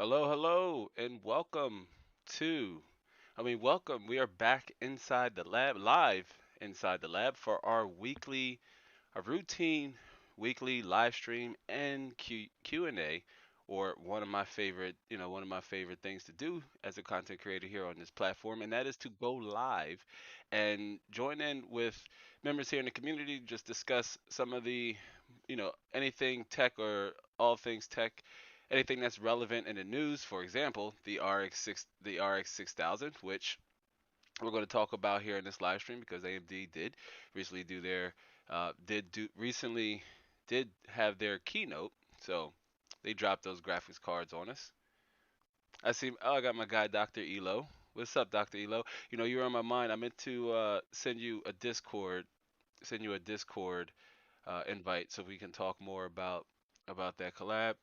Hello, hello, and welcome to, welcome. We are back inside the lab, live inside the lab for our routine weekly live stream and Q&A, or one of my favorite things to do as a content creator here on this platform, and that is to go live and join in with members here in the community, just discuss some of anything tech or all things tech, anything that's relevant in the news. For example, the RX 6000, which we're going to talk about here in this live stream because AMD did recently do their did do recently did have their keynote, so they dropped those graphics cards on us. I got my guy Dr. Elo. What's up, Dr. Elo? You were on my mind. I meant to send you a Discord invite so we can talk more about that collab.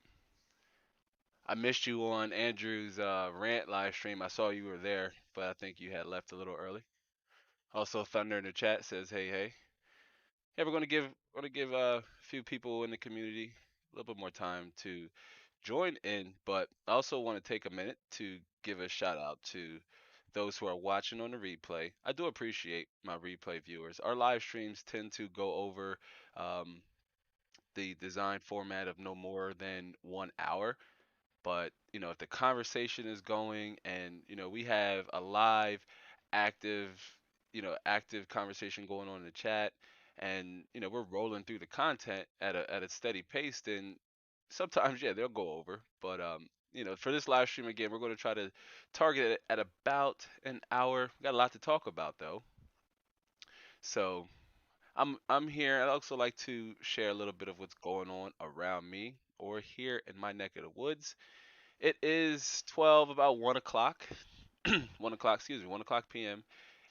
I missed you on Andrew's rant live stream. I saw you were there, but I think you had left a little early. Also, Thunder in the chat says, "Hey, hey." Yeah, we're gonna give a few people in the community a little bit more time to join in, but I also want to take a minute to give a shout out to those who are watching on the replay. I do appreciate my replay viewers. Our live streams tend to go over um, the design format of no more than 1 hour. But if the conversation is going and we have a live, active, active conversation going on in the chat, and we're rolling through the content at a steady pace, then sometimes yeah they'll go over. But for this live stream again, we're going to try to target it at about an hour. We got a lot to talk about though, so I'm here. I'd also like to share a little bit of what's going on around me or here in my neck of the woods. It is 12, about 1 o'clock, 1 o'clock, excuse me, 1 o'clock p.m.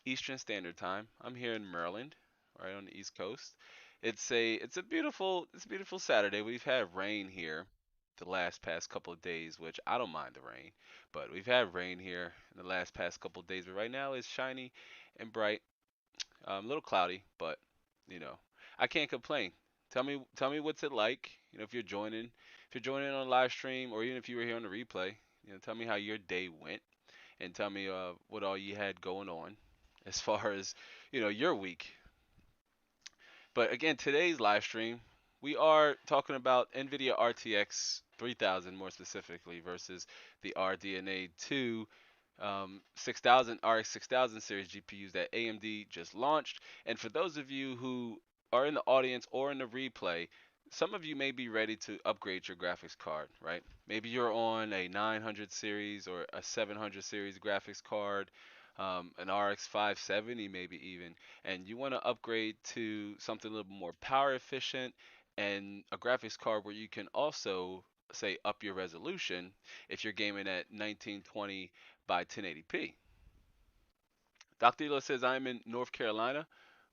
Eastern Standard Time. I'm here in Maryland, right on the East Coast. It's a beautiful Saturday. We've had rain here the last past couple of days, which I don't mind the rain, but we've had rain here in the last past couple of days. But right now it's shiny and bright, a little cloudy, but you know, I can't complain. Tell me what's it like, if you're joining on a live stream or even if you were here on the replay, tell me how your day went and tell me what all you had going on as far as, your week. But again, today's live stream, we are talking about NVIDIA RTX 3000 more specifically versus the RDNA 2 6000 RX 6000 series GPUs that AMD just launched. And for those of you who are in the audience or in the replay, some of you may be ready to upgrade your graphics card, right? Maybe you're on a 900 series or a 700 series graphics card, an RX 570 maybe even, and you want to upgrade to something a little more power efficient and a graphics card where you can also say up your resolution if you're gaming at 1920 by 1080p. Dr. Elo says I'm in North Carolina.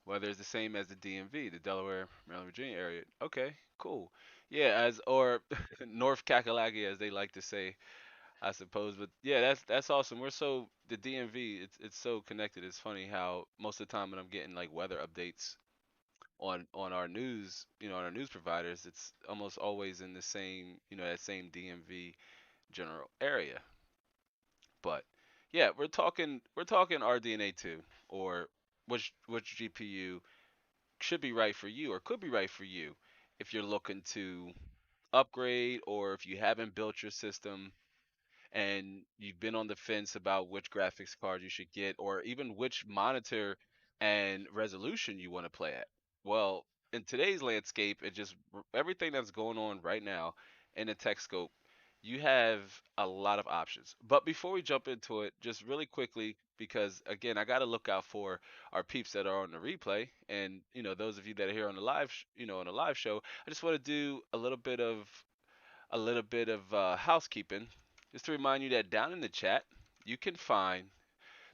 Weather is the same as the DMV, the Delaware, Maryland, Virginia area. Okay, cool. Yeah, as or North Kakalaki as they like to say, I suppose. But yeah, that's awesome. We're so the DMV, it's so connected. It's funny how most of the time when I'm getting like weather updates on our news, on our news providers, it's almost always in the same, that same DMV general area. But yeah, we're talking RDNA 2 or which GPU should be right for you or could be right for you if you're looking to upgrade or if you haven't built your system and you've been on the fence about which graphics card you should get or even which monitor and resolution you want to play at. Well, in today's landscape, everything that's going on right now in the tech scope, you have a lot of options. But before we jump into it, just really quickly, because again, I got to look out for our peeps that are on the replay, and those of you that are here on the on the live show. I just want to do a little bit of housekeeping, just to remind you that down in the chat, you can find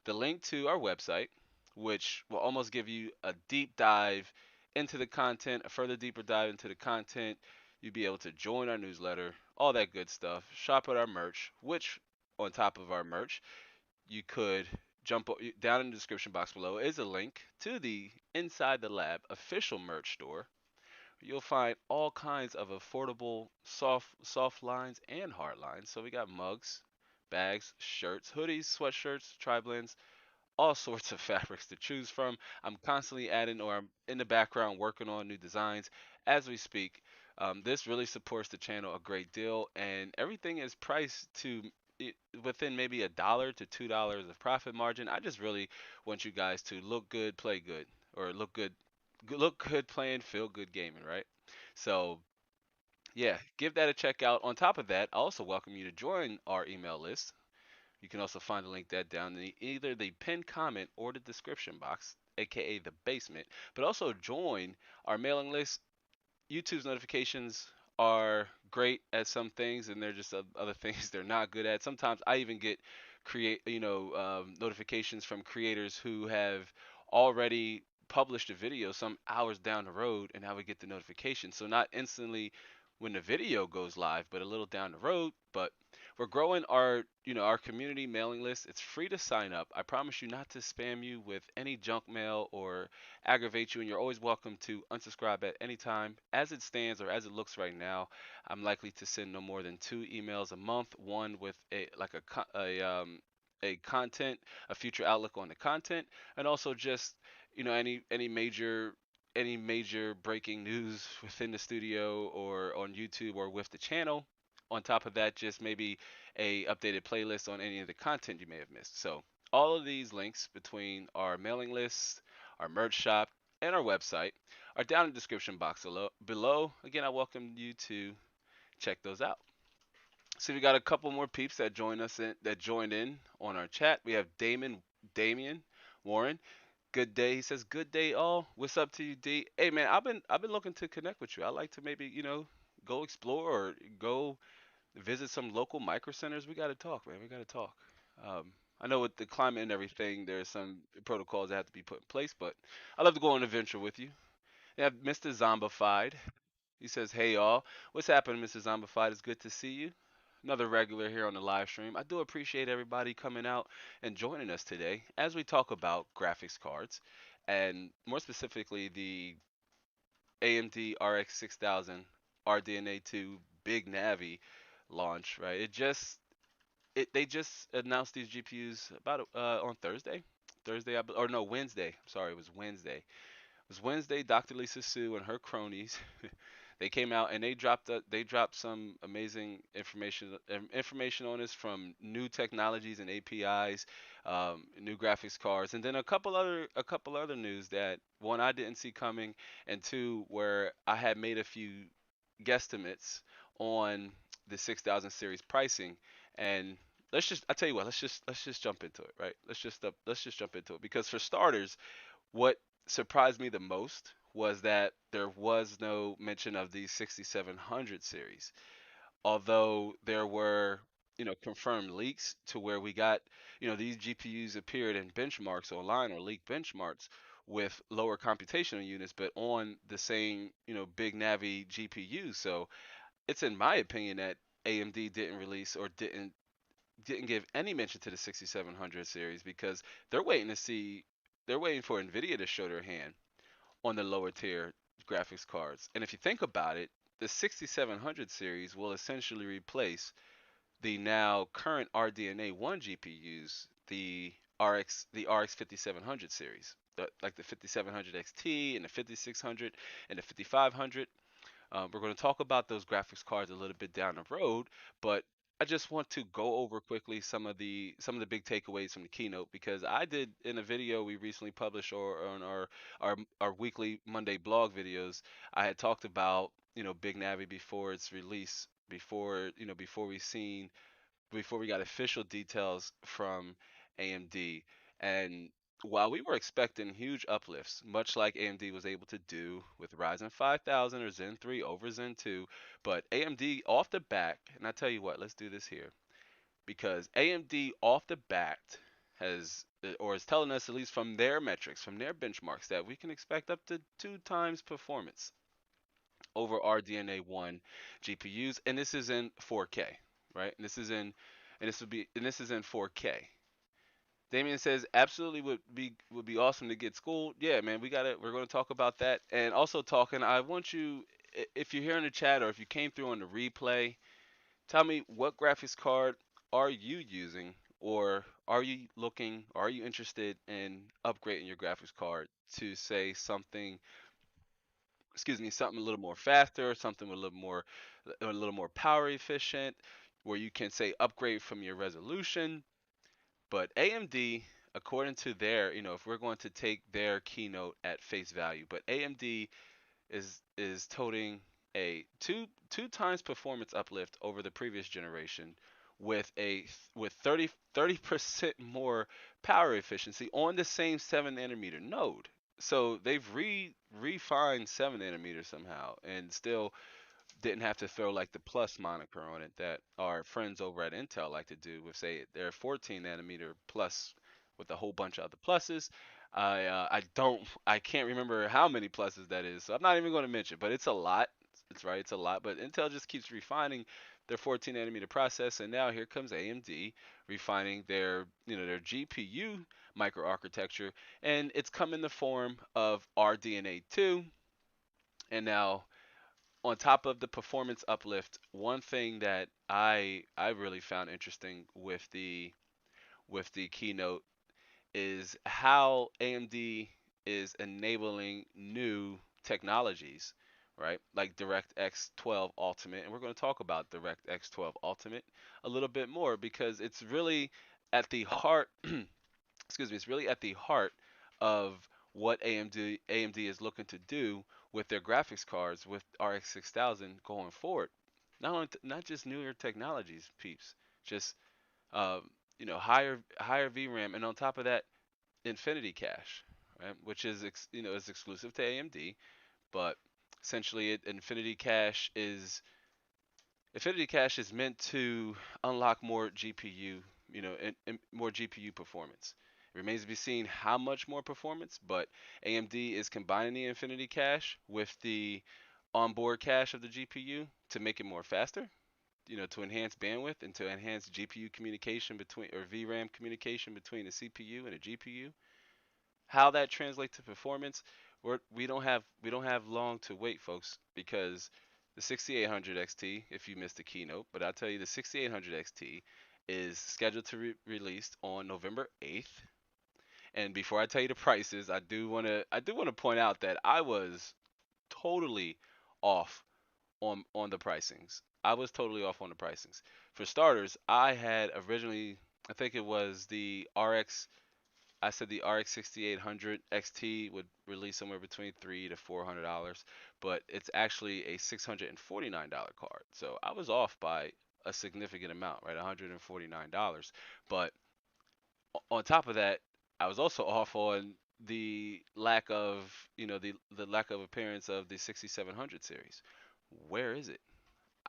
the link to our website, which will almost give you a deep dive into the content, a further deeper dive into the content. You'll be able to join our newsletter, all that good stuff, shop at our merch, which on top of our merch, you could down in the description box below is a link to the Inside the Lab official merch store you'll find all kinds of affordable soft lines and hard lines. So we got mugs, bags, shirts, hoodies, sweatshirts, tri-blends, all sorts of fabrics to choose from. I'm constantly adding or I'm in the background working on new designs as we speak. This really supports the channel a great deal, and everything is priced to it, within maybe $1 to $2 of profit margin. I just really want you guys to look good, play good, or look good playing, feel good gaming, right? So yeah, give that a check out. On top of that, I also welcome you to join our email list. You can also find the link that down in either the pinned comment or the description box, aka the basement. But also join our mailing list. YouTube's notifications are great at some things, and they're just other things they're not good at. Sometimes I even get notifications from creators who have already published a video some hours down the road, and I would get the notification. So not instantly when the video goes live, but a little down the road. But we're growing our community mailing list. It's free to sign up. I promise you not to spam you with any junk mail or aggravate you, and you're always welcome to unsubscribe at any time. As it stands or as it looks right now, I'm likely to send no more than 2 emails a month. One with a content, a future outlook on the content, and also just any major breaking news within the studio or on YouTube or with the channel. On top of that, just maybe a updated playlist on any of the content you may have missed. So all of these links between our mailing list, our merch shop, and our website are down in the description box below. Again, I welcome you to check those out. So we got a couple more peeps that joined in on our chat. We have Damian Warren. Good day. He says, "Good day, all. What's up to you, D? Hey, man, I've been looking to connect with you. I like to maybe go explore or go visit some local micro centers. We got to talk, man. We got to talk. I know with the climate and everything, there's some protocols that have to be put in place, but I love to go on an adventure with you. We have Mr. Zombified. He says, "Hey, y'all. What's happening, Mr. Zombified? It's good to see you. Another regular here on the live stream. I do appreciate everybody coming out and joining us today as we talk about graphics cards and more specifically the AMD RX 6000 RDNA 2 Big Navi launch, right? They just announced these GPUs about on Thursday. Or no, Wednesday. Sorry, it was Wednesday. It was Wednesday. Dr. Lisa Su and her cronies they came out and they dropped some amazing information on us from new technologies and APIs, new graphics cards, and then a couple other news that one I didn't see coming, and two where I had made a few guesstimates on the 6000 series pricing. And I tell you what, let's just jump into it, right? Let's just jump into it, because for starters, what surprised me the most was that there was no mention of the 6700 series, although there were confirmed leaks to where we got these GPUs appeared in benchmarks online or leaked benchmarks with lower computational units, but on the same big Navi GPUs. So it's in my opinion that AMD didn't release or didn't give any mention to the 6700 series, because they're waiting to see they're waiting for NVIDIA to show their hand on the lower tier graphics cards. And if you think about it, the 6700 series will essentially replace the now current RDNA 1 GPUs, the RX 5700 series, like the 5700 XT and the 5600 and the 5500. We're going to talk about those graphics cards a little bit down the road, but I just want to go over quickly some of the big takeaways from the keynote, because I did in a video we recently published or on our weekly Monday blog videos. I had talked about Big Navi before its release, before we got official details from AMD. And while we were expecting huge uplifts, much like AMD was able to do with Ryzen 5000 or Zen 3 over Zen 2, but AMD off the bat, and I tell you what, let's do this here, because AMD off the bat is telling us, at least from their metrics, from their benchmarks, that we can expect up to 2 times performance over RDNA 1 GPUs, and this is in 4K, right? And this is in 4K. Damien says absolutely would be awesome to get schooled. Yeah, man, we're gonna talk about that and also talking. I want you, if you're here in the chat or if you came through on the replay, tell me what graphics card are you using, or are you interested in upgrading your graphics card to say something, excuse me, something a little more faster, something with a little more power efficient, where you can say upgrade from your resolution. But AMD, according to their, if we're going to take their keynote at face value, but AMD is toting a two times performance uplift over the previous generation with with 30% more power efficiency on the same 7 nanometer node. So they've refined 7 nanometers somehow and still didn't have to throw like the plus moniker on it that our friends over at Intel like to do with, say, their 14 nanometer plus with a whole bunch of other pluses. I can't remember how many pluses that is, so I'm not even going to mention. But it's a lot. It's right. It's a lot. But Intel just keeps refining their 14 nanometer process, and now here comes AMD refining their GPU microarchitecture, and it's come in the form of RDNA 2, and now on top of the performance uplift, one thing that I really found interesting with the keynote is how AMD is enabling new technologies, right? Like DirectX 12 Ultimate, and we're going to talk about DirectX 12 Ultimate a little bit more because it's really at the heart excuse me, it's really at the heart of what AMD is looking to do with their graphics cards with RX 6000 going forward. Not just newer technologies, peeps, just higher VRAM, and on top of that, Infinity Cache, right? Which is is exclusive to AMD, but essentially, Infinity Cache is meant to unlock more GPU, and more GPU performance. It remains to be seen how much more performance, but AMD is combining the Infinity Cache with the onboard cache of the GPU to make it more faster, to enhance bandwidth and to enhance GPU communication between, or VRAM communication between the CPU and the GPU. How that translates to performance, we don't have long to wait, folks, because the 6800 XT, if you missed the keynote, but I'll tell you the 6800 XT is scheduled to released on November 8th. And before I tell you the prices, I do want to point out that I was totally off on the pricings. I was totally off on the pricings. For starters, I had originally, I think it was the RX, I said the RX 6800 XT would release somewhere between $300 to $400, but it's actually a $649 card. So I was off by a significant amount, right? $149. But on top of that, I was also off on the lack of, the lack of appearance of the 6700 series. Where is it?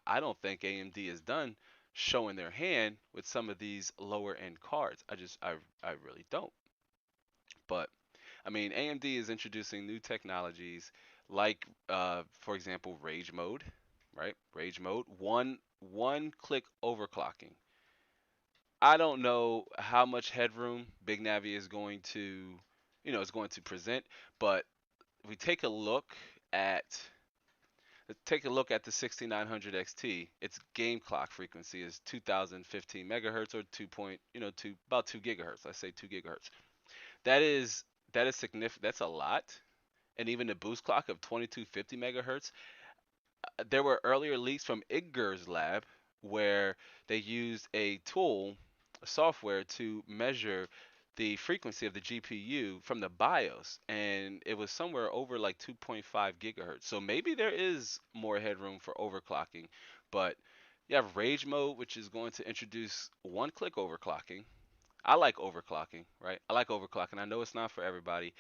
I don't think AMD is done showing their hand with some of these lower end cards. I really don't. But I mean, AMD is introducing new technologies like, for example, Rage Mode, right? Rage Mode, one click overclocking. I don't know how much headroom Big Navi is going to present, but if we at take a look at the 6900 XT. Its game clock frequency is 2015 megahertz, or 2 point, two about 2 gigahertz. I say 2 gigahertz. That is that is significant. That's a lot. And even the boost clock of 2250 megahertz. There were earlier leaks from Igger's lab where they used a software to measure the frequency of the GPU from the BIOS, and it was somewhere over like 2.5 gigahertz. So maybe there is more headroom for overclocking, but you have Rage Mode, which is going to introduce one-click overclocking. I like overclocking, right? I like overclocking. I know it's not for everybody.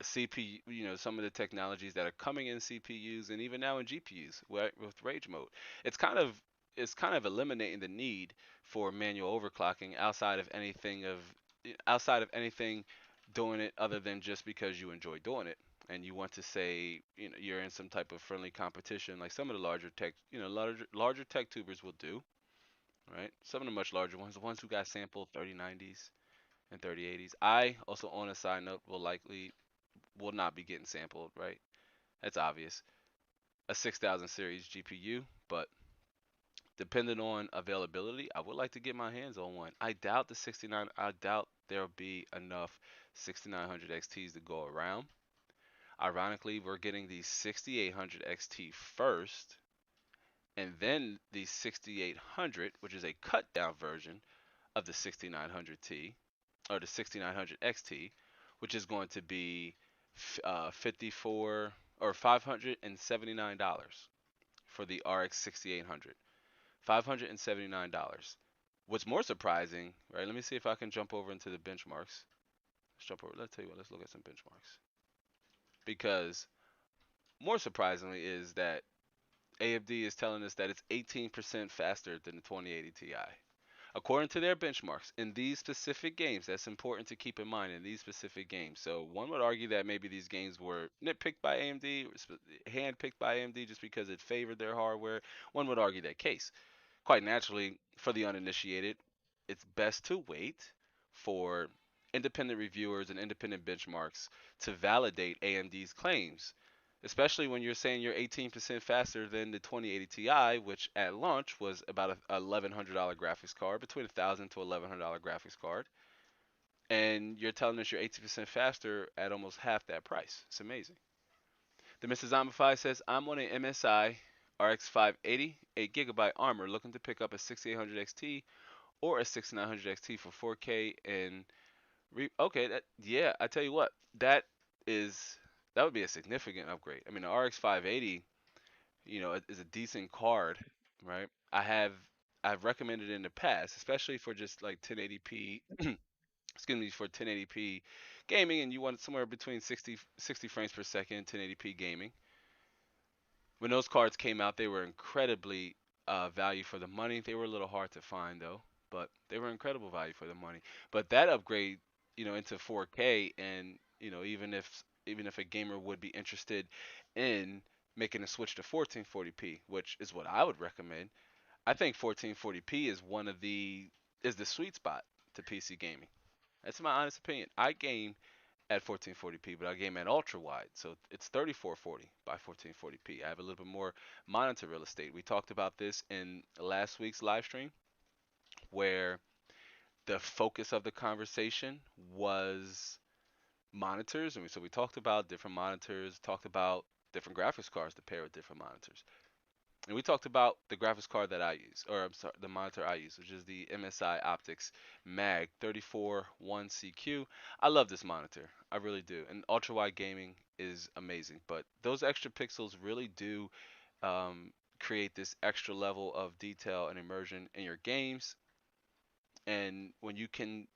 CPU, some of the technologies that are coming in CPUs and even now in GPUs with Rage Mode, it's kind of it's kind of eliminating the need for manual overclocking outside of anything doing it other than just because you enjoy doing it and you want to say, you're in some type of friendly competition like some of the larger tech tubers will do, right? Some of the much larger ones, the ones who got sampled 3090s and 3080s. I also, on a side note, will not be getting sampled, right? That's obvious. A 6000 series GPU, but depending on availability, I would like to get my hands on one. I doubt there'll be enough 6900 XTs to go around. Ironically, we're getting the 6800 XT first, and then the 6800, which is a cut down version of the 6900T or the 6900 XT, which is going to be 54 or $579 for the RX 6800. $579. What's more surprising, right? Let me see if I can jump over into the benchmarks. Let's jump over. Let's tell you what. Let's look at some benchmarks. Because more surprisingly is that AMD is telling us that it's 18% faster than the 2080 Ti. According to their benchmarks, in these specific games, that's important to keep in mind in these specific games. So one would argue that maybe these games were nitpicked by AMD, handpicked by AMD just because it favored their hardware. One would argue that case. Quite naturally, for the uninitiated, it's best to wait for independent reviewers and independent benchmarks to validate AMD's claims, especially when you're saying you're 18% faster than the 2080 Ti, which at launch was about a $1,100 graphics card, between $1,000 to $1,100 graphics card, and you're telling us you're 18% faster at almost half that price. It's amazing. The Mr. Zombify says, I'm on a MSI RX 580, 8 GB armor, looking to pick up a 6800 XT or a 6900 XT for 4K and okay, yeah, I tell you what, is that would be a significant upgrade. I mean, the RX 580, is a decent card, right? I've recommended it in the past, especially for just like 1080p, excuse me, for 1080p gaming, and you want somewhere between 60 frames per second, 1080p gaming. When those cards came out, they were incredibly value for the money. They were a little hard to find though, but they were incredible value for the money. But that upgrade, into 4K, and even if a gamer would be interested in making a switch to 1440p, which is what I would recommend, I think 1440p is the sweet spot to PC gaming. That's my honest opinion. I game at 1440p, but I game at ultra wide, so it's 3440 by 1440p. I have a little bit more monitor real estate. We talked about this in last week's live stream, where the focus of the conversation was monitors, and so we talked about different monitors, talked about different graphics cards to pair with different monitors. And we talked about the graphics card that I use, or I'm sorry, the monitor I use, which is the MSI Optics Mag 341CQ. I love this monitor. I really do. And ultra wide gaming is amazing, but those extra pixels really do create this extra level of detail and immersion in your games. And when you can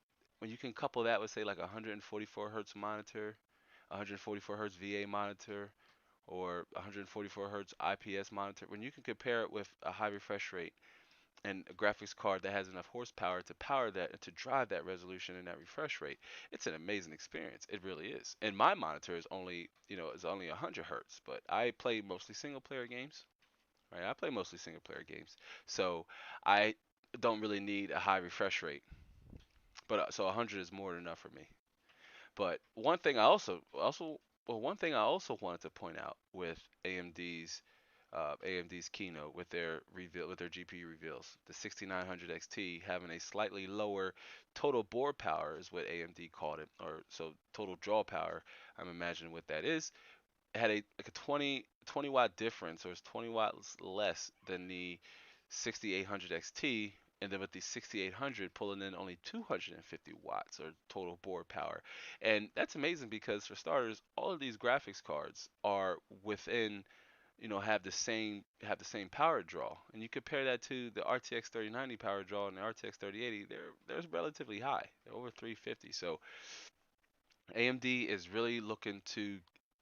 couple that with say like a 144 hertz monitor, 144 hertz VA monitor, or 144 hertz IPS monitor, when you can compare it with a high refresh rate and a graphics card that has enough horsepower to power that and to drive that resolution and that refresh rate, it's an amazing experience. It really is. And my monitor is only 100 hertz, but I play mostly single player games, right? I play mostly single player games, so I don't really need a high refresh rate. But so 100 is more than enough for me. But one thing I also wanted to point out with AMD's keynote with their GPU reveals, the 6900 XT having a slightly lower total board power is what AMD called it, or so total draw power. I'm imagining what that is. It had a 20 watt difference, or it's 20 watts less than the 6800 XT, and then with the 6800 pulling in only 250 watts or total board power. And that's amazing because for starters, all of these graphics cards are within, have the same power draw. And you compare that to the RTX 3090 power draw and the RTX 3080, they're relatively high. They're over 350. So AMD is really looking to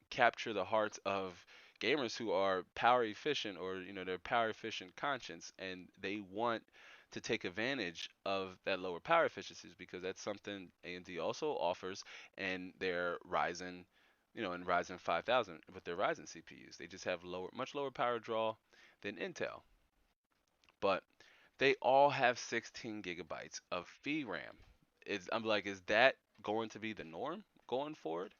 capture the hearts of gamers who are power efficient, or they're power efficient conscience, and they want to take advantage of that lower power efficiencies because that's something AMD also offers, and their Ryzen 5000 with their Ryzen CPUs. They just have much lower power draw than Intel, but they all have 16 gigabytes of VRAM. I'm like, is that going to be the norm going forward?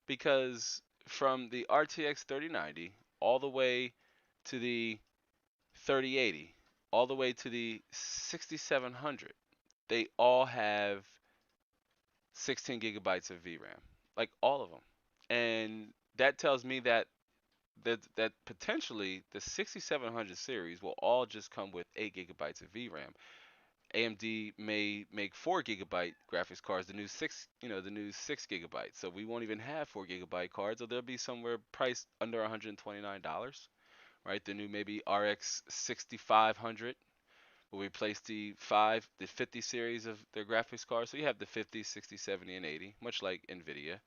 Because from the RTX 3090 all the way to the 3080, all the way to the 6700, they all have 16 gigabytes of VRAM, like all of them. And that tells me that that potentially the 6700 series will all just come with 8 gigabytes of VRAM. AMD may make 4 gigabyte graphics cards, the new the new 6 gigabytes. So we won't even have 4 gigabyte cards, or they'll be somewhere priced under $129, right? The new maybe RX 6500 will replace the 50 series of their graphics cards. So you have the 50, 60, 70, and 80, much like NVIDIA.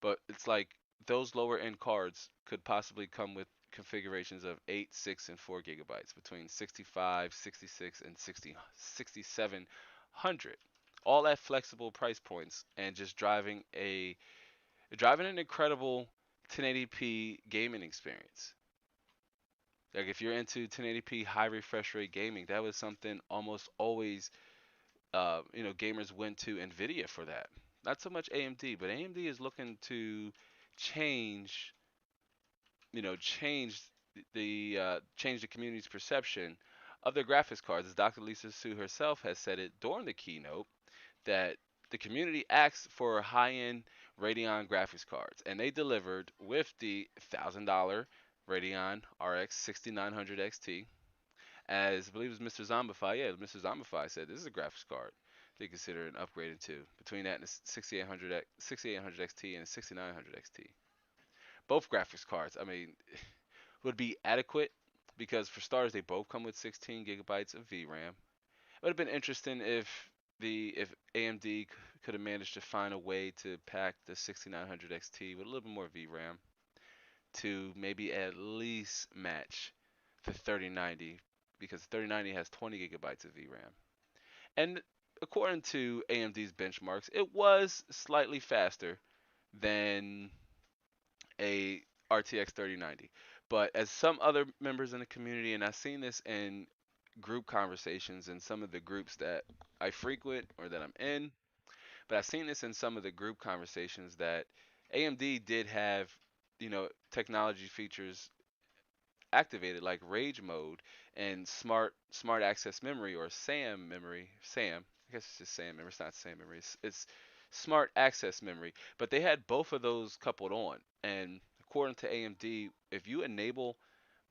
But it's like those lower end cards could possibly come with configurations of 8, 6, and 4 gigabytes between 65, 66, and 6700. All at flexible price points and just driving an incredible 1080p gaming experience. Like if you're into 1080p high refresh rate gaming, that was something almost always gamers went to Nvidia for that. Not so much AMD, but AMD is looking to change, change change the community's perception of their graphics cards. As Dr. Lisa Su herself has said it during the keynote, that the community asked for high-end Radeon graphics cards, and they delivered with the $1,000 Radeon RX 6900 XT. As I believe it was Mr. Zombify, yeah, Mr. Zombify said this is a graphics card they consider an upgrade into between that and the 6800 XT and the 6900 XT. Both graphics cards, I mean, would be adequate because for starters they both come with 16 gigabytes of VRAM. It would have been interesting if AMD could have managed to find a way to pack the 6900 XT with a little bit more VRAM to maybe at least match the 3090, because 3090 has 20 gigabytes of VRAM. And according to AMD's benchmarks, it was slightly faster than a RTX 3090. But as some other members in the community, and I've seen this in group conversations in some of the groups that I frequent or that I'm in, but I've seen this in some of the group conversations that AMD did have, technology features activated like rage mode and smart access memory, or SAM memory. SAM, I guess it's just SAM memory. It's not SAM memory. It's smart access memory. But they had both of those coupled on, and according to AMD, if you enable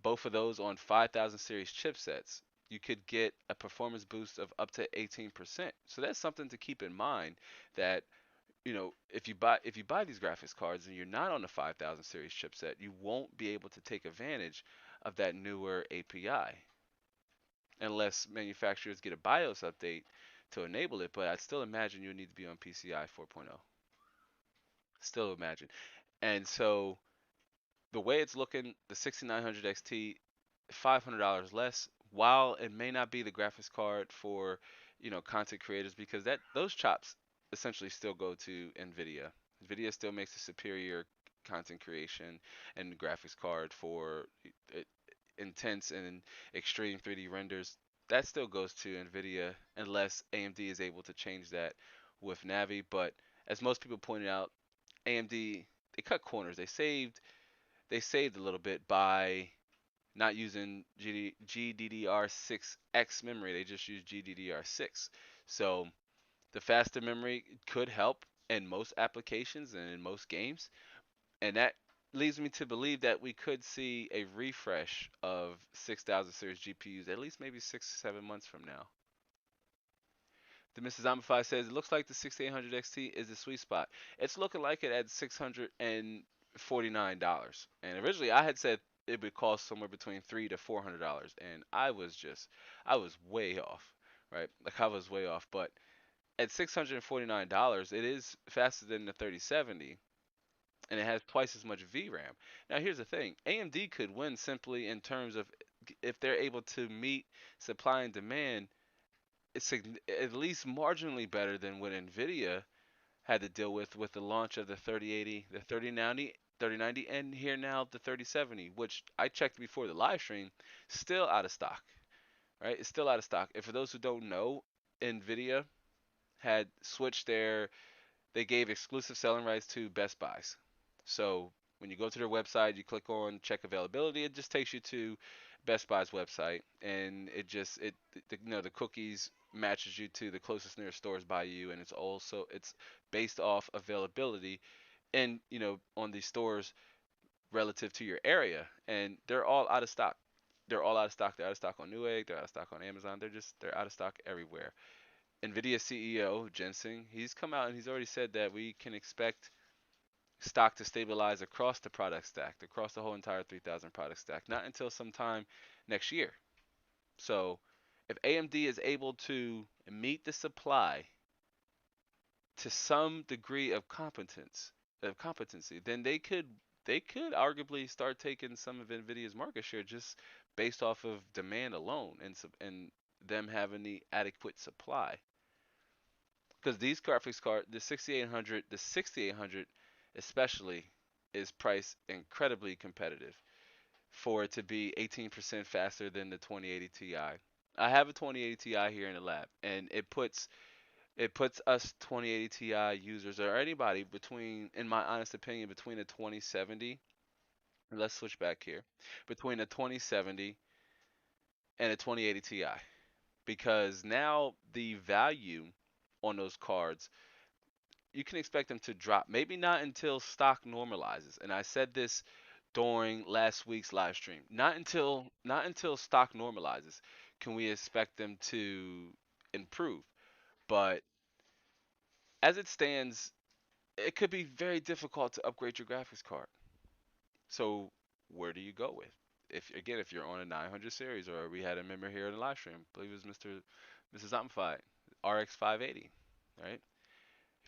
both of those on 5000 series chipsets, you could get a performance boost of up to 18%. So that's something to keep in mind, that if you buy these graphics cards and you're not on the 5000 series chipset, you won't be able to take advantage of that newer API unless manufacturers get a BIOS update to enable it. But I'd still imagine you need to be on PCI 4.0. Still imagine. And so the way it's looking, the 6900 XT, $500 less. While it may not be the graphics card for content creators, because that those chops essentially still go to NVIDIA. NVIDIA still makes a superior content creation and graphics card for intense and extreme 3D renders. That still goes to NVIDIA unless AMD is able to change that with NAVI. But as most people pointed out, AMD, they cut corners. They saved a little bit by not using GDDR6X memory. They just use GDDR6. So the faster memory could help in most applications and in most games. And that leads me to believe that we could see a refresh of 6000 series GPUs at least maybe 6 or 7 months from now. The Mrs. Zombify says it looks like the 6800 XT is the sweet spot. It's looking like it at $649. And originally I had said it would cost somewhere between $300 to $400, and I was way off, right? Like I was way off. But at $649, it is faster than the 3070, and it has twice as much VRAM. Now here's the thing: AMD could win simply in terms of if they're able to meet supply and demand. It's at least marginally better than what Nvidia had to deal with the launch of the 3080, the 3090, and here now the 3070, which I checked before the live stream, still out of stock, right? It's still out of stock. And for those who don't know, Nvidia had switched they gave exclusive selling rights to Best Buys. So when you go to their website, you click on check availability, it just takes you to Best Buy's website, and the cookies matches you to the closest nearest stores by you, and it's based off availability and on these stores relative to your area, and they're all out of stock. They're all out of stock. They're out of stock on Newegg. They're out of stock on Amazon. They're out of stock everywhere. NVIDIA CEO Jensen, he's come out and he's already said that we can expect stock to stabilize across the product stack, across the whole entire 3000 product stack, not until sometime next year. So if AMD is able to meet the supply to some degree of competency, then they could arguably start taking some of Nvidia's market share just based off of demand alone and them having the adequate supply. Because these graphics card, the 6800 especially is priced incredibly competitive for it to be 18% faster than the 2080 Ti. I have a 2080 Ti here in the lab, and it puts us 2080 Ti users or anybody between, in my honest opinion, between a 2070. Let's switch back here between a 2070 and a 2080 Ti, because now the value on those cards you can expect them to drop. Maybe not until stock normalizes. And I said this during last week's live stream. Not until stock normalizes can we expect them to improve. But as it stands, it could be very difficult to upgrade your graphics card. So where do you go with? If you're on a 900 series, or we had a member here in the live stream, I believe it was Mr. Amplified, RX 580, right?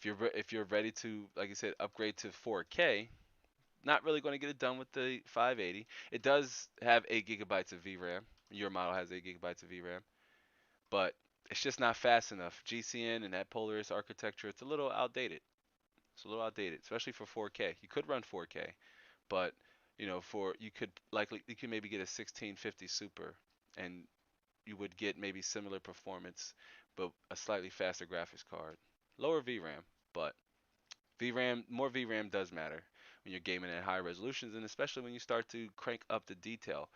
If you're ready to, like I said, upgrade to 4K, not really going to get it done with the 580. It does have 8 gigabytes of VRAM. Your model has 8 gigabytes of VRAM, but it's just not fast enough. GCN and that Polaris architecture, it's a little outdated. It's a little outdated, especially for 4K. You could run 4K, but for you could maybe get a 1650 Super, and you would get maybe similar performance, but a slightly faster graphics card, lower VRAM, but more VRAM does matter when you're gaming at high resolutions, and especially when you start to crank up the detail.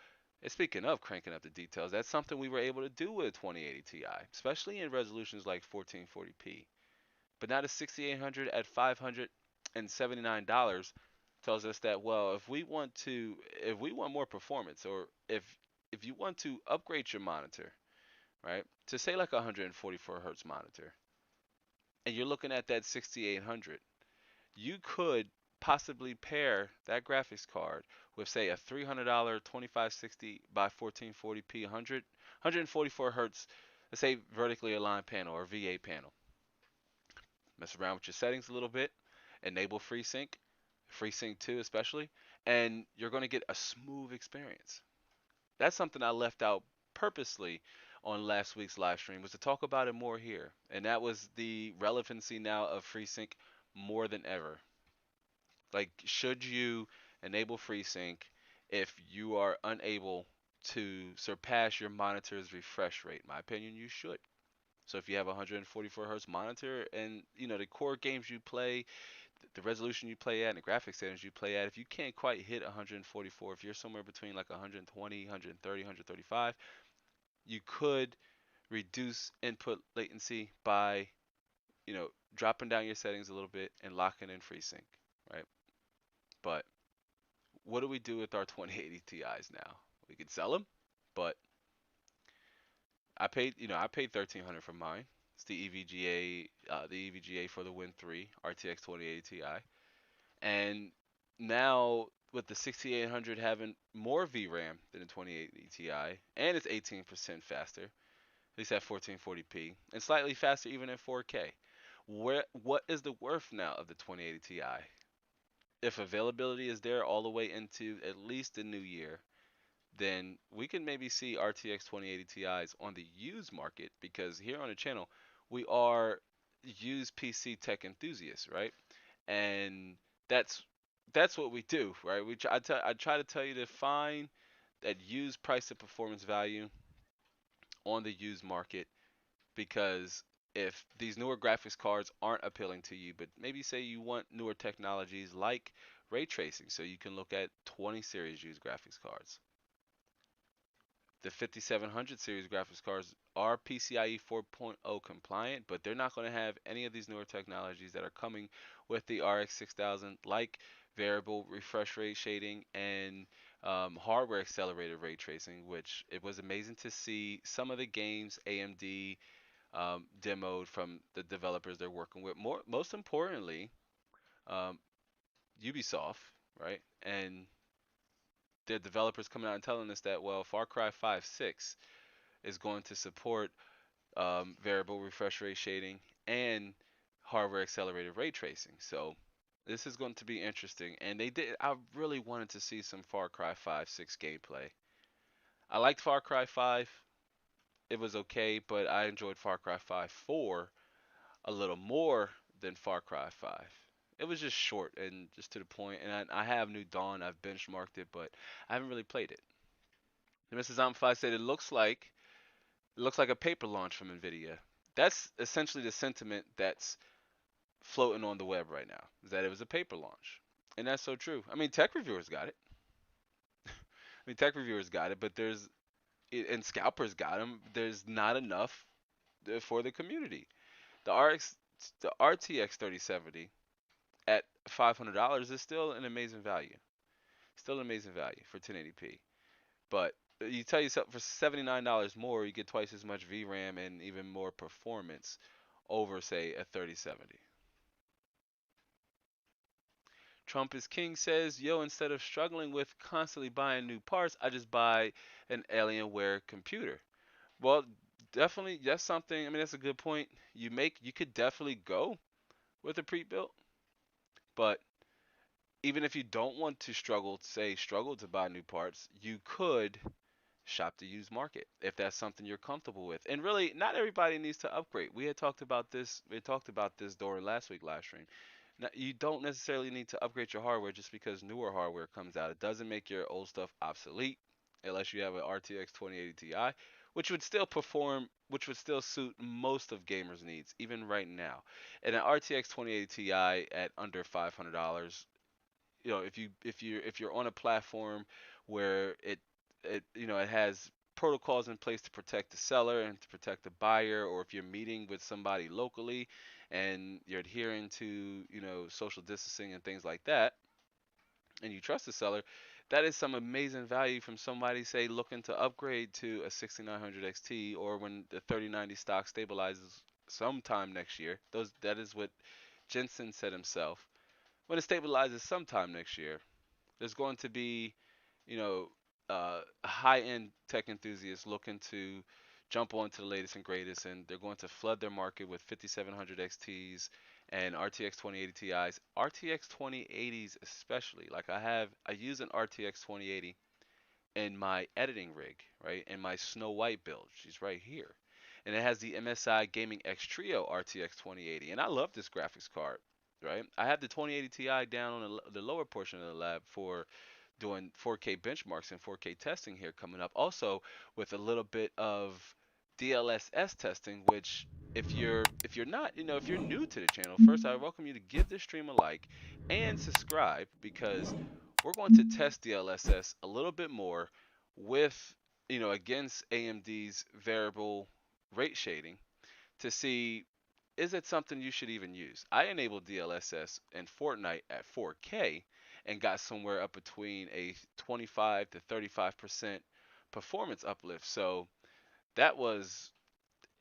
And speaking of cranking up the details, that's something we were able to do with a 2080 Ti, especially in resolutions like 1440p. But now the 6800 at $579 tells us that, well, if we want more performance, or if you want to upgrade your monitor, right, to say like a 144 hertz monitor, and you're looking at that 6800, you could possibly pair that graphics card with, say, a $300 2560 by 1440p 144 hertz, let's say vertically aligned panel or VA panel. Mess around with your settings a little bit, enable FreeSync 2 especially, and you're going to get a smooth experience. That's something I left out purposely on last week's live stream, was to talk about it more here, and that was the relevancy now of FreeSync more than ever. Like, should you enable FreeSync if you are unable to surpass your monitor's refresh rate? In my opinion, you should. So if you have a 144 hertz monitor, and the core games you play, the resolution you play at, and the graphics settings you play at, if you can't quite hit 144, if you're somewhere between like 120, 130, 135, you could reduce input latency by dropping down your settings a little bit and locking in FreeSync, right? But what do we do with our 2080 Ti's now? We could sell them, but I paid 1300 for mine. It's the EVGA for the Win 3 RTX 2080 Ti, and now with the 6800 having more VRAM than the 2080 Ti, and it's 18% faster, at least at 1440p, and slightly faster even at 4K. What is the worth now of the 2080 Ti? If availability is there all the way into at least the new year, then we can maybe see RTX 2080 Ti's on the used market, because here on the channel we are used PC tech enthusiasts, right? And that's that's what we do, right? I try to tell you to find that used price to performance value on the used market, because if these newer graphics cards aren't appealing to you, but maybe say you want newer technologies like ray tracing, so you can look at 20 series used graphics cards. The 5700 series graphics cards are PCIe 4.0 compliant, but they're not going to have any of these newer technologies that are coming with the RX 6000, like variable refresh rate shading and hardware accelerated ray tracing, which it was amazing to see some of the games AMD demoed from the developers they're working with. Most importantly, um, Ubisoft, right? And their developers coming out and telling us that, well, Far Cry 5 6 is going to support variable refresh rate shading and hardware accelerated ray tracing. So this is going to be interesting. And they did. I really wanted to see some Far Cry 5 6 gameplay. I liked Far Cry 5. It was okay, but I enjoyed Far Cry 5 4 a little more than Far Cry 5. It was just short and just to the point. And I have New Dawn. I've benchmarked it, but I haven't really played it. And Mrs. Amplify said it looks like a paper launch from NVIDIA. That's essentially the sentiment that's floating on the web right now, is that it was a paper launch. And that's so true. I mean, tech reviewers got it. Tech reviewers got it, but and scalpers got them. There's not enough for the community. The RX, the RTX 3070 at $500 is still an amazing value. Still an amazing value for 1080p. But you tell yourself for $79 more, you get twice as much VRAM and even more performance over, say, a 3070. Trump is King says, yo, instead of struggling with constantly buying new parts, I just buy an Alienware computer. Well, definitely, that's something. I mean, that's a good point. You could definitely go with a pre-built, but even if you don't want to struggle to buy new parts, you could shop the used market if that's something you're comfortable with. And really, not everybody needs to upgrade. We had talked about this. We had talked about this during last week's live stream. Now, you don't necessarily need to upgrade your hardware just because newer hardware comes out. It doesn't make your old stuff obsolete unless you have an RTX 2080 Ti, which would still suit most of gamers' needs, even right now. And an RTX 2080 Ti at under $500, if you're on a platform where it has protocols in place to protect the seller and to protect the buyer, or if you're meeting with somebody locally and you're adhering to social distancing and things like that, and you trust the seller, that is some amazing value from somebody, say, looking to upgrade to a 6900 XT, or when the 3090 stock stabilizes sometime next year. That is what Jensen said himself. When it stabilizes sometime next year, there's going to be, you know, high-end tech enthusiasts looking to jump onto the latest and greatest, and they're going to flood their market with 5700 XTs and RTX 2080 Ti's, RTX 2080s especially. Like I use an RTX 2080 in my editing rig, right? In my Snow White build, she's right here, and it has the MSI Gaming X Trio RTX 2080, and I love this graphics card, right? I have the 2080 Ti down on the lower portion of the lab for doing 4K benchmarks and 4K testing here coming up. Also with a little bit of DLSS testing, which if you're not, if you're new to the channel, first I welcome you to give this stream a like and subscribe, because we're going to test DLSS a little bit more with against AMD's variable rate shading to see, is it something you should even use. I enabled DLSS in Fortnite at 4K and got somewhere up between a 25 to 35% performance uplift. So that was,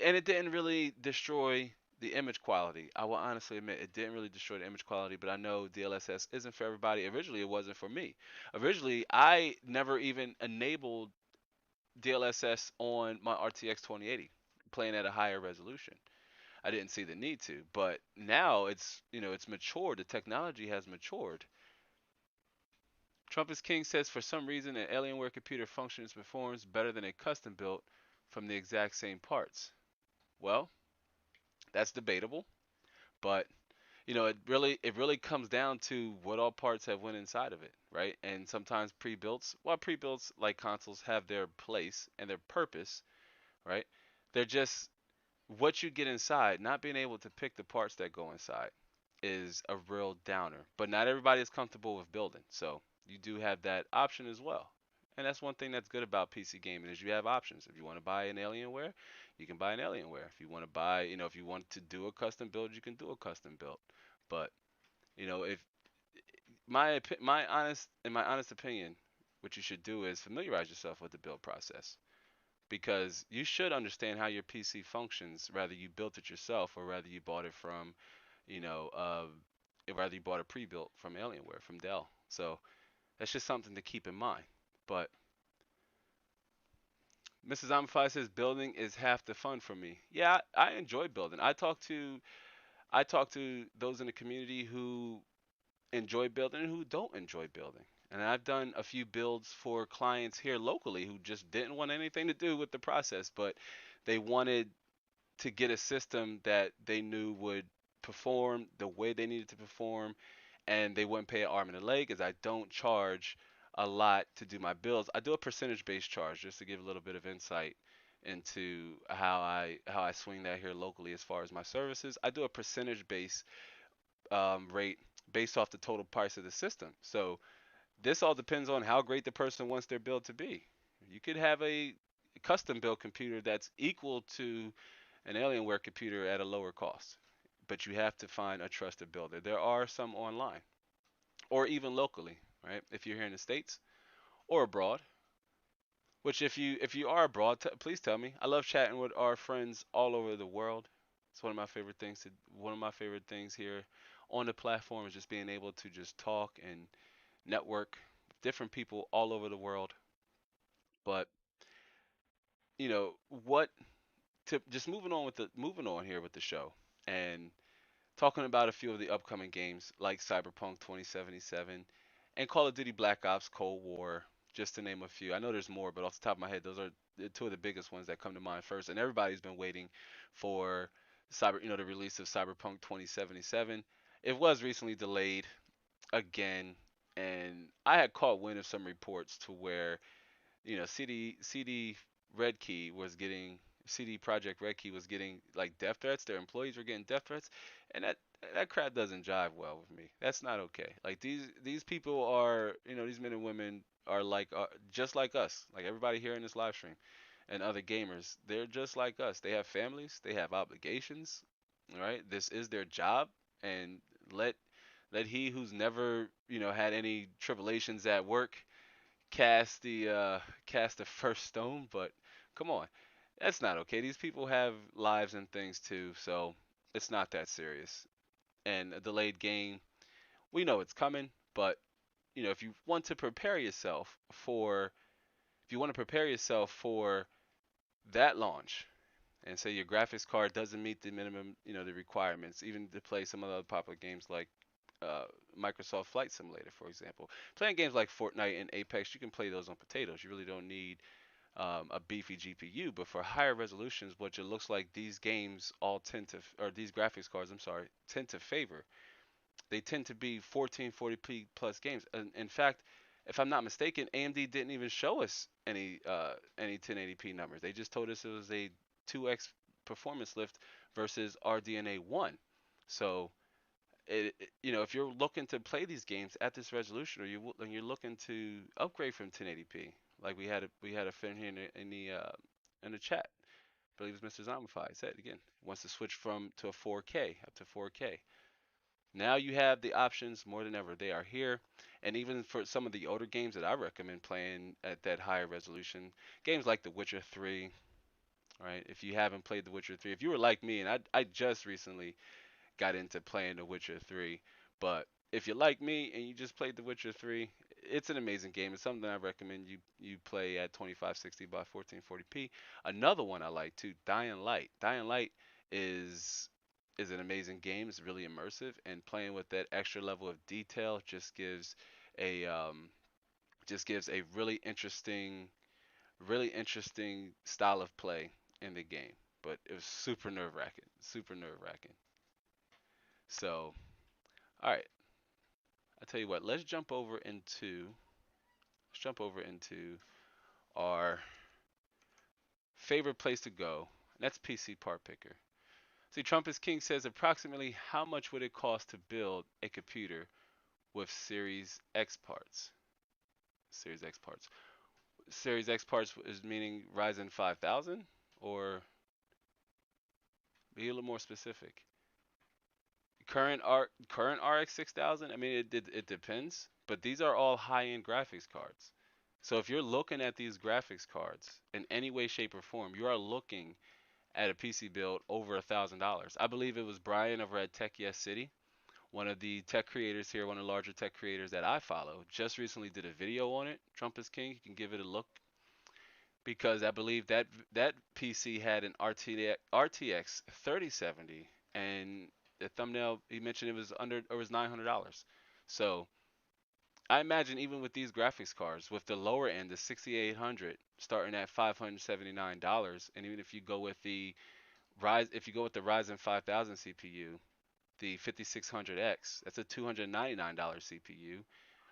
and it didn't really destroy the image quality. I will honestly admit it didn't really destroy the image quality, but I know DLSS isn't for everybody. Originally, it wasn't for me. Originally, I never even enabled DLSS on my RTX 2080, playing at a higher resolution. I didn't see the need to, but now it's matured. The technology has matured. Trump is King says for some reason an Alienware computer functions performs better than a custom built from the exact same parts. Well, that's debatable, but it really comes down to what all parts have went inside of it, right? And sometimes pre-builts like consoles have their place and their purpose, right? They're just what you get inside, not being able to pick the parts that go inside, is a real downer. But not everybody is comfortable with building, so you do have that option as well. And that's one thing that's good about PC gaming is you have options. If you want to buy an Alienware, you can buy an Alienware. If you want to buy, if you want to do a custom build, you can do a custom build. But if my honest opinion, what you should do is familiarize yourself with the build process because you should understand how your PC functions, whether you built it yourself or whether you bought it from, you know, uh, whether you bought a pre-built from Alienware from Dell. So that's just something to keep in mind. But Mrs. Amplify says building is half the fun for me. Yeah, I enjoy building. I talk to those in the community who enjoy building and who don't enjoy building. And I've done a few builds for clients here locally who just didn't want anything to do with the process, but they wanted to get a system that they knew would perform the way they needed to perform, and they wouldn't pay an arm and a leg, as I don't charge a lot to do my builds. I do a percentage-based charge just to give a little bit of insight into how I swing that here locally as far as my services. I do a percentage-based rate based off the total price of the system. So this all depends on how great the person wants their build to be. You could have a custom built computer that's equal to an Alienware computer at a lower cost, but you have to find a trusted builder. There are some online or even locally, right? If you're here in the States or abroad, which if you are abroad, please tell me. I love chatting with our friends all over the world. It's one of my favorite things here on the platform is just being able to just talk and network with different people all over the world. But what to just moving on here with the show and talking about a few of the upcoming games like Cyberpunk 2077 and Call of Duty Black Ops Cold War, just to name a few. I know there's more, but off the top of my head, those are the two of the biggest ones that come to mind first. And everybody's been waiting for the release of Cyberpunk 2077. It was recently delayed again, and I had caught wind of some reports to where Red Key was getting CD Project Red Key was getting like death threats. Their employees were getting death threats, and that crap doesn't jive well with me. That's not okay. Like these people are, these men and women are like just like us, like everybody here in this live stream, and other gamers. They're just like us. They have families. They have obligations. Right? This is their job, and let let he who's never had any tribulations at work cast the first stone, but come on. That's not okay. These people have lives and things too, so it's not that serious. And a delayed game, we know it's coming, but if you want to prepare yourself for that launch and say your graphics card doesn't meet the minimum, the requirements, even to play some of the other popular games like uh, Microsoft Flight Simulator, for example. Playing games like Fortnite and Apex, you can play those on potatoes. You really don't need a beefy GPU. But for higher resolutions, which it looks like these games all or these graphics cards, I'm sorry, tend to favor. They tend to be 1440p plus games. And in fact, if I'm not mistaken, AMD didn't even show us any 1080p numbers. They just told us it was a 2x performance lift versus RDNA 1. So if you're looking to play these games at this resolution, or you're looking to upgrade from 1080p, like we had a friend here in the chat, I believe it's Mr. Zombify, said again, wants to switch from to a 4K up to 4K. Now you have the options more than ever. They are here, and even for some of the older games that I recommend playing at that higher resolution, games like The Witcher 3, right? If you haven't played The Witcher 3, if you were like me, and I just recently got into playing The Witcher 3. But if you're like me and you just played The Witcher 3, it's an amazing game. It's something I recommend you play at 2560 by 1440p. Another one I like too, Dying Light. Dying Light is is an amazing game. It's really immersive, and playing with that extra level of detail a just gives a really interesting style of play in the game. But it was super nerve wracking, super nerve wracking. So all right, I tell you what. Let's jump over into our favorite place to go That's PC part picker. See, Trump is King says approximately how much would it cost to build a computer with Series X parts? Series X parts. Series X parts is meaning Ryzen 5000 or be a little more specific. Current RX 6000. I mean, it depends, but these are all high-end graphics cards. So if you're looking at these graphics cards in any way, shape, or form, you are looking at a PC build over $1,000. I believe it was Brian over at Tech Yes City, one of the tech creators here, one of the larger tech creators that I follow, just recently did a video on it. Trump is King. You can give it a look because I believe that PC had an RTX 3070, and the thumbnail he mentioned it was $900. So I imagine even with these graphics cards, with the lower end, the 6800 starting at $579, and even if you go with the if you go with the Ryzen 5000 CPU, the 5600X, that's a $299 CPU,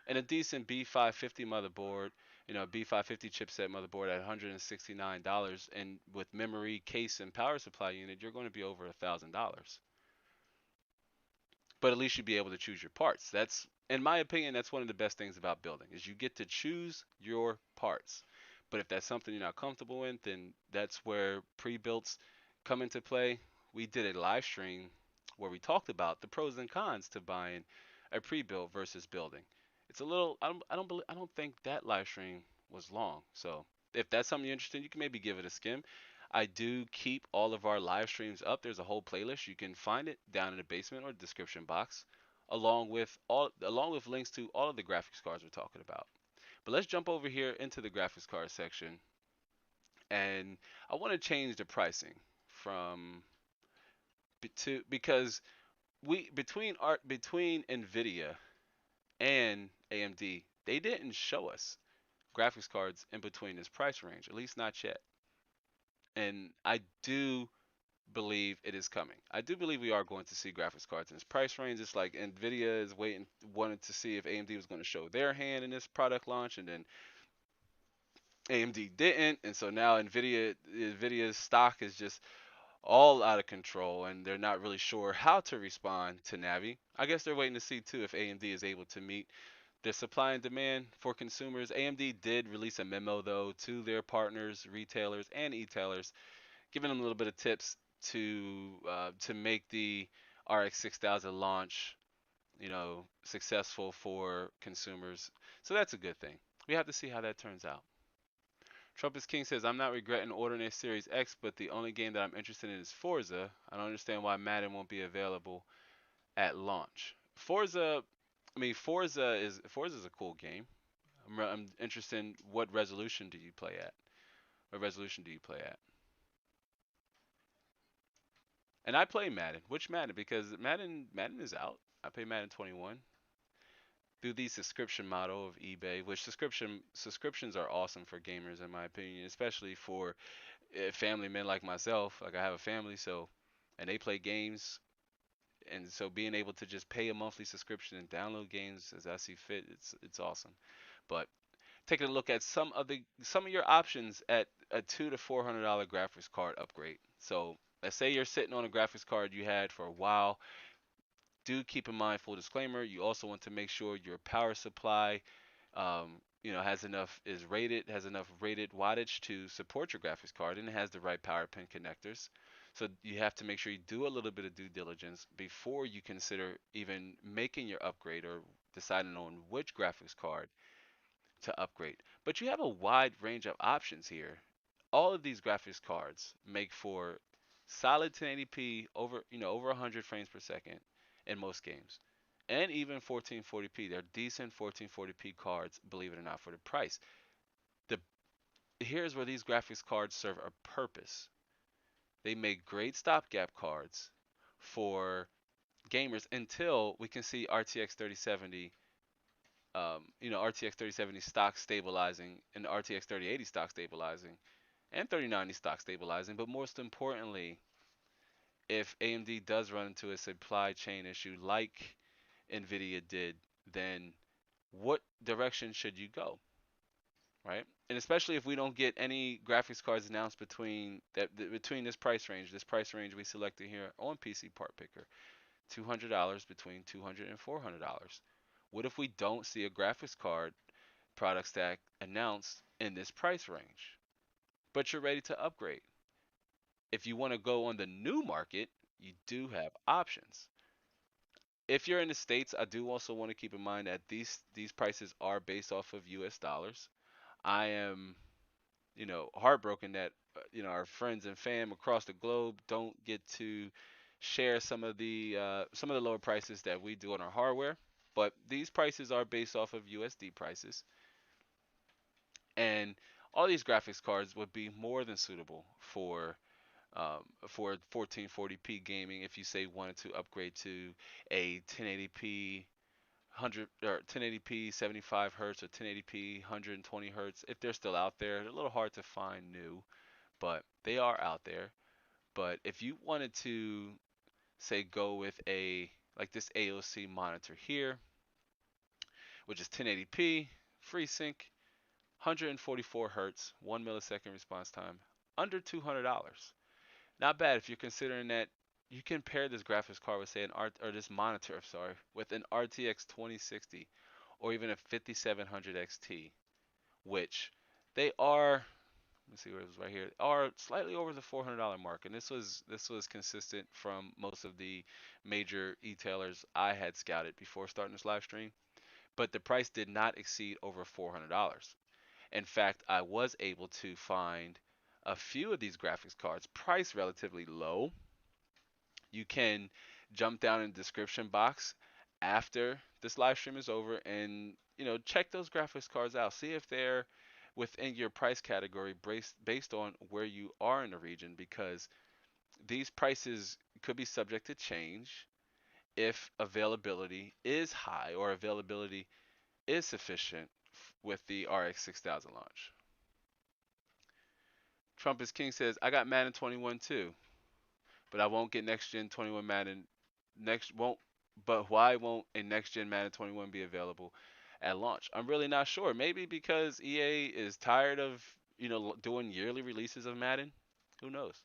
and a decent B550 motherboard, B550 chipset motherboard at $169, and with memory, case, and power supply unit, you're going to be over $1,000. But at least you'd be able to choose your parts. That's, in my opinion, that's one of the best things about building is you get to choose your parts. But if that's something you're not comfortable in, then that's where pre-builts come into play. We did a live stream where we talked about the pros and cons to buying a pre-built versus building. It's a little I don't think that live stream was long. So if that's something you're interested in, you can maybe give it a skim. I do keep all of our live streams up. There's a whole playlist. You can find it down in the basement or the description box, along with links to all of the graphics cards we're talking about. But let's jump over here into the graphics card section, and I want to change the pricing from to because we between NVIDIA and AMD, they didn't show us graphics cards in between this price range, at least not yet. And I do believe it is coming. I do believe we are going to see graphics cards in this price range. It's like Nvidia is wanted to see if AMD was going to show their hand in this product launch, and then AMD didn't, and so now Nvidia's stock is just all out of control, and they're not really sure how to respond to NAVI. I guess they're waiting to see too if AMD is able to meet their supply and demand for consumers. AMD did release a memo though to their partners, retailers, and e-tailers, giving them a little bit of tips to make the RX 6000 launch, successful for consumers. So that's a good thing. We have to see how that turns out. Trumpus King says, I'm not regretting ordering a Series X, but the only game that I'm interested in is Forza. I don't understand why Madden won't be available at launch. Forza's a cool game. I'm interested in what resolution do you play at? What resolution do you play at? And I play Madden. Which Madden? Because Madden is out. I play Madden 21 through the subscription model of eBay, which subscriptions are awesome for gamers in my opinion, especially for family men like myself. Like I have a family, so and they play games, and so being able to just pay a monthly subscription and download games as I see fit, it's awesome. But taking a look at some of your options at a $200 to $400 graphics card upgrade. So let's say you're sitting on a graphics card you had for a while. Do keep in mind, full disclaimer, you also want to make sure your power supply, has enough rated wattage to support your graphics card, and it has the right power pin connectors. So you have to make sure you do a little bit of due diligence before you consider even making your upgrade or deciding on which graphics card to upgrade. But you have a wide range of options here. All of these graphics cards make for solid 1080p over 100 frames per second in most games. And even 1440p. They're decent 1440p cards, believe it or not, for the price. The Here's where these graphics cards serve a purpose. They make great stopgap cards for gamers until we can see RTX 3070 stock stabilizing and RTX 3080 stock stabilizing and 3090 stock stabilizing. But most importantly, if AMD does run into a supply chain issue like NVIDIA did, then what direction should you go? right? And especially if we don't get any graphics cards announced between this price range we selected here on PC Part Picker, $200 between $200 and $400. What if we don't see a graphics card product stack announced in this price range, but you're ready to upgrade? If you want to go on the new market, you do have options. If you're in the States, I do also want to keep in mind that these prices are based off of US dollars. I am, heartbroken that our friends and fam across the globe don't get to share some of the lower prices that we do on our hardware. But these prices are based off of USD prices, and all these graphics cards would be more than suitable for 1440p gaming if you say wanted to upgrade to a 1080p 100 or 1080p 75 hertz or 1080p 120 hertz. If they're still out there, they're a little hard to find new, but they are out there. But if you wanted to say go with a like this AOC monitor here, which is 1080p, FreeSync, 144 hertz, 1 millisecond response time, under $200. Not bad if you're considering that you can pair this graphics card with say an art or this monitor, sorry, with an RTX 2060 or even a 5700 XT, which they are. Let's see where it was right here. Are slightly over the $400 mark, and this was consistent from most of the major e-tailers I had scouted before starting this live stream. But the price did not exceed over $400. In fact, I was able to find a few of these graphics cards priced relatively low. You can jump down in the description box after this live stream is over and check those graphics cards out. See if they're within your price category based on where you are in the region, because these prices could be subject to change if availability is high or availability is sufficient with the RX 6000 launch. Trump is King says, I got Madden 21 too, but I won't get next gen 21 Madden. Next won't, but why won't a next gen Madden 21 be available at launch? I'm really not sure. Maybe because EA is tired of doing yearly releases of Madden. Who knows?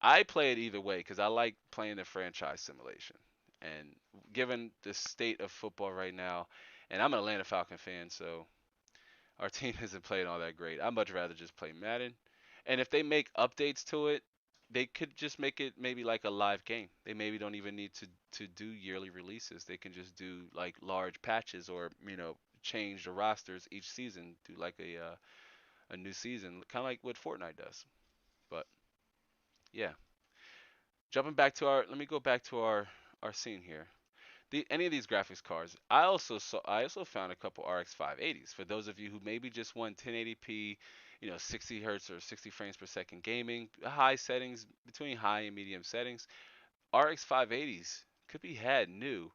I play it either way because I like playing the franchise simulation. And given the state of football right now, and I'm an Atlanta Falcon fan, so our team isn't playing all that great. I'd much rather just play Madden. And if they make updates to it, they could just make it maybe like a live game. They maybe don't even need to do yearly releases. They can just do like large patches or change the rosters each season. Do like a new season, kind of like what Fortnite does. But yeah, jumping back to our, let me go back to our scene here. Any of these graphics cards. I also found a couple RX 580s for those of you who maybe just want 1080p, 60 hertz or 60 frames per second gaming, high settings, between high and medium settings. RX 580s could be had new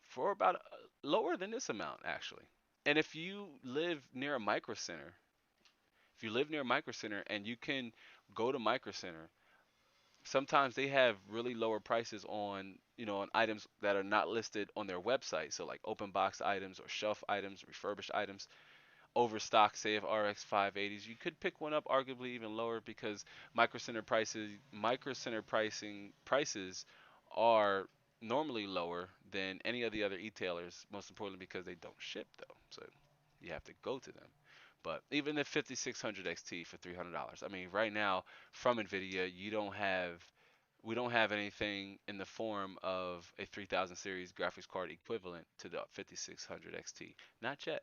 for about lower than this amount actually. And if you live near a micro center and you can go to micro center, sometimes they have really lower prices on on items that are not listed on their website, so like open box items or shelf items, refurbished items, overstock say of RX 580s. You could pick one up arguably even lower because micro center prices are normally lower than any of the other e-tailers, most importantly because they don't ship though, so you have to go to them. But even the 5600 XT for $300, I mean, right now from NVIDIA, we don't have anything in the form of a 3000 series graphics card equivalent to the 5600 XT. Not yet.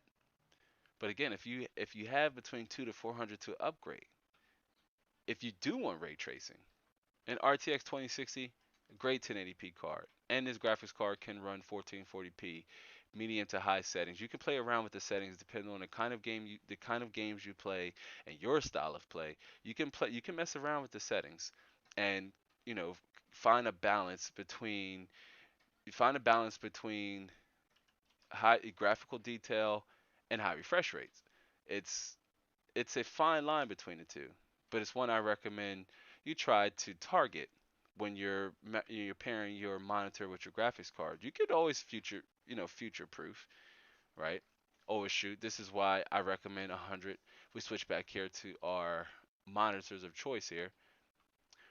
But again, if you have between 2 to 400 to upgrade, if you do want ray tracing, an RTX 2060, a great 1080p card, and this graphics card can run 1440p, medium to high settings. You can play around with the settings depending on the kind of games you play, and your style of play. You can mess around with the settings, and you know find a balance between high graphical detail and high refresh rates. It's it's a fine line between the two, but it's one I recommend you try to target when you're pairing your monitor with your graphics card. You could always future proof, right? overshoot. This is why I recommend 100. We switch back here to our monitors of choice here.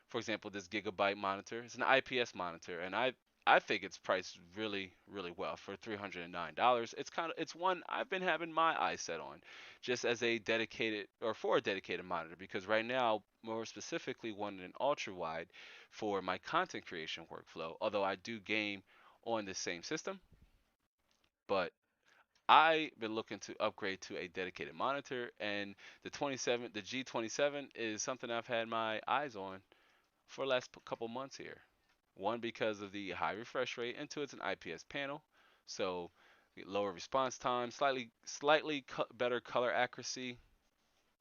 For example, this Gigabyte monitor. It's an IPS monitor, and I think it's priced really well for $309. It's one I've been having my eye set on, just as a dedicated or for a dedicated monitor, because right now, more specifically, wanted an ultra wide for my content creation workflow. Although I do game on the same system, but I've been looking to upgrade to a dedicated monitor, and the G27 is something I've had my eyes on for the last couple months here. One, because of the high refresh rate, and two, it's an IPS panel, so lower response time, slightly better color accuracy,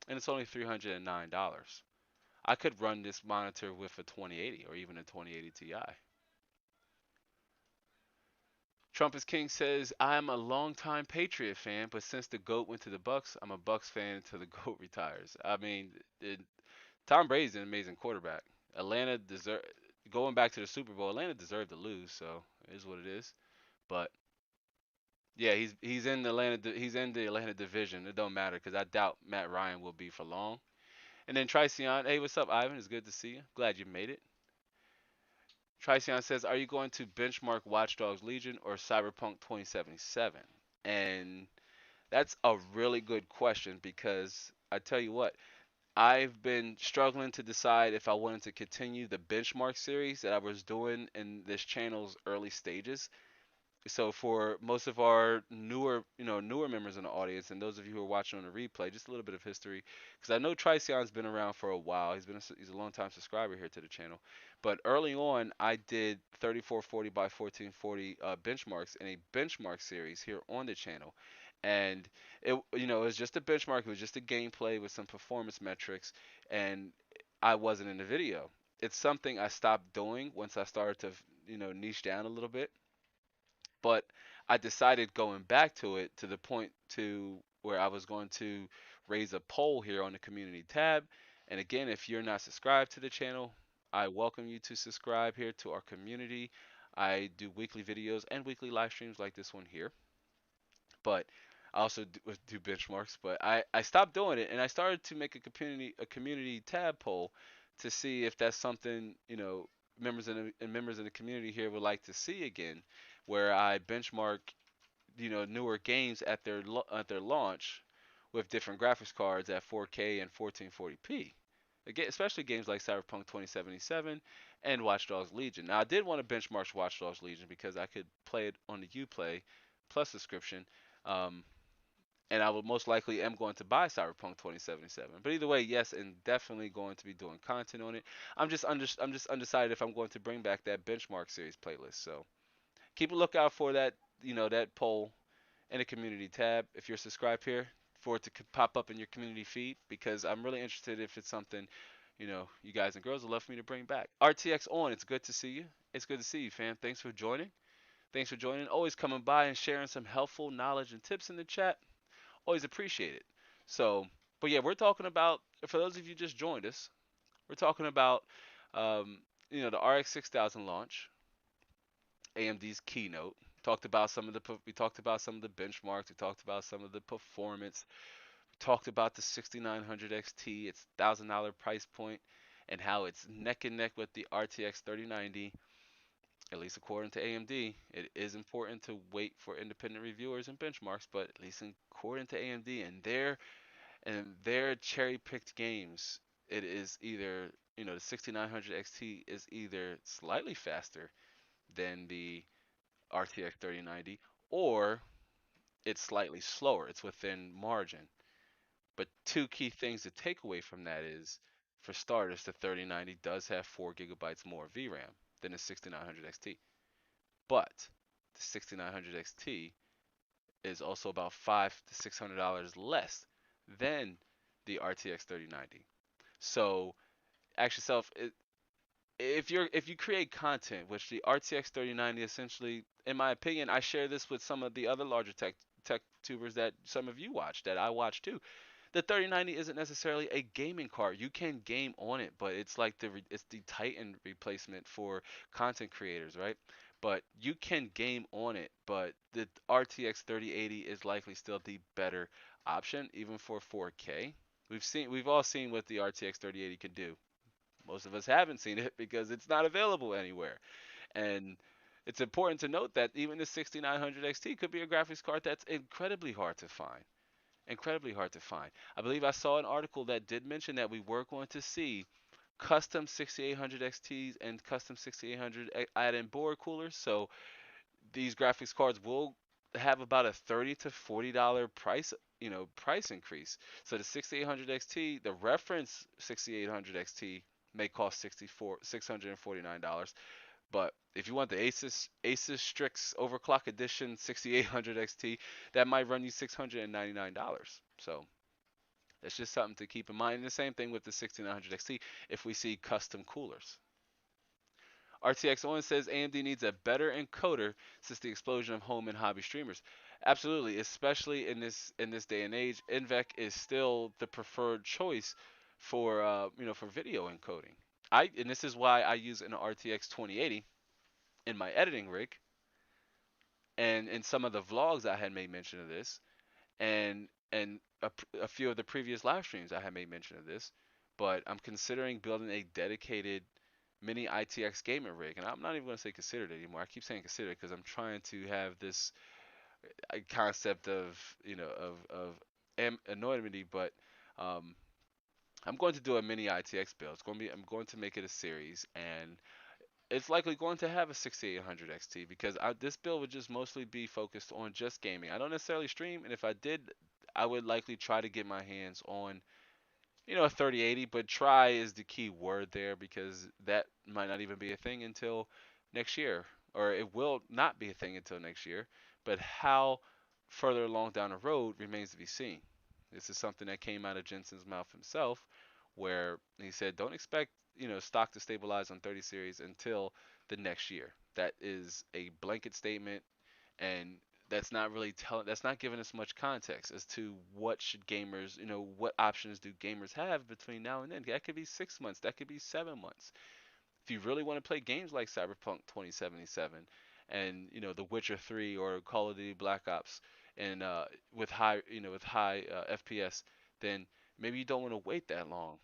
and it's only $309. I could run this monitor with a 2080 or even a 2080 Ti. Trump is King says, I'm a longtime Patriot fan, but since the GOAT went to the Bucks, I'm a Bucks fan until the GOAT retires. I mean, Tom Brady's an amazing quarterback. Atlanta deserve Going back to the Super Bowl. Atlanta deserved to lose, so it is what it is. But yeah, he's in the Atlanta division. It don't matter because I doubt Matt Ryan will be for long. And then Triceon, hey, what's up, Ivan? It's good to see you. Glad you made it. Triceon says, are you going to benchmark Watch Dogs Legion or Cyberpunk 2077? And that's a really good question because I tell you what, I've been struggling to decide if I wanted to continue the benchmark series that I was doing in this channel's early stages. So for most of our newer members in the audience, and those of you who are watching on the replay, just a little bit of history, because I know Tricion's been around for a while. He's a long time subscriber here to the channel. But early on, I did 3440 by 1440 benchmarks in a benchmark series here on the channel, and it was just a benchmark. It was just a gameplay with some performance metrics, and I wasn't in the video. It's something I stopped doing once I started to niche down a little bit, but I decided going back to it to the point to where I was going to raise a poll here on the community tab. And again, if you're not subscribed to the channel, I welcome you to subscribe here to our community. I do weekly videos and weekly live streams like this one here, but I also do benchmarks. But I stopped doing it and I started to make a community tab poll to see if that's something members in the community here would like to see again, where I benchmark newer games at their launch with different graphics cards at 4K and 1440p. Again, especially games like Cyberpunk 2077 and Watch Dogs Legion. Now, I did want to benchmark Watch Dogs Legion because I could play it on the UPlay Plus subscription, um, and I will most likely am going to buy Cyberpunk 2077. But either way, yes, and definitely going to be doing content on it. I'm just undecided if I'm going to bring back that benchmark series playlist. So keep a lookout for that poll in the community tab if you're subscribed here, for it to pop up in your community feed, because I'm really interested if it's something you guys and girls would love for me to bring back. RTX on, it's good to see you. It's good to see you, fam. Thanks for joining. Thanks for joining. Always coming by and sharing some helpful knowledge and tips in the chat. Always appreciate it. So, but yeah, we're talking about, for those of you just joined us, we're talking about um, the RX 6000 launch, AMD's keynote. We talked about some of the benchmarks. We talked about some of the performance. We talked about the 6900 XT, its $1,000 price point, and how it's neck and neck with the RTX 3090. At least according to AMD, it is important to wait for independent reviewers and benchmarks, but at least according to AMD and their cherry-picked games, it is either the 6900 XT is either slightly faster than the RTX 3090, or it's slightly slower. It's within margin. But two key things to take away from that is, for starters, the 3090 does have 4 gigabytes more VRAM than the 6900 XT. But the 6900 XT is also about $500 to $600 less than the RTX 3090. So ask yourself, if you create content, which the RTX 3090 essentially, in my opinion, I share this with some of the other larger tech tubers that some of you watch, that I watch too. The 3090 isn't necessarily a gaming card. You can game on it, but it's like it's the Titan replacement for content creators, right? but you can game on it. But the RTX 3080 is likely still the better option, even for 4K. We've all seen what the RTX 3080 can do. Most of us haven't seen it because it's not available anywhere. And it's important to note that even the 6900 XT could be a graphics card that's incredibly hard to find. Incredibly hard to find. I believe I saw an article that did mention that we were going to see custom 6800 XTs and custom 6800 add-in board coolers. So these graphics cards will have about a $30 to $40 price increase. So the 6800 XT, the reference 6800 XT may cost $649. But if you want the Asus Strix Overclock Edition 6800 XT, that might run you $699. So that's just something to keep in mind. And the same thing with the 6900 XT if we see custom coolers. RTX Owen says AMD needs a better encoder since the explosion of home and hobby streamers. Absolutely, especially in this day and age, NVEC is still the preferred choice for for video encoding. And this is why I use an RTX 2080 in my editing rig, and in some of the vlogs I had made mention of this, and a few of the previous live streams I had made mention of this. But I'm considering building a dedicated mini ITX gaming rig, and I'm not even going to say considered anymore. I keep saying considered because I'm trying to have this concept of anonymity, but um, I'm going to do a mini ITX build. I'm going to make it a series, and it's likely going to have a 6800 XT because this build would just mostly be focused on just gaming. I don't necessarily stream, and if I did, I would likely try to get my hands on a 3080, but try is the key word there because that might not even be a thing until next year, or it will not be a thing until next year. But how further along down the road remains to be seen. This is something that came out of Jensen's mouth himself, where he said, "Don't expect stock to stabilize on 30 series until the next year." That is a blanket statement, and that's not giving us much context as to what should gamers, what options do gamers have between now and then. That could be 6 months, that could be 7 months. If you really want to play games like Cyberpunk 2077 and The Witcher 3 or Call of Duty Black Ops and with high FPS, then maybe you don't want to wait that long.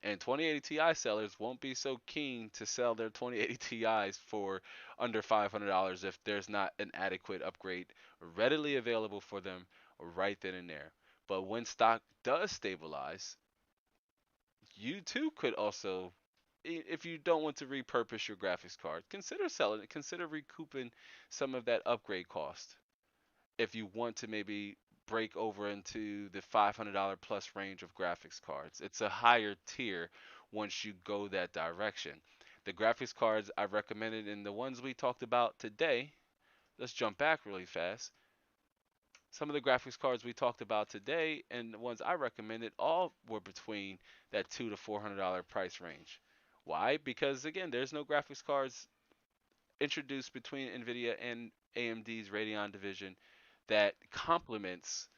And 2080 Ti sellers won't be so keen to sell their 2080 Ti's for under $500 if there's not an adequate upgrade readily available for them right then and there. But when stock does stabilize, you too could also, if you don't want to repurpose your graphics card, consider selling it, consider recouping some of that upgrade cost if you want to maybe break over into the $500 plus range of graphics cards. It's a higher tier once you go that direction. The graphics cards I recommended and the ones we talked about today, let's jump back really fast. Some of the graphics cards we talked about today and the ones I recommended all were between that $200 to $400 price range. Why? Because again, there's no graphics cards introduced between NVIDIA and AMD's Radeon division that complements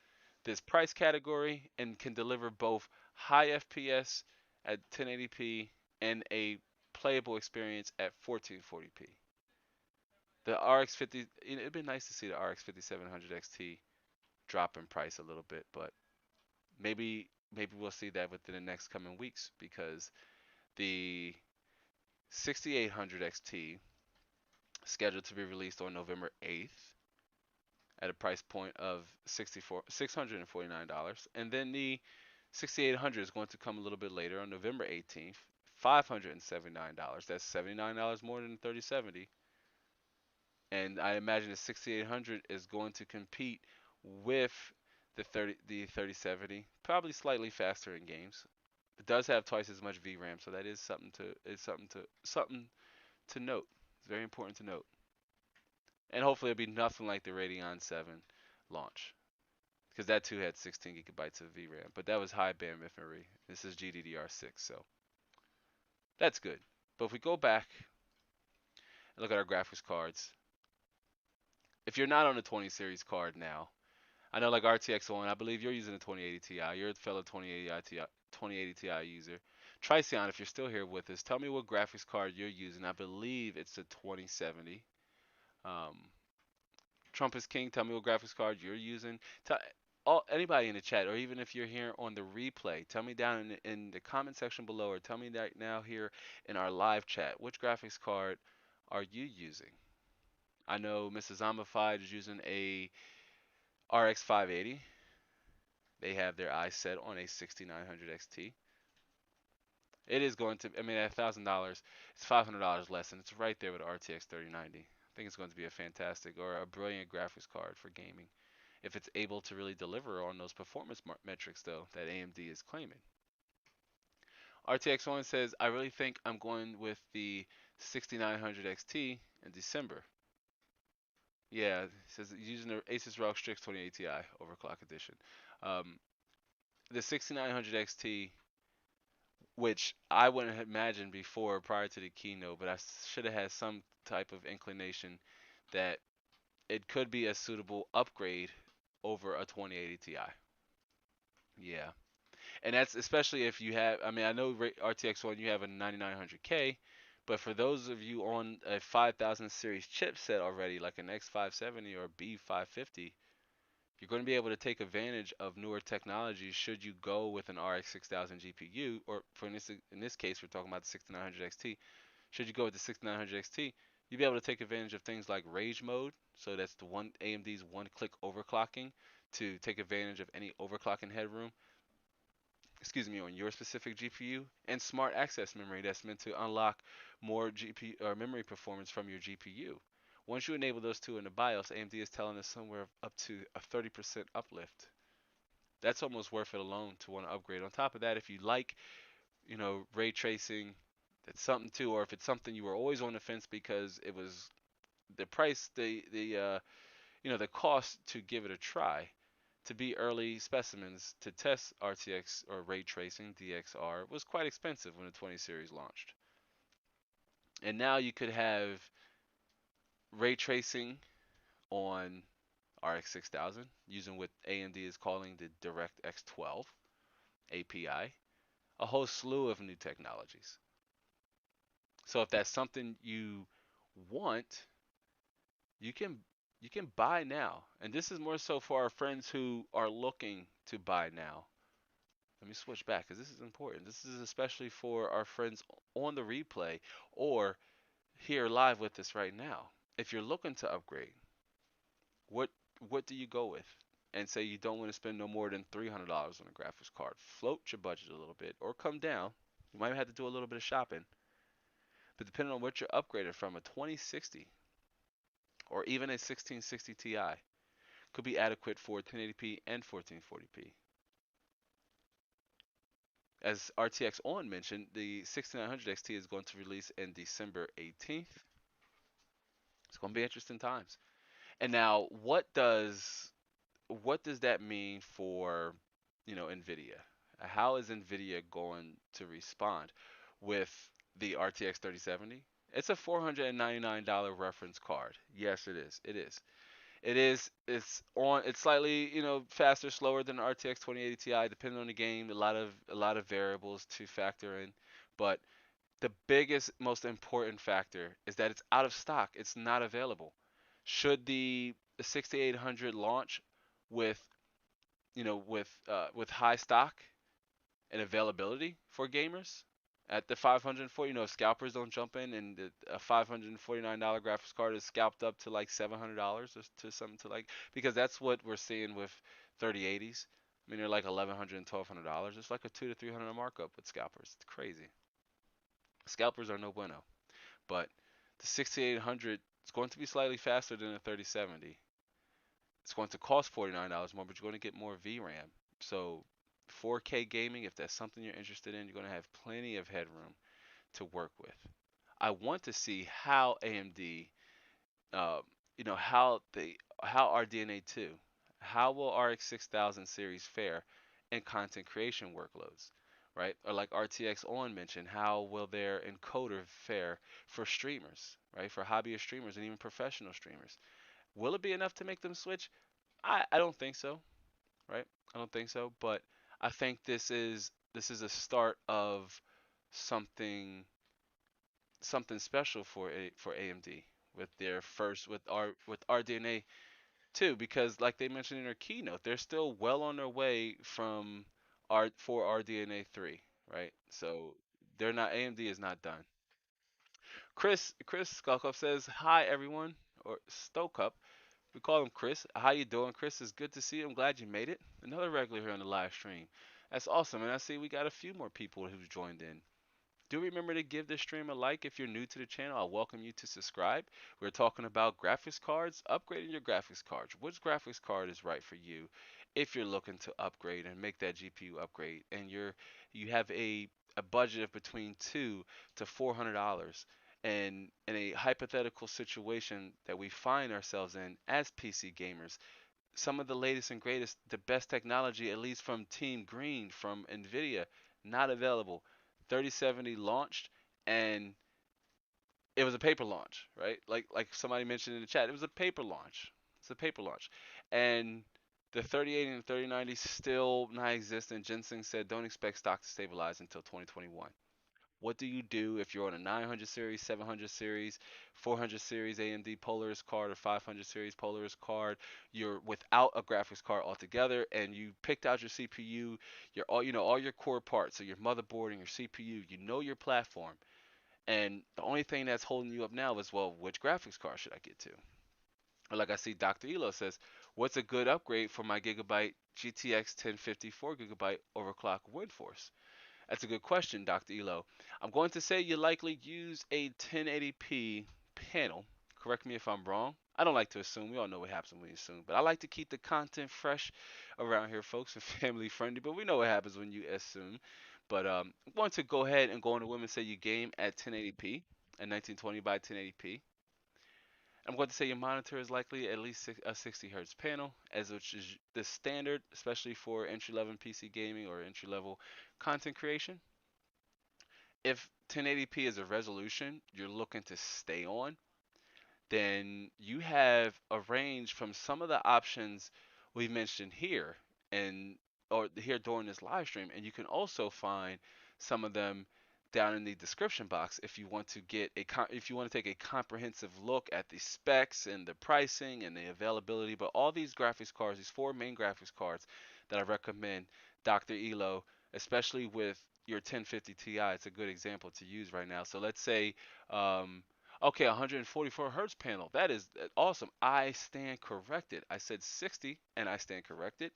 this price category and can deliver both high FPS at 1080p and a playable experience at 1440p. The RX 50, it'd be nice to see the RX 5700 XT drop in price a little bit, but maybe we'll see that within the next coming weeks because the 6800 XT scheduled to be released on November 8th at a price point of $649. And then the 6800 is going to come a little bit later on November 18th, $579. That's $79 more than the 3070. And I imagine the 6800 is going to compete with the 3070, probably slightly faster in games. It does have twice as much VRAM, so that is something to note. It's very important to note. And hopefully it'll be nothing like the Radeon 7 launch, because that too had 16 gigabytes of VRAM, but that was high bandwidth memory. This is GDDR6, so that's good. But if we go back and look at our graphics cards, if you're not on a 20 series card now, I know like RTX One, I believe you're using a 2080 Ti. You're a fellow 2080 Ti user. Triceon, if you're still here with us, tell me what graphics card you're using. I believe it's a 2070. Um, Trump is King, tell me what graphics card you're using. Tell anybody in the chat, or even if you're here on the replay, tell me down in the comment section below, or tell me that now here in our live chat, which graphics card are you using? I know Mrs. Zombified is using a RX 580. They have their eyes set on a 6900 XT. It is going to, I mean, at $1,000, it's $500 less, and it's right there with the RTX 3090. I think it's going to be a fantastic or a brilliant graphics card for gaming if it's able to really deliver on those performance metrics, though, that AMD is claiming. RTX One says, I really think I'm going with the 6900 XT in December. Yeah, it says using the Asus ROG Strix 2080 Ti overclock edition. Um, the 6900 XT, which I wouldn't have imagined before prior to the keynote, but I should have had some type of inclination that it could be a suitable upgrade over a 2080 Ti. Yeah. And that's especially if you have, I mean, I know RTX One, you have a 9900K, but for those of you on a 5000 series chipset already, like an X570 or B550, you're going to be able to take advantage of newer technology should you go with an RX 6000 GPU, or for in this case, we're talking about the 6900 XT. Should you go with the 6900 XT, you'll be able to take advantage of things like Rage Mode. So that's the one AMD's one-click overclocking to take advantage of any overclocking headroom, excuse me, on your specific GPU, and smart access memory that's meant to unlock more GPU or memory performance from your GPU. Once you enable those two in the BIOS, AMD is telling us somewhere up to a 30% uplift. That's almost worth it alone to want to upgrade. On top of that, if you like, ray tracing, that's something too. Or if it's something you were always on the fence because it was the price, the cost to give it a try, to be early specimens to test RTX or ray tracing DXR was quite expensive when the 20 series launched. And now you could have ray tracing on RX 6000 using what AMD is calling the DirectX 12 API, a whole slew of new technologies. So if that's something you want, you can buy now. And this is more so for our friends who are looking to buy now. Let me switch back because this is important. This is especially for our friends on the replay or here live with us right now. If you're looking to upgrade, what what do you go with? And say you don't want to spend no more than $300 on a graphics card. Float your budget a little bit or come down. You might have to do a little bit of shopping. But depending on what you're upgraded from, a 2060 or even a 1660 Ti could be adequate for 1080p and 1440p. As RTX On mentioned, the 6900 XT is going to release in December 18th. It's going to be interesting times. And now, what does that mean for, NVIDIA? How is NVIDIA going to respond with the RTX 3070? It's a $499 reference card. Yes, it is. It is. It is. It's slightly, faster, slower than the RTX 2080 Ti, depending on the game. A lot of variables to factor in, but the biggest, most important factor is that it's out of stock. It's not available. Should the 6800 launch with, with high stock and availability for gamers at the 540, scalpers don't jump in and a $549 graphics card is scalped up to like $700 or to something to like, because that's what we're seeing with 3080s. I mean, they're like $1,100 and $1,200. It's like a $200 to $300 markup with scalpers. It's crazy. Scalpers are no bueno. But the 6800 is going to be slightly faster than the 3070. It's going to cost $49 more, but you're going to get more VRAM. So 4K gaming, if that's something you're interested in, you're going to have plenty of headroom to work with. I want to see how AMD, uh, how RDNA 2, how will RX 6000 series fare in content creation workloads, right? Or like RTX On mentioned, how will their encoder fare for streamers, right? For hobbyist streamers and even professional streamers. Will it be enough to make them switch? I don't think so, right? I don't think so, but I think this is this is a start of something something special for AMD with their first with RDNA too, because like they mentioned in their keynote, they're still well on their way from RDNA 3, right? So they're not AMD is not done. Chris Skulkup says hi everyone, or Stokup. We call him Chris. How you doing, Chris? It's good to see you. I'm glad you made it. Another regular here on the live stream. That's awesome, and I see we got a few more people who've joined in. Do remember to give this stream a like if you're new to the channel. I welcome you to subscribe. We're talking about graphics cards, upgrading your graphics cards. Which graphics card is right for you if you're looking to upgrade and make that GPU upgrade and you have a budget of between $200 to $400, and in a hypothetical situation that we find ourselves in as PC gamers, some of the latest and greatest, the best technology, at least from Team Green, from NVIDIA, not available. 3070 launched, and it was a paper launch, right? Like somebody mentioned in the chat, it was a paper launch. It's a paper launch, and the 3080 and 3090 still non-existent. Ginseng said, don't expect stock to stabilize until 2021. What do you do if you're on a 900 series, 700 series, 400 series AMD Polaris card, or 500 series Polaris card? You're without a graphics card altogether, and you picked out your CPU, your all your core parts, so your motherboard and your CPU. You know your platform, and the only thing that's holding you up now is, well, which graphics card should I get to? Or like I see Dr. Elo says, what's a good upgrade for my Gigabyte GTX 1050 4 GB overclock WindForce? That's a good question, Dr. Elo. I'm going to say you likely use a 1080p panel. Correct me if I'm wrong. I don't like to assume. We all know what happens when you assume. But I like to keep the content fresh around here, folks, and family friendly. But we know what happens when you assume. But I'm going to go ahead and go on the women say you game at 1080p at 1920 by 1080p. I'm going to say your monitor is likely at least a 60 hertz panel, as which is the standard, especially for entry level PC gaming or entry level content creation. If 1080p is a resolution you're looking to stay on, then you have a range from some of the options we mentioned here and or here during this live stream, and you can also find some of them down in the description box if you want to get if you want to take a comprehensive look at the specs and the pricing and the availability. But all these graphics cards, these four main graphics cards that I recommend, Dr. Elo, especially with your 1050 Ti, it's a good example to use right now. So let's say okay, 144 hertz panel. That is awesome. I stand corrected. I said 60 and I stand corrected.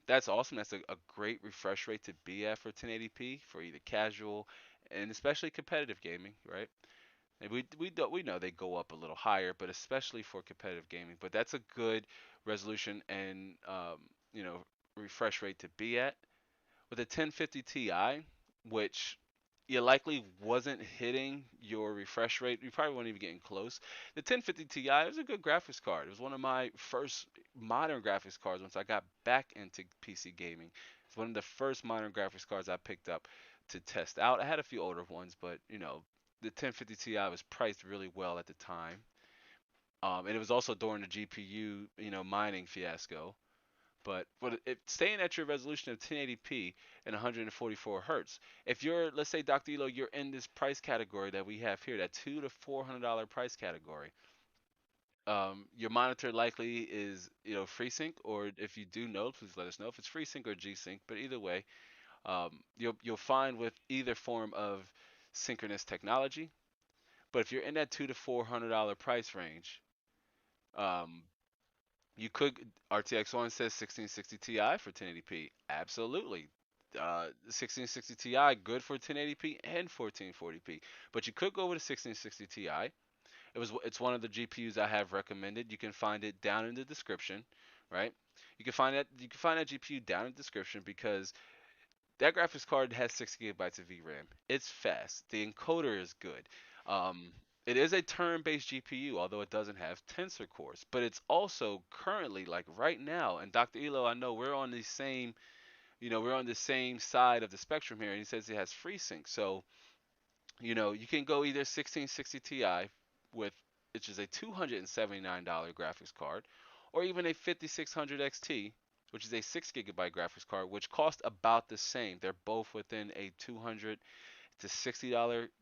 That's awesome. That's a great refresh rate to be at for 1080p for either casual and especially competitive gaming, right? And we know they go up a little higher, but especially for competitive gaming. But that's a good resolution and refresh rate to be at with a 1050 Ti, which you likely wasn't hitting your refresh rate. You probably weren't even getting close. The 1050 Ti was a good graphics card. It was one of my first modern graphics cards once I got back into PC gaming. It's one of the first modern graphics cards I picked up to test out. I had a few older ones, but the 1050 Ti was priced really well at the time. And it was also during the GPU, mining fiasco. But staying at your resolution of 1080p and 144 hertz, if you're, let's say, Dr. Elo, you're in this price category that we have here, that $200 to $400 price category, your monitor likely is, FreeSync, or if you do know, please let us know if it's FreeSync or G-Sync. But either way, you'll find with either form of synchronous technology. But if you're in that $200 to $400 price range, um, you could. RTX One says 1660 Ti for 1080p. Absolutely. 1660 Ti good for 1080p and 1440p. But you could go with a 1660 Ti. It's one of the GPUs I have recommended. You can find it down in the description, right? You can find that GPU down in the description because that graphics card has 6 GB of VRAM. It's fast. The encoder is good. Um, it is a turn-based GPU, although it doesn't have tensor cores. But it's also currently, like right now, and Dr. Elo, I know we're on the same side of the spectrum here, and he says it has FreeSync. So, you can go either 1660 Ti with, which is a $279 graphics card, or even a 5600 XT, which is a 6 gigabyte graphics card, which cost about the same. They're both within a $200 to $60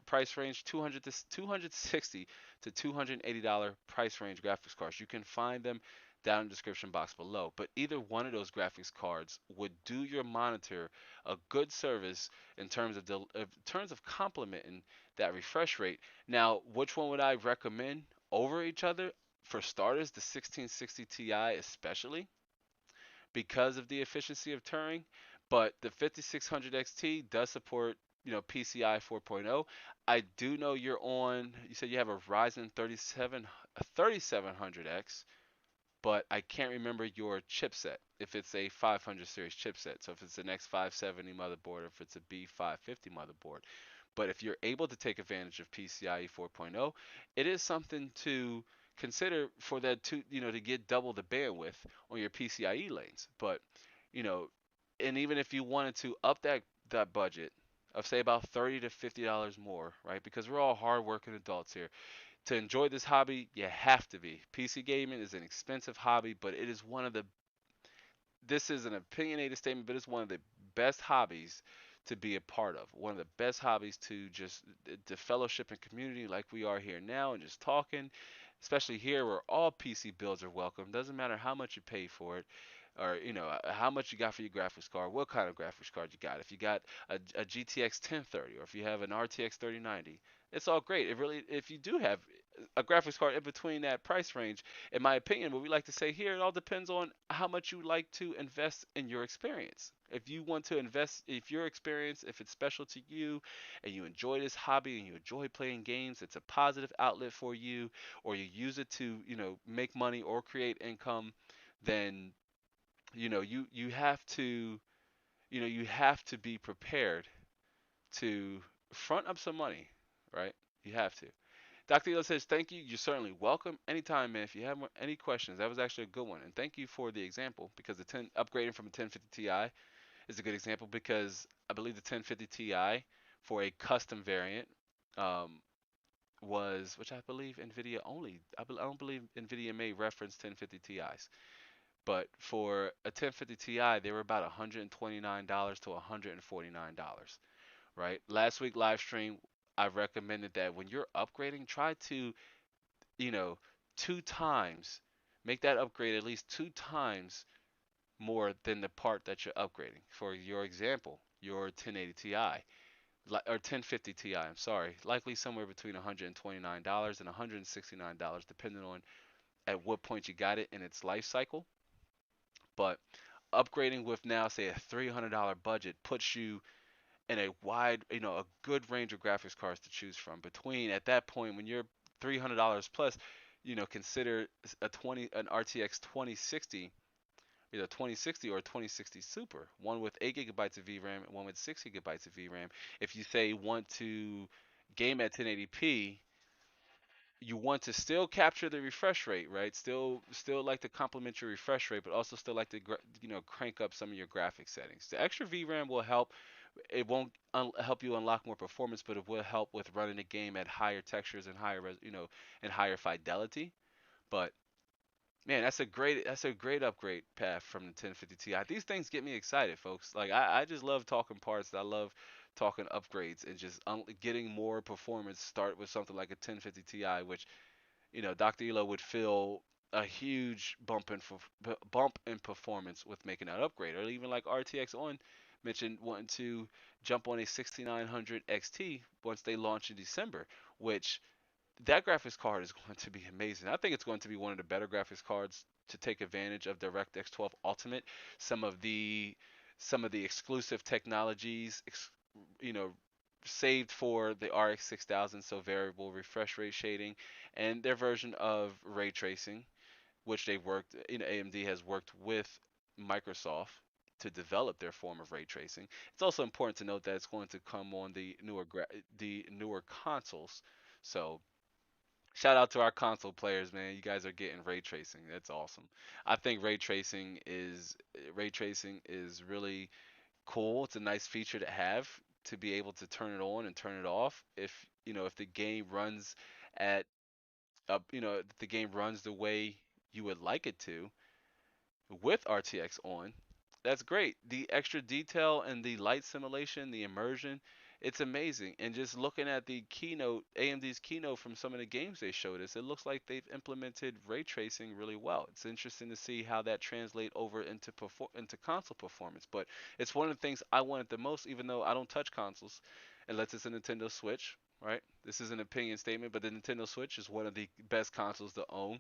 price range, 260 to $280 price range graphics cards. You can find them down in the description box below. But either one of those graphics cards would do your monitor a good service in terms of complementing that refresh rate. Now, which one would I recommend over each other? For starters, the 1660 Ti especially because of the efficiency of Turing, but the 5600 XT does support, PCI 4.0. I do know you said you have a Ryzen 3700X, but I can't remember your chipset. If it's a 500 series chipset, so if it's an X570 motherboard, or if it's a B550 motherboard. But if you're able to take advantage of PCIe 4.0, it is something to consider for that to get double the bandwidth on your PCIe lanes. But you know, and even if you wanted to up that budget of say about $30 to $50 more, right? Because we're all hardworking adults here. To enjoy this hobby, you have to be. PC gaming is an expensive hobby, but it is one of the this is an opinionated statement, but it's one of the best hobbies to be a part of. One of the best hobbies to just the fellowship and community like we are here now and just talking, especially here where all PC builds are welcome. Doesn't matter how much you pay for it or how much you got for your graphics card, what kind of graphics card you got. If you got a GTX 1030 or if you have an RTX 3090, it's all great. It really if you do have a graphics card in between that price range, in my opinion, what we like to say here, it all depends on how much you like to invest in your experience. If you want to invest, if your experience, if it's special to you and you enjoy this hobby and you enjoy playing games, it's a positive outlet for you, or you use it to, make money or create income, then, you have to, you have to be prepared to front up some money, right? You have to. Dr. Elo says, thank you. You're certainly welcome. Anytime, man. If you have any questions, that was actually a good one. And thank you for the example because upgrading from a 1050 Ti is a good example because I believe the 1050 Ti for a custom variant um, which I believe NVIDIA only, I don't believe NVIDIA may reference 1050 Ti's. But for a 1050 Ti, they were about $129 to $149, right? Last week live stream, I recommended that when you're upgrading, try to you know, 2 times, make that upgrade at least 2 times more than the part that you're upgrading. For your example, your 1080 Ti or 1050 Ti, I'm sorry, likely somewhere between $129 and $169, depending on at what point you got it in its life cycle. But upgrading with now, say, a $300 budget puts you in a a good range of graphics cards to choose from. Between at that point when you're $300 plus, consider an RTX 2060, either 2060 or 2060 Super, one with 8 gigabytes of VRAM and one with 6 gigabytes of VRAM. If you say want to game at 1080p, you want to still capture the refresh rate, right? Still like to complement your refresh rate, but also still like to crank up some of your graphic settings. The extra VRAM will help. It won't help you unlock more performance, but it will help with running the game at higher textures and and higher fidelity. But man, that's a great upgrade path from the 1050 Ti. These things get me excited, folks. Like I just love talking parts. I love talking upgrades and just getting more performance. Start with something like a 1050 Ti, which Dr. Elo would feel a huge bump in performance with making that upgrade, or even like RTX on mentioned wanting to jump on a 6900 XT once they launch in December, which that graphics card is going to be amazing. I think it's going to be one of the better graphics cards to take advantage of DirectX 12 Ultimate. Some of the some of the exclusive technologies, you know, saved for the RX 6000, so variable refresh rate shading, and their version of ray tracing, which they've worked. AMD has worked with Microsoft to develop their form of ray tracing. It's also important to note that it's going to come on the newer consoles. So shout out to our console players, man. You guys are getting ray tracing. That's awesome. I think ray tracing is really cool. It's a nice feature to have to be able to turn it on and turn it off if the game runs at if the game runs the way you would like it to. with RTX on, that's great. The extra detail and the light simulation, the immersion, it's amazing. And just looking at the keynote, AMD's keynote from some of the games they showed us, it looks like they've implemented ray tracing really well. It's interesting to see how that translate over into console performance. But it's one of the things I wanted the most, even though I don't touch consoles, unless it's a Nintendo Switch. Right? This is an opinion statement, but the Nintendo Switch is one of the best consoles to own.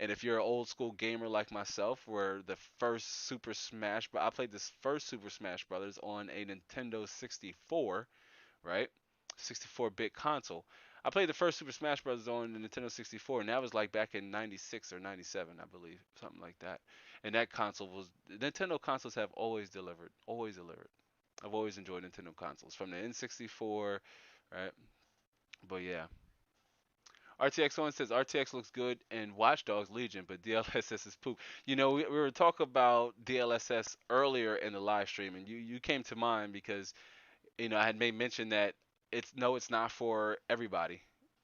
And if you're an old school gamer like myself, where the first Super Smash, but I played this first Super Smash Brothers on a Nintendo 64, right? 64-bit console. I played the first Super Smash Brothers on the Nintendo 64, and that was like back in '96 or '97, I believe, something like that. And that console was Nintendo consoles have always delivered, always delivered. I've always enjoyed Nintendo consoles from the N64, right? But yeah, RTX One says RTX looks good in Watch Dogs Legion, but DLSS is poop. We were talking about DLSS earlier in the live stream, and you came to mind because I had made mention that it's not for everybody,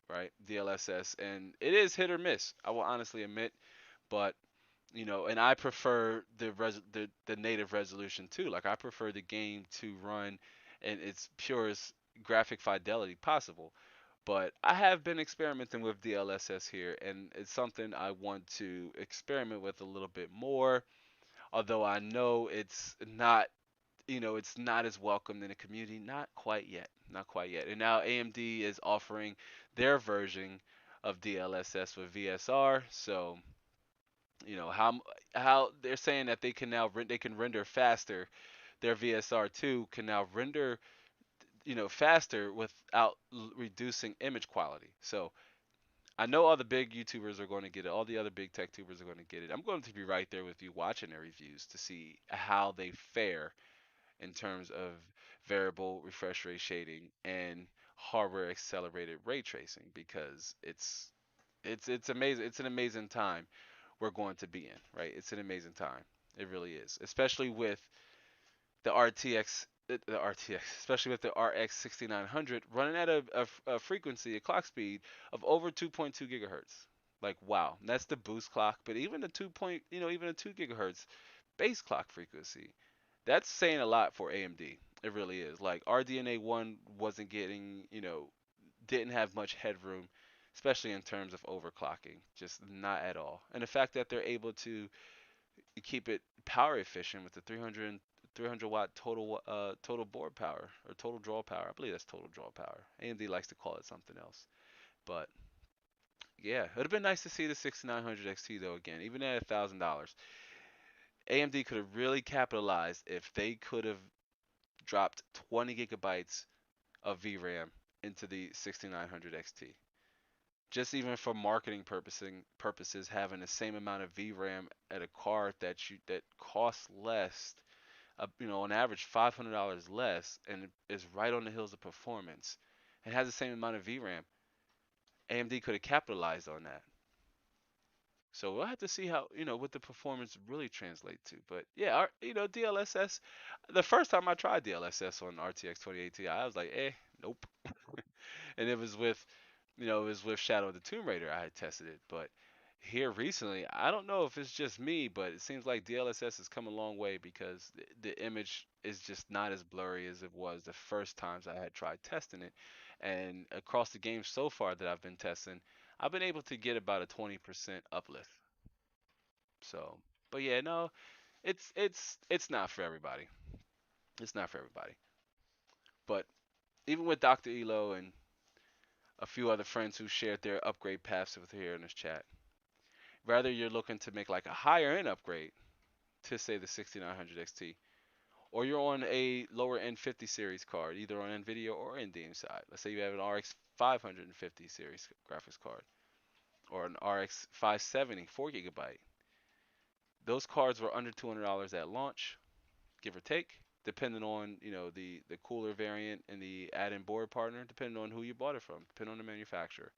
right? DLSS, and it is hit or miss. I will honestly admit, but and I prefer the native resolution too. Like I prefer the game to run in its purest graphic fidelity possible. But I have been experimenting with DLSS here, and it's something I want to experiment with a little bit more. Although I know it's not as welcomed in the community. Not quite yet. Not quite yet. And now AMD is offering their version of DLSS with VSR. So, how they're saying that they can render faster. Their VSR2 can now render faster without reducing image quality. So I know all the big YouTubers are going to get it. All the other big tech tubers are going to get it. I'm going to be right there with you watching their reviews to see how they fare in terms of variable refresh rate shading and hardware accelerated ray tracing because it's amazing. It's an amazing time we're going to be in, right? It's an amazing time. It really is, especially with the RTX, especially with the RX 6900 running at a frequency, a clock speed of over 2.2 gigahertz. Like wow, that's the boost clock. But even the even a 2 gigahertz base clock frequency, that's saying a lot for AMD. It really is. Like RDNA one wasn't getting, didn't have much headroom, especially in terms of overclocking, just not at all. And the fact that they're able to keep it power efficient with the 300 watt total board power or total draw power. I believe that's total draw power. AMD likes to call it something else. But yeah, it would have been nice to see the 6900 XT though again, even at $1,000. AMD could have really capitalized if they could have dropped 20 gigabytes of VRAM into the 6900 XT. Just even for marketing purposes, having the same amount of VRAM at a card that costs less, on average $500 less, and is right on the heels of performance, and has the same amount of VRAM. AMD could have capitalized on that. So we'll have to see how what the performance really translate to. But yeah, DLSS. The first time I tried DLSS on RTX 2080 Ti, I was like, nope. And it was with Shadow of the Tomb Raider I had tested it. But here recently, I don't know if it's just me, but it seems like DLSS has come a long way because the image is just not as blurry as it was the first times I had tried testing it. And across the games so far that I've been testing, I've been able to get about a 20% uplift. So, but yeah, no, it's not for everybody. It's not for everybody. But even with Dr. Elo and a few other friends who shared their upgrade paths with here in this chat, whether you're looking to make like a higher end upgrade to say the 6900 XT, or you're on a lower end 50 series card, either on NVIDIA or NVIDIA side. Let's say you have an RX 550 series graphics card or an RX 570 4 gigabyte. Those cards were under $200 at launch, give or take, depending on the cooler variant and the add-in board partner, depending on who you bought it from, depending on the manufacturer.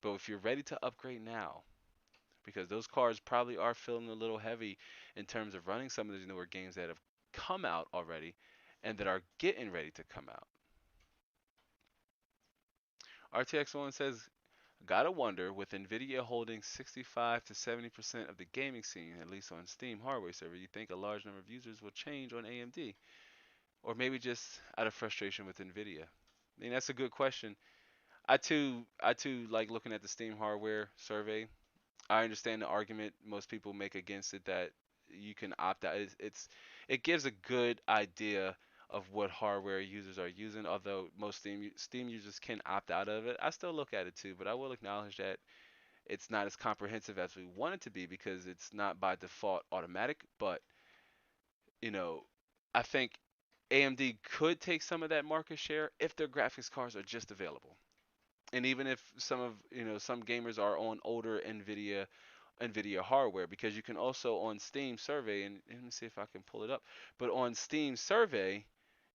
But if you're ready to upgrade now, because those cards probably are feeling a little heavy in terms of running some of these newer games that have come out already and that are getting ready to come out. RTX One says, gotta wonder, with NVIDIA holding 65 to 70% of the gaming scene, at least on Steam hardware server, you think a large number of users will change on AMD? Or maybe just out of frustration with NVIDIA? I mean, that's a good question. I too like looking at the Steam hardware survey. I understand the argument most people make against it, that you can opt out. It gives a good idea of what hardware users are using. Although most Steam users can opt out of it, I still look at it too. But I will acknowledge that it's not as comprehensive as we want it to be, because it's not by default automatic. But you know, I think AMD could take some of that market share if their graphics cards are just available. And even if some gamers are on older NVIDIA hardware, because you can also on Steam survey, and let me see if I can pull it up. But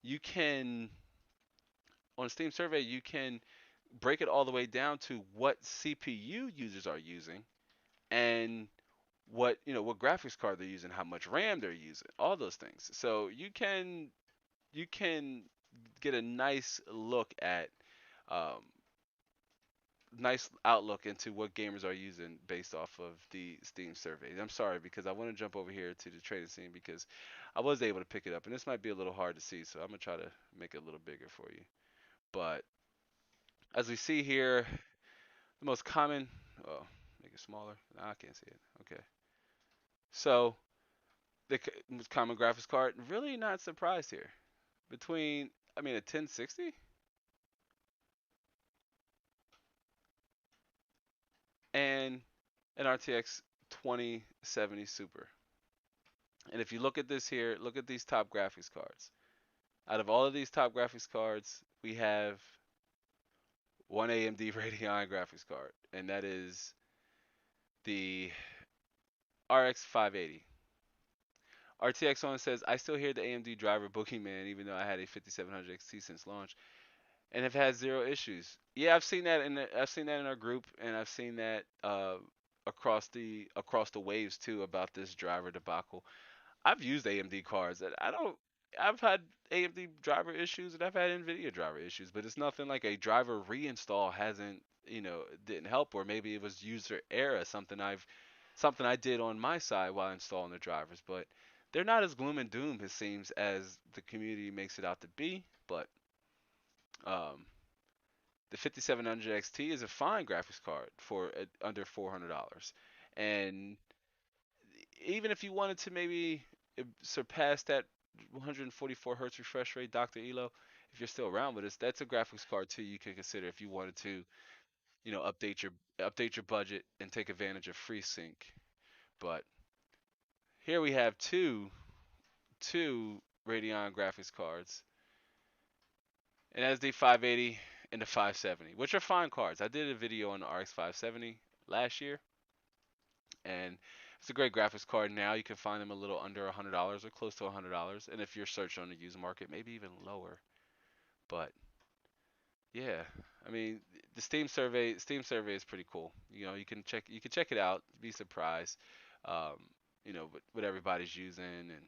you can on Steam survey you can break it all the way down to what CPU users are using, and what graphics card they're using, how much RAM they're using, all those things. So you can get a um, nice outlook into what gamers are using based off of the Steam survey. I'm sorry, because I want to jump over here to the trading scene, because I was able to pick it up, and this might be a little hard to see, so I'm gonna try to make it a little bigger for you. But as we see here, the most common, oh, make it smaller. Nah, I can't see it. Okay, so most common graphics card, really not surprised here. Between, I mean, a 1060 and an RTX 2070 Super. And if you look at this here, look at these top graphics cards. Out of all of these top graphics cards, we have one AMD Radeon graphics card, and that is the RX 580. RTX on says, I still hear the AMD driver Boogeyman, even though I had a 5700 XT since launch, and have had zero issues. Yeah, I've seen that in our group, and I've seen that across the waves too, about this driver debacle. I've used AMD cards, and I don't. I've had AMD driver issues, and I've had NVIDIA driver issues, but it's nothing like a driver reinstall hasn't, didn't help, or maybe it was user error, something I did on my side while installing the drivers. But they're not as gloom and doom, it seems, as the community makes it out to be. But um, the 5700 XT is a fine graphics card for under $400, and even if you wanted to maybe surpass that 144 hertz refresh rate, Dr. Elo, if you're still around with us, that's a graphics card too you can consider if you wanted to, update your budget and take advantage of FreeSync. But here we have two Radeon graphics cards, and that's the 580 and the 570, which are fine cards. I did a video on the RX 570 last year, and it's a great graphics card. Now you can find them a little under $100 or close to $100, and if you're searching on the used market, maybe even lower. But yeah, I mean, the Steam survey is pretty cool. You can check it out, be surprised, um, what everybody's using. And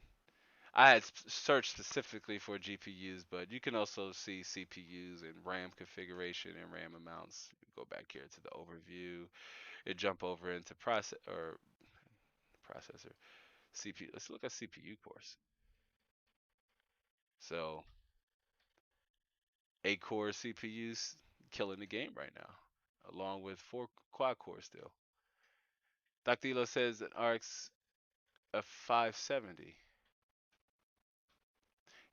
I had searched specifically for GPUs, but you can also see CPUs and RAM configuration and RAM amounts. Go back here to the overview. It jump over into processor. CPU. Let's look at CPU cores. So 8 core CPUs killing the game right now, along with 4 quad cores still. Dr. Elo says an RX a 570.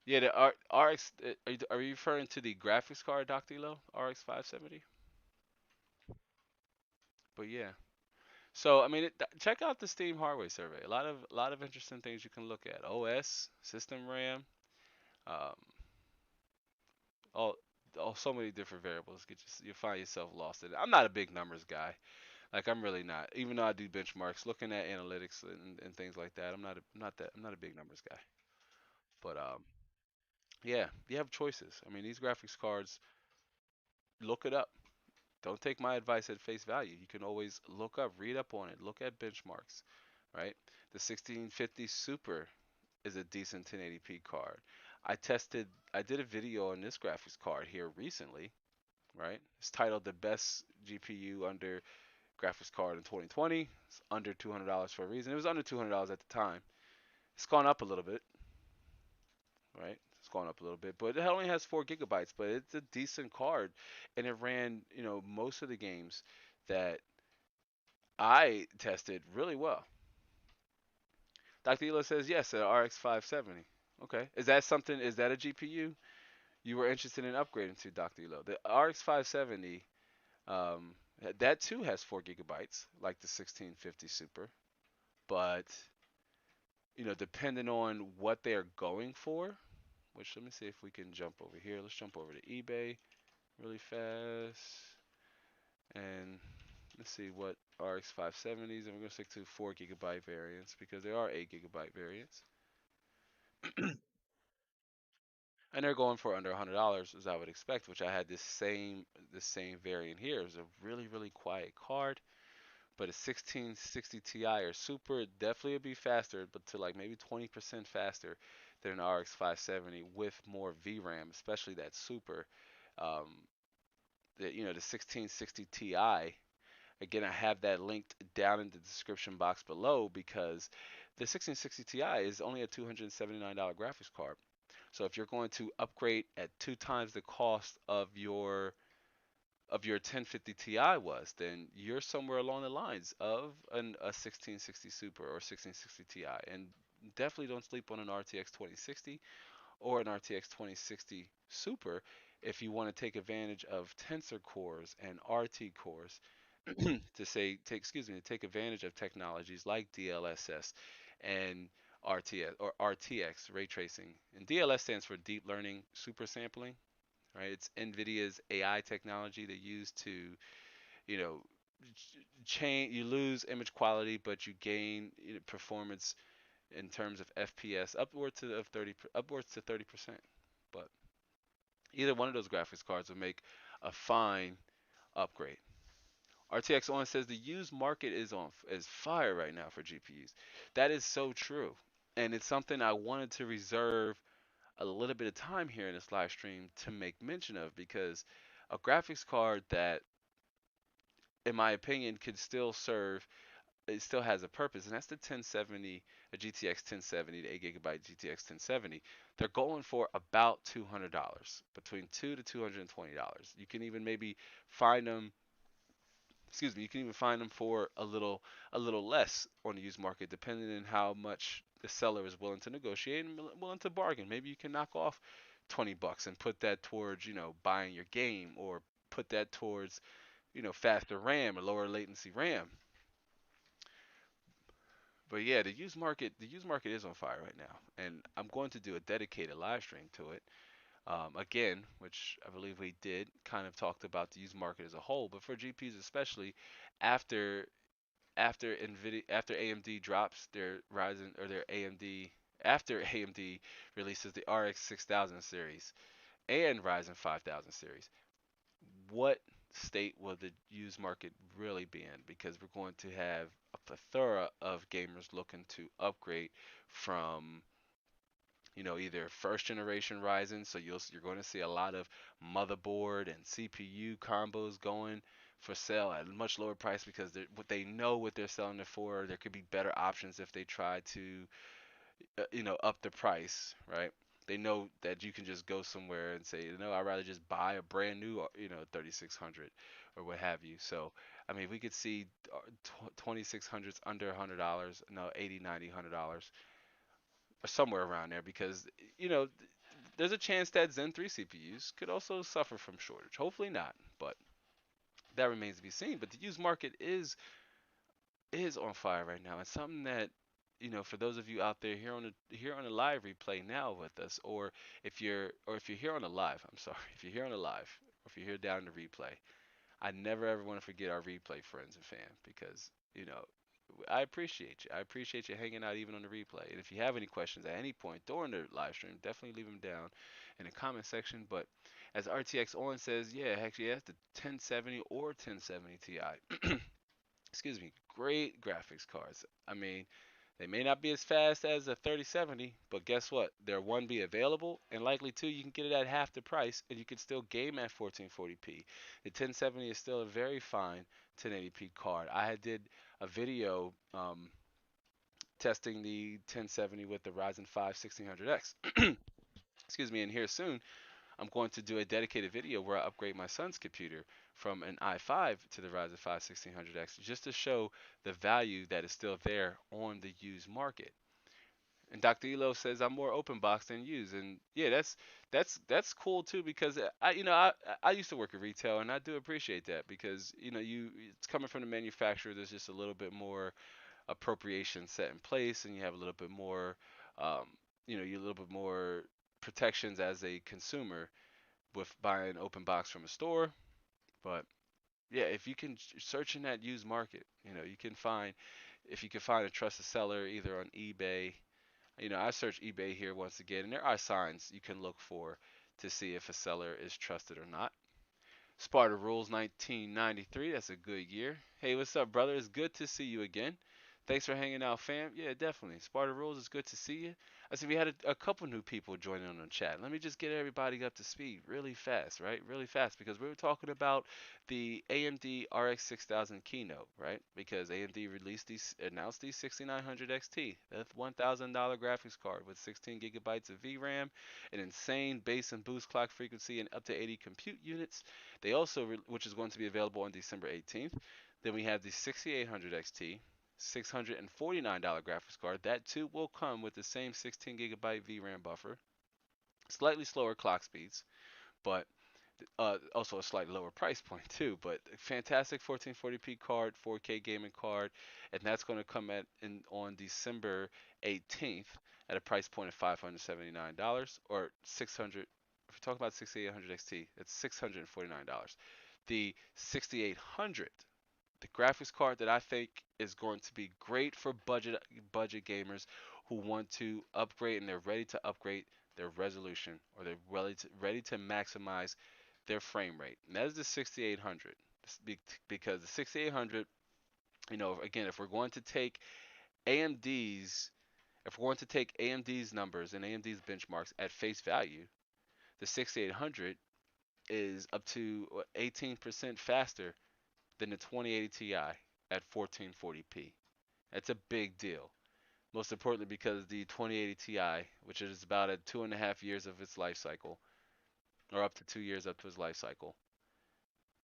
Yeah, the RX. Are you referring to the graphics card, Dr. Elo? RX 570. But yeah. So I mean, check out the Steam hardware survey. A lot of interesting things you can look at. OS, system RAM, um, all, so many different variables. You find yourself lost in it. I'm not a big numbers guy. Like, I'm really not. Even though I do benchmarks, looking at analytics and things like that, I'm not a big numbers guy. But yeah, you have choices. I mean, these graphics cards, look it up. Don't take my advice at face value. You can always look up, read up on it, look at benchmarks, right? The 1650 Super is a decent 1080p card. I did a video on this graphics card here recently, right? It's titled the best GPU under graphics card in 2020. It's under $200 for a reason. It was under $200 at the time. It's gone up a little bit, right? It's gone up a little bit, but it only has 4 gigabytes. But it's a decent card, and it ran, most of the games that I tested really well. Dr. Elo says yes, an RX 570. Okay, is that something? Is that a GPU you were interested in upgrading to, Dr. Elo? The RX 570, um, that too has 4 gigabytes, like the 1650 Super, but depending on what they're going for, which let me see if we can jump over here. Let's jump over to eBay really fast. And let's see what RX 570s, and we're going to stick to 4 gigabyte variants because there are 8 gigabyte variants. And they're going for under $100 as I would expect, which I had this same variant here. It was a really, really quiet card, but a 1660 Ti or Super definitely would be faster, but to like maybe 20% faster than an RX 570 with more VRAM, especially that Super. Um, the 1660 Ti. Again, I have that linked down in the description box below because the 1660 Ti is only a $279 graphics card. So if you're going to upgrade at 2 times the cost of your 1050 Ti was, then you're somewhere along the lines of a 1660 Super or 1660 Ti. And definitely don't sleep on an RTX 2060 or an RTX 2060 Super if you want to take advantage of Tensor cores and RT cores to take advantage of technologies like DLSS and RTS or RTX ray tracing. And DLS stands for deep learning super sampling, right? It's NVIDIA's AI technology they use to, you know, change. You lose image quality, but you gain performance in terms of FPS upwards to 30%. But either one of those graphics cards would make a fine upgrade. RTX On says the used market is fire right now for GPUs. That is so true, and it's something I wanted to reserve a little bit of time here in this live stream to make mention of because a graphics card that, in my opinion, could still serve, it still has a purpose, and that's the 1070, a GTX 1070, the 8 gigabyte GTX 1070. They're going for about $200, between $200 to $220. You can even maybe find them you can even find them for a little less on the used market, depending on how much the seller is willing to negotiate and willing to bargain. Maybe you can knock off $20 and put that towards, buying your game, or put that towards, faster RAM or lower latency RAM. But yeah, the used market is on fire right now, and I'm going to do a dedicated live stream to it. Again, which I believe we did, kind of talked about the used market as a whole, but for GPUs especially, after after AMD drops their Ryzen or their AMD after AMD releases the RX 6000 series and Ryzen 5000 series, what state will the used market really be in? Because we're going to have a plethora of gamers looking to upgrade from either first generation Ryzen, so you're going to see a lot of motherboard and CPU combos going for sale at a much lower price because what they know what they're selling it for. There could be better options if they try to up the price, right? They know that you can just go somewhere and say, I'd rather just buy a brand new, 3600 or what have you. So, I mean, we could see 2600s under $100, no, 80, 90, $100 or somewhere around there because you know there's a chance that Zen 3 CPUs could also suffer from shortage. Hopefully not, but that remains to be seen. But the used market is on fire right now. It's something that for those of you out there here on the live replay now with us, or if you're here on the live, I'm sorry, if you're here on the live, or if you're here down in the replay, I never ever want to forget our replay friends and fam because I appreciate you. I appreciate you hanging out even on the replay. And if you have any questions at any point during the live stream, definitely leave them down in the comment section. But as RTX On says, yeah, actually, that's the 1070 or 1070 Ti. Excuse me, great graphics cards. I mean, They may not be as fast as a 3070, but guess what? They're one, be available, and likely two, you can get it at half the price, and you can still game at 1440p. The 1070 is still a very fine 1080p card. did a video testing the 1070 with the Ryzen 5 1600X. Excuse me, and here soon I'm going to do a dedicated video where I upgrade my son's computer from an i5 to the Ryzen 5 1600X just to show the value that is still there on the used market. And Dr. Elo says I'm more open box than used, and yeah, that's cool too because I used to work in retail and I do appreciate that because it's coming from the manufacturer. There's just a little bit more appropriation set in place, and you have a little bit more, um, you a little bit more protections as a consumer with buying open box from a store. But yeah, if you can search in that used market, you can find if you can find a trusted seller either on eBay. I search eBay here once again, and there are signs you can look for to see if a seller is trusted or not. Sparta Rules 1993, that's a good year. Hey, what's up, brother? It's good to see you again. Thanks for hanging out, fam. Yeah, definitely. Sparta Rules, it's good to see you. I see we had a couple new people joining on the chat. Let me just get everybody up to speed really fast, right? Really fast, because we were talking about the AMD RX 6000 keynote, right? Because AMD announced the 6900 XT, that $1,000 graphics card with 16 gigabytes of VRAM, an insane base and boost clock frequency, and up to 80 compute units. They also, which is going to be available on December 18th. Then we have the 6800 XT, $649 graphics card. That too will come with the same 16 gigabyte VRAM buffer, slightly slower clock speeds, but also a slightly lower price point too. But fantastic 1440p card, 4K gaming card, and that's going to come on December 18th at a price point of $579 or 600. If we talk about 6800 XT, it's $649. The 6800, the graphics card that I think is going to be great for budget gamers who want to upgrade and they're ready to upgrade their resolution or they're ready to maximize their frame rate. And that is the 6800 because the 6800, again, if we're going to take AMD's numbers and AMD's benchmarks at face value, the 6800 is up to 18% faster than the 2080 Ti at 1440p. That's a big deal. Most importantly, because the 2080 Ti, which is about at 2.5 years of its life cycle, or up to 2 years up to its life cycle,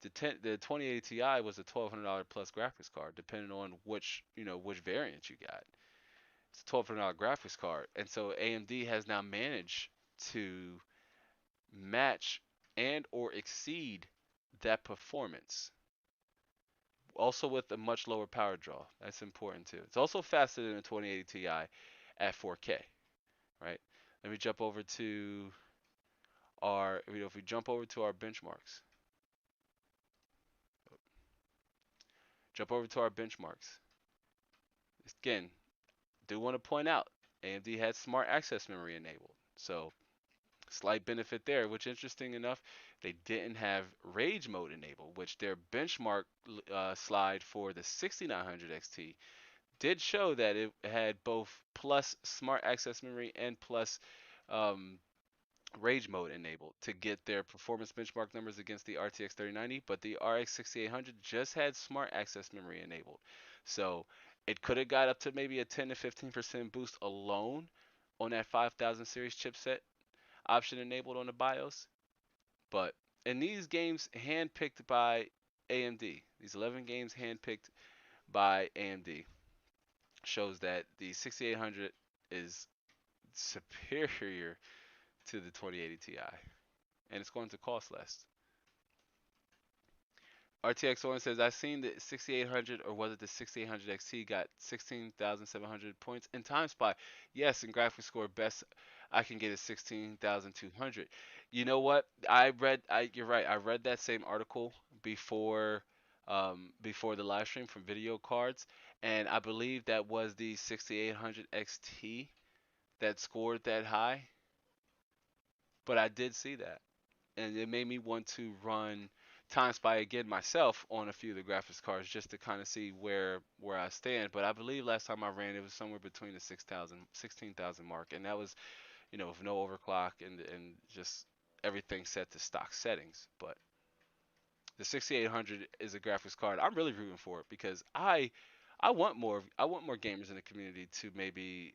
the 2080 Ti was a $1,200 plus graphics card, depending on which variant you got. It's a $1,200 graphics card, and so AMD has now managed to match and or exceed that performance, also with a much lower power draw. That's important too. It's also faster than a 2080 Ti at 4K, right? Let me jump over to if we jump over to our benchmarks, jump over to our benchmarks. Again, do want to point out AMD had smart access memory enabled. So slight benefit there, which interesting enough, they didn't have rage mode enabled, which their benchmark slide for the 6900 XT did show that it had both plus smart access memory and plus um, rage mode enabled to get their performance benchmark numbers against the RTX 3090, but the RX 6800 just had smart access memory enabled. So it could have got up to maybe a 10 to 15% boost alone on that 5000 series chipset option enabled on the BIOS. But in these games handpicked by AMD, these 11 games handpicked by AMD, shows that the 6800 is superior to the 2080 Ti, and it's going to cost less. RTX Owen says, I've seen the 6800, or was it the 6800 XT, got 16,700 points in Time Spy. Yes, in graphics score, best I can get is 16,200. You know what? You're right. I read that same article before the live stream from Video Cards, and I believe that was the 6800 XT that scored that high. But I did see that, and it made me want to run time spy again myself on a few of the graphics cards just to kind of see where I stand. But I believe last time I ran it was somewhere between the 16,000 mark, and that was with no overclock and just everything set to stock settings. But the 6800 is a graphics card I'm really rooting for it because I want more gamers in the community to maybe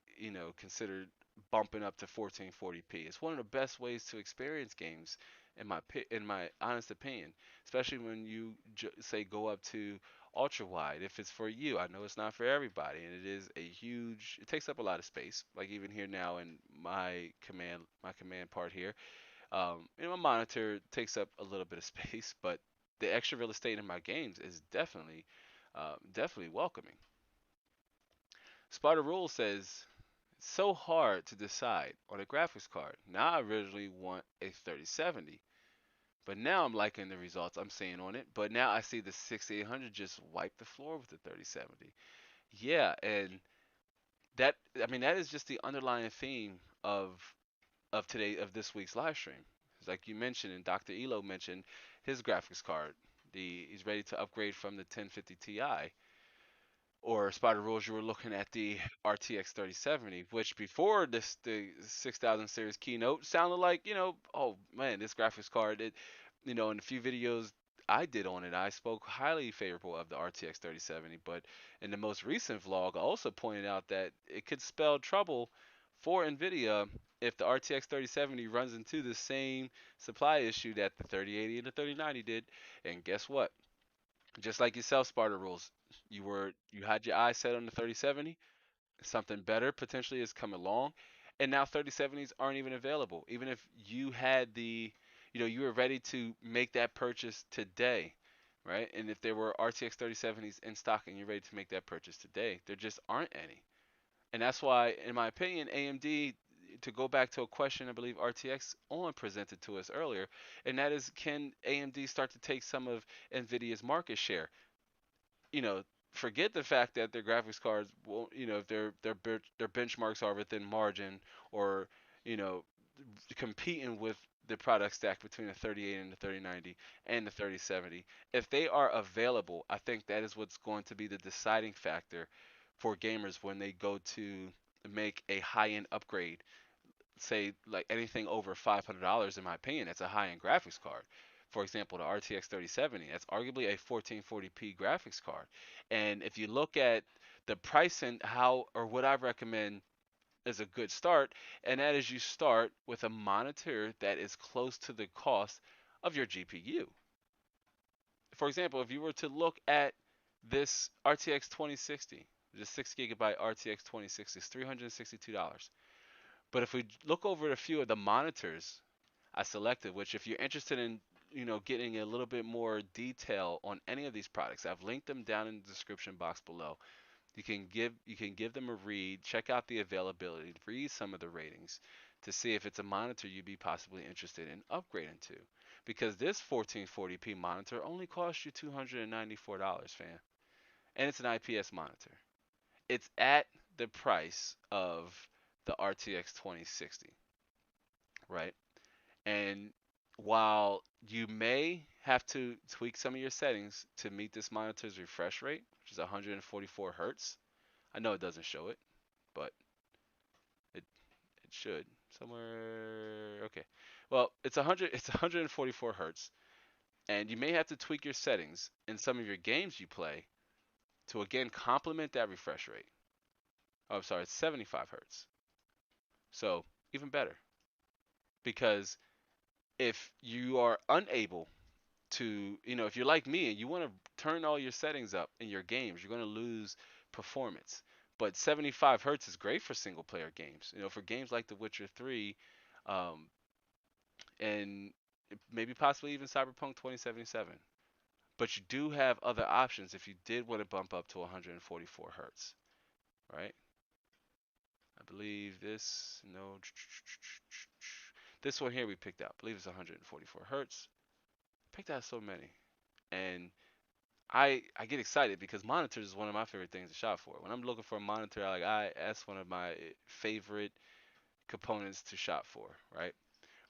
consider bumping up to 1440p. It's one of the best ways to experience games in my honest opinion, especially when you say go up to ultra wide. If it's for you, I know it's not for everybody, and it takes up a lot of space. Like even here now in my command part here, my monitor takes up a little bit of space, but the extra real estate in my games is definitely welcoming. Sparta Rule says it's so hard to decide on a graphics card. Now I originally want a 3070, but now I'm liking the results I'm seeing on it. But now I see the 6800 just wipe the floor with the 3070. Yeah, and that I mean that is just the underlying theme of this week's live stream. It's like you mentioned, and Dr. Elo mentioned his graphics card. He's ready to upgrade from the 1050 Ti. Or Spider Rules, you were looking at the RTX 3070, which before the 6000 series keynote sounded like, oh man, this graphics card. In a few videos I did on it, I spoke highly favorable of the RTX 3070. But in the most recent vlog, I also pointed out that it could spell trouble for NVIDIA if the RTX 3070 runs into the same supply issue that the 3080 and the 3090 did. And guess what? Just like yourself, Sparta Rules, you had your eyes set on the 3070. Something better potentially is coming along, and now 3070s aren't even available. Even if you had you were ready to make that purchase today, right? And if there were RTX 3070s in stock and you're ready to make that purchase today, there just aren't any. And that's why, in my opinion, AMD, to go back to a question I believe RTX on presented to us earlier, and that is, can AMD start to take some of NVIDIA's market share? you know, Forget the fact that their graphics cards won't, if their benchmarks are within margin, or you know, competing with the product stack between the 38 and the 3090 and the 3070. If they are available, I think that is what's going to be the deciding factor for gamers when they go to make a high-end upgrade, say like anything over $500. In my opinion, that's a high-end graphics card. For example, the RTX 3070, that's arguably a 1440p graphics card. And if you look at the pricing, how or what I recommend is a good start, and that is you start with a monitor that is close to the cost of your GPU. For example, if you were to look at this RTX 2060, the 6 gigabyte RTX 2060 is $362. But if we look over a few of the monitors I selected, which if you're interested in, getting a little bit more detail on any of these products, I've linked them down in the description box below. You can give them a read, check out the availability, read some of the ratings to see if it's a monitor you'd be possibly interested in upgrading to. Because this 1440p monitor only costs you $294, fam. And it's an IPS monitor. It's at the price of the RTX 2060, right? And while you may have to tweak some of your settings to meet this monitor's refresh rate, which is 144 hertz, I know it doesn't show it, but it it should somewhere. Okay, well it's 144 hertz, and you may have to tweak your settings in some of your games you play to again complement that refresh rate. Oh, I'm sorry, it's 75 hertz. So even better, because if you are unable to, if you're like me and you want to turn all your settings up in your games, you're going to lose performance. But 75 hertz is great for single player games. For games like The Witcher 3, um, and maybe possibly even Cyberpunk 2077. But you do have other options if you did want to bump up to 144 hertz, right? I believe this, no, this one here we picked out. I believe it's 144 hertz. Picked out so many. And I get excited because monitors is one of my favorite things to shop for. When I'm looking for a monitor, that's one of my favorite components to shop for, right?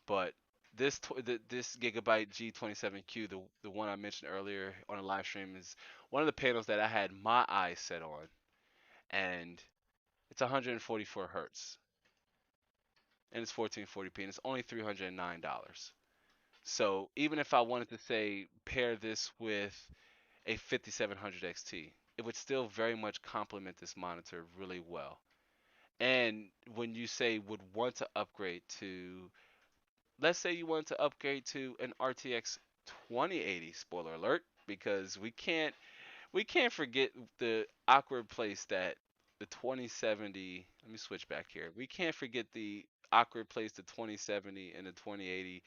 But this Gigabyte G27Q, the one I mentioned earlier on a live stream, is one of the panels that I had my eyes set on, and it's 144 hertz, and it's 1440p, and it's only $309. So even if I wanted to say pair this with a 5700 XT, it would still very much complement this monitor really well. And when you say would want to upgrade to, let's say you want to upgrade to an RTX 2080, spoiler alert, because we can't forget the awkward place that the 2070, let me switch back here. We can't forget the awkward place the 2070 and the 2080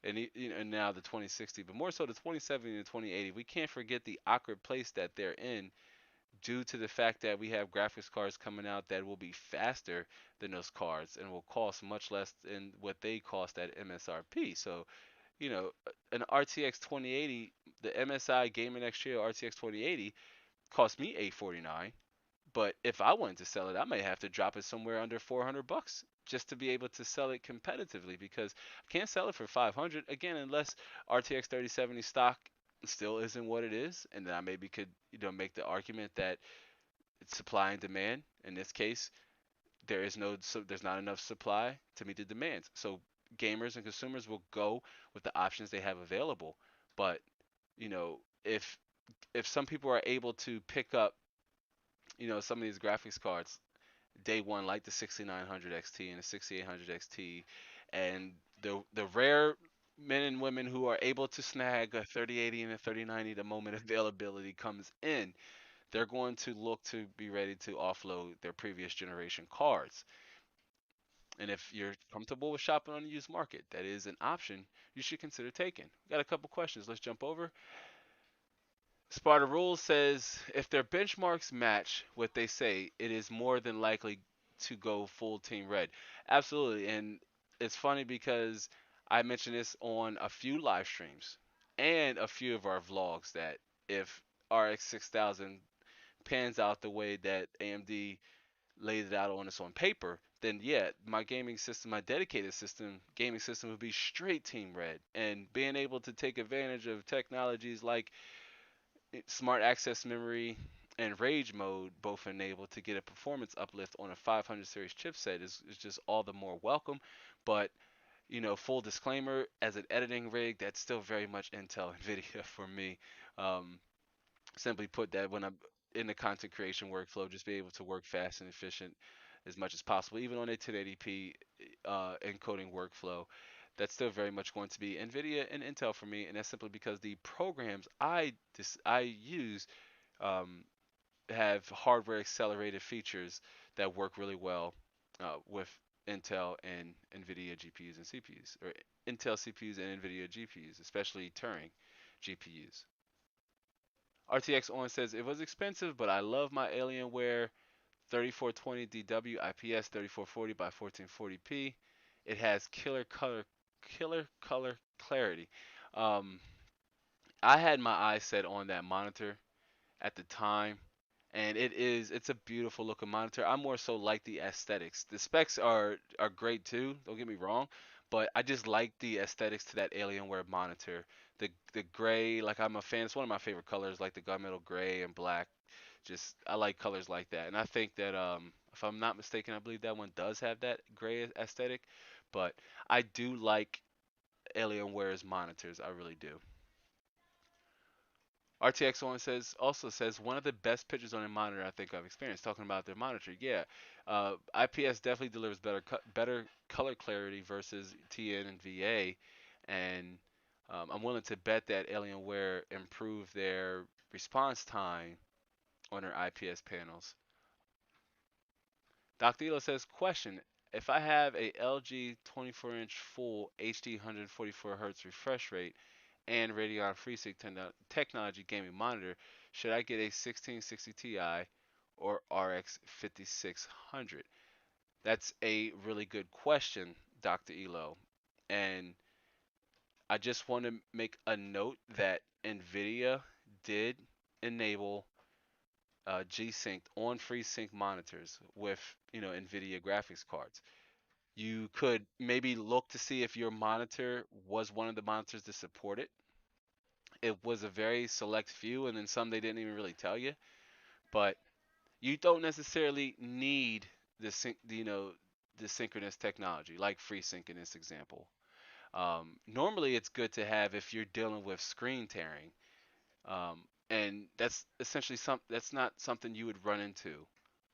and and now the 2060, but more so the 2070 and the 2080. We can't forget the awkward place that they're in due to the fact that we have graphics cards coming out that will be faster than those cards and will cost much less than what they cost at MSRP. So, an RTX 2080, the MSI Gaming Next Trio RTX 2080 cost me 849, but if I wanted to sell it, I may have to drop it somewhere under 400 bucks just to be able to sell it competitively because I can't sell it for 500 again unless RTX 3070 stock still isn't what it is, and then I maybe could make the argument that it's supply and demand. In this case, there's not enough supply to meet the demands. So gamers and consumers will go with the options they have available. But if some people are able to pick up some of these graphics cards day one, like the 6900 XT and the 6800 XT, and the rare men and women who are able to snag a 3080 and a 3090 the moment availability comes in, they're going to look to be ready to offload their previous generation cards. And if you're comfortable with shopping on the used market, that is an option you should consider taking. We got a couple questions. Let's jump over. Sparta Rules says if their benchmarks match what they say, it is more than likely to go full team red. Absolutely. And it's funny because I mentioned this on a few live streams and a few of our vlogs that if RX 6000 pans out the way that AMD lays it out on us on paper, then yeah, my gaming system, my dedicated system, gaming system would be straight team red. And being able to take advantage of technologies like smart access memory and rage mode both enabled to get a performance uplift on a 500 series chipset is just all the more welcome. But full disclaimer, as an editing rig, that's still very much Intel NVIDIA for me. Um, Simply put, that when I'm in the content creation workflow, just be able to work fast and efficient as much as possible, even on a 1080p encoding workflow. That's still very much going to be NVIDIA and Intel for me, and that's simply because the programs I use um, have hardware accelerated features that work really well with Intel and NVIDIA GPUs and CPUs, or Intel CPUs and NVIDIA GPUs, especially Turing GPUs. RTX On says it was expensive, but I love my Alienware 3420 DW IPS 3440 by 1440p. It has killer color clarity. Um, I had my eyes set on that monitor at the time, and it's a beautiful looking monitor. I more so like the aesthetics. The specs are great too. Don't get me wrong, but I just like the aesthetics to that Alienware monitor. The gray, like I'm a fan. It's one of my favorite colors, like the gunmetal gray and black. Just I like colors like that, and I think that if I'm not mistaken, I believe that one does have that gray aesthetic. But I do like Alienware's monitors. I really do. RTX One says one of the best pictures on a monitor I think I've experienced. Talking about their monitor, yeah, IPS definitely delivers better color clarity versus TN and VA, and I'm willing to bet that Alienware improved their response time on their IPS panels. Dr. Elo says, question: if I have a LG 24-inch full HD 144 Hz refresh rate and Radeon FreeSync technology gaming monitor, should I get a 1660 Ti or RX 5600? That's a really good question, Dr. Elo. And I just want to make a note that NVIDIA did enable G-Sync on FreeSync monitors with NVIDIA graphics cards. You could maybe look to see if your monitor was one of the monitors to support it. It was a very select few, and then some they didn't even really tell you. But you don't necessarily need the synchronous technology like FreeSync in this example. Normally, it's good to have if you're dealing with screen tearing, and that's essentially that's not something you would run into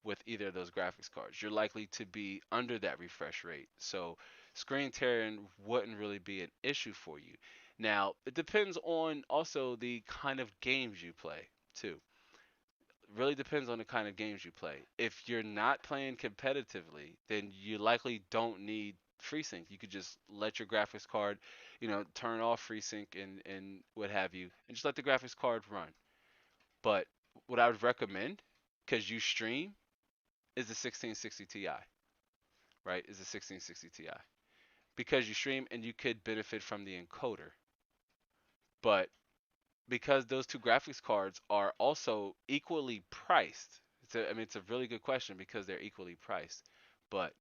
with either of those graphics cards. You're likely to be under that refresh rate, so screen tearing wouldn't really be an issue for you. Now, it depends on also the kind of games you play too. Really depends on the kind of games you play. If you're not playing competitively, then you likely don't need FreeSync. You could just let your graphics card, turn off FreeSync and what have you, and just let the graphics card run. But what I would recommend, because you stream, is the 1660 Ti, right? Is the 1660 Ti. Because you stream and you could benefit from the encoder. But because those two graphics cards are also equally priced, I mean, it's a really good question because they're equally priced. But,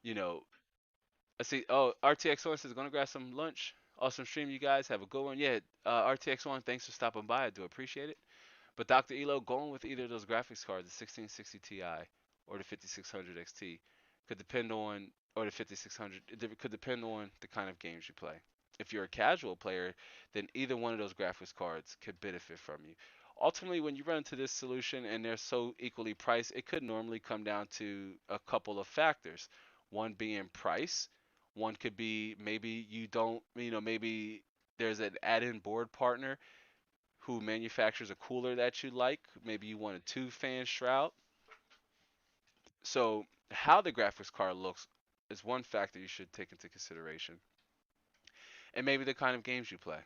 you know, I see, oh, RTX1 says, going to grab some lunch. Awesome stream, you guys. Have a good one. Yeah, RTX1, thanks for stopping by. I do appreciate it. But Dr. Elo, going with either of those graphics cards, the 1660 Ti or the 5600 XT, could depend on, or the 5600, it could depend on the kind of games you play. If you're a casual player, then either one of those graphics cards could benefit from you. Ultimately, when you run into this solution and they're so equally priced, it could normally come down to a couple of factors. One being price. One could be maybe you don't, maybe there's an add-in board partner who manufactures a cooler that you like. Maybe you want a two fan shroud. So, how the graphics card looks is one factor you should take into consideration. And maybe the kind of games you play.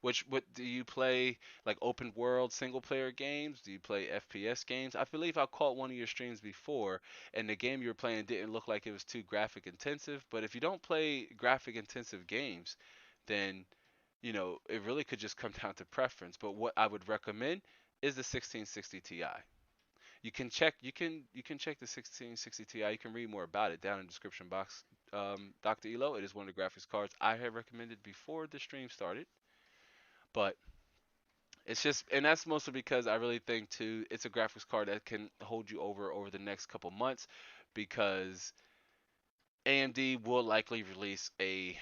What do you play, like open world single player games? Do you play FPS games? I believe I caught one of your streams before and the game you were playing didn't look like it was too graphic intensive, but if you don't play graphic intensive games, then it really could just come down to preference. But what I would recommend is the 1660 Ti. You can check the 1660 Ti. You can read more about it down in the description box. Dr. Elo, it is one of the graphics cards I have recommended before the stream started. But it's just, and that's mostly because I really think too, it's a graphics card that can hold you over the next couple months, because AMD will likely release a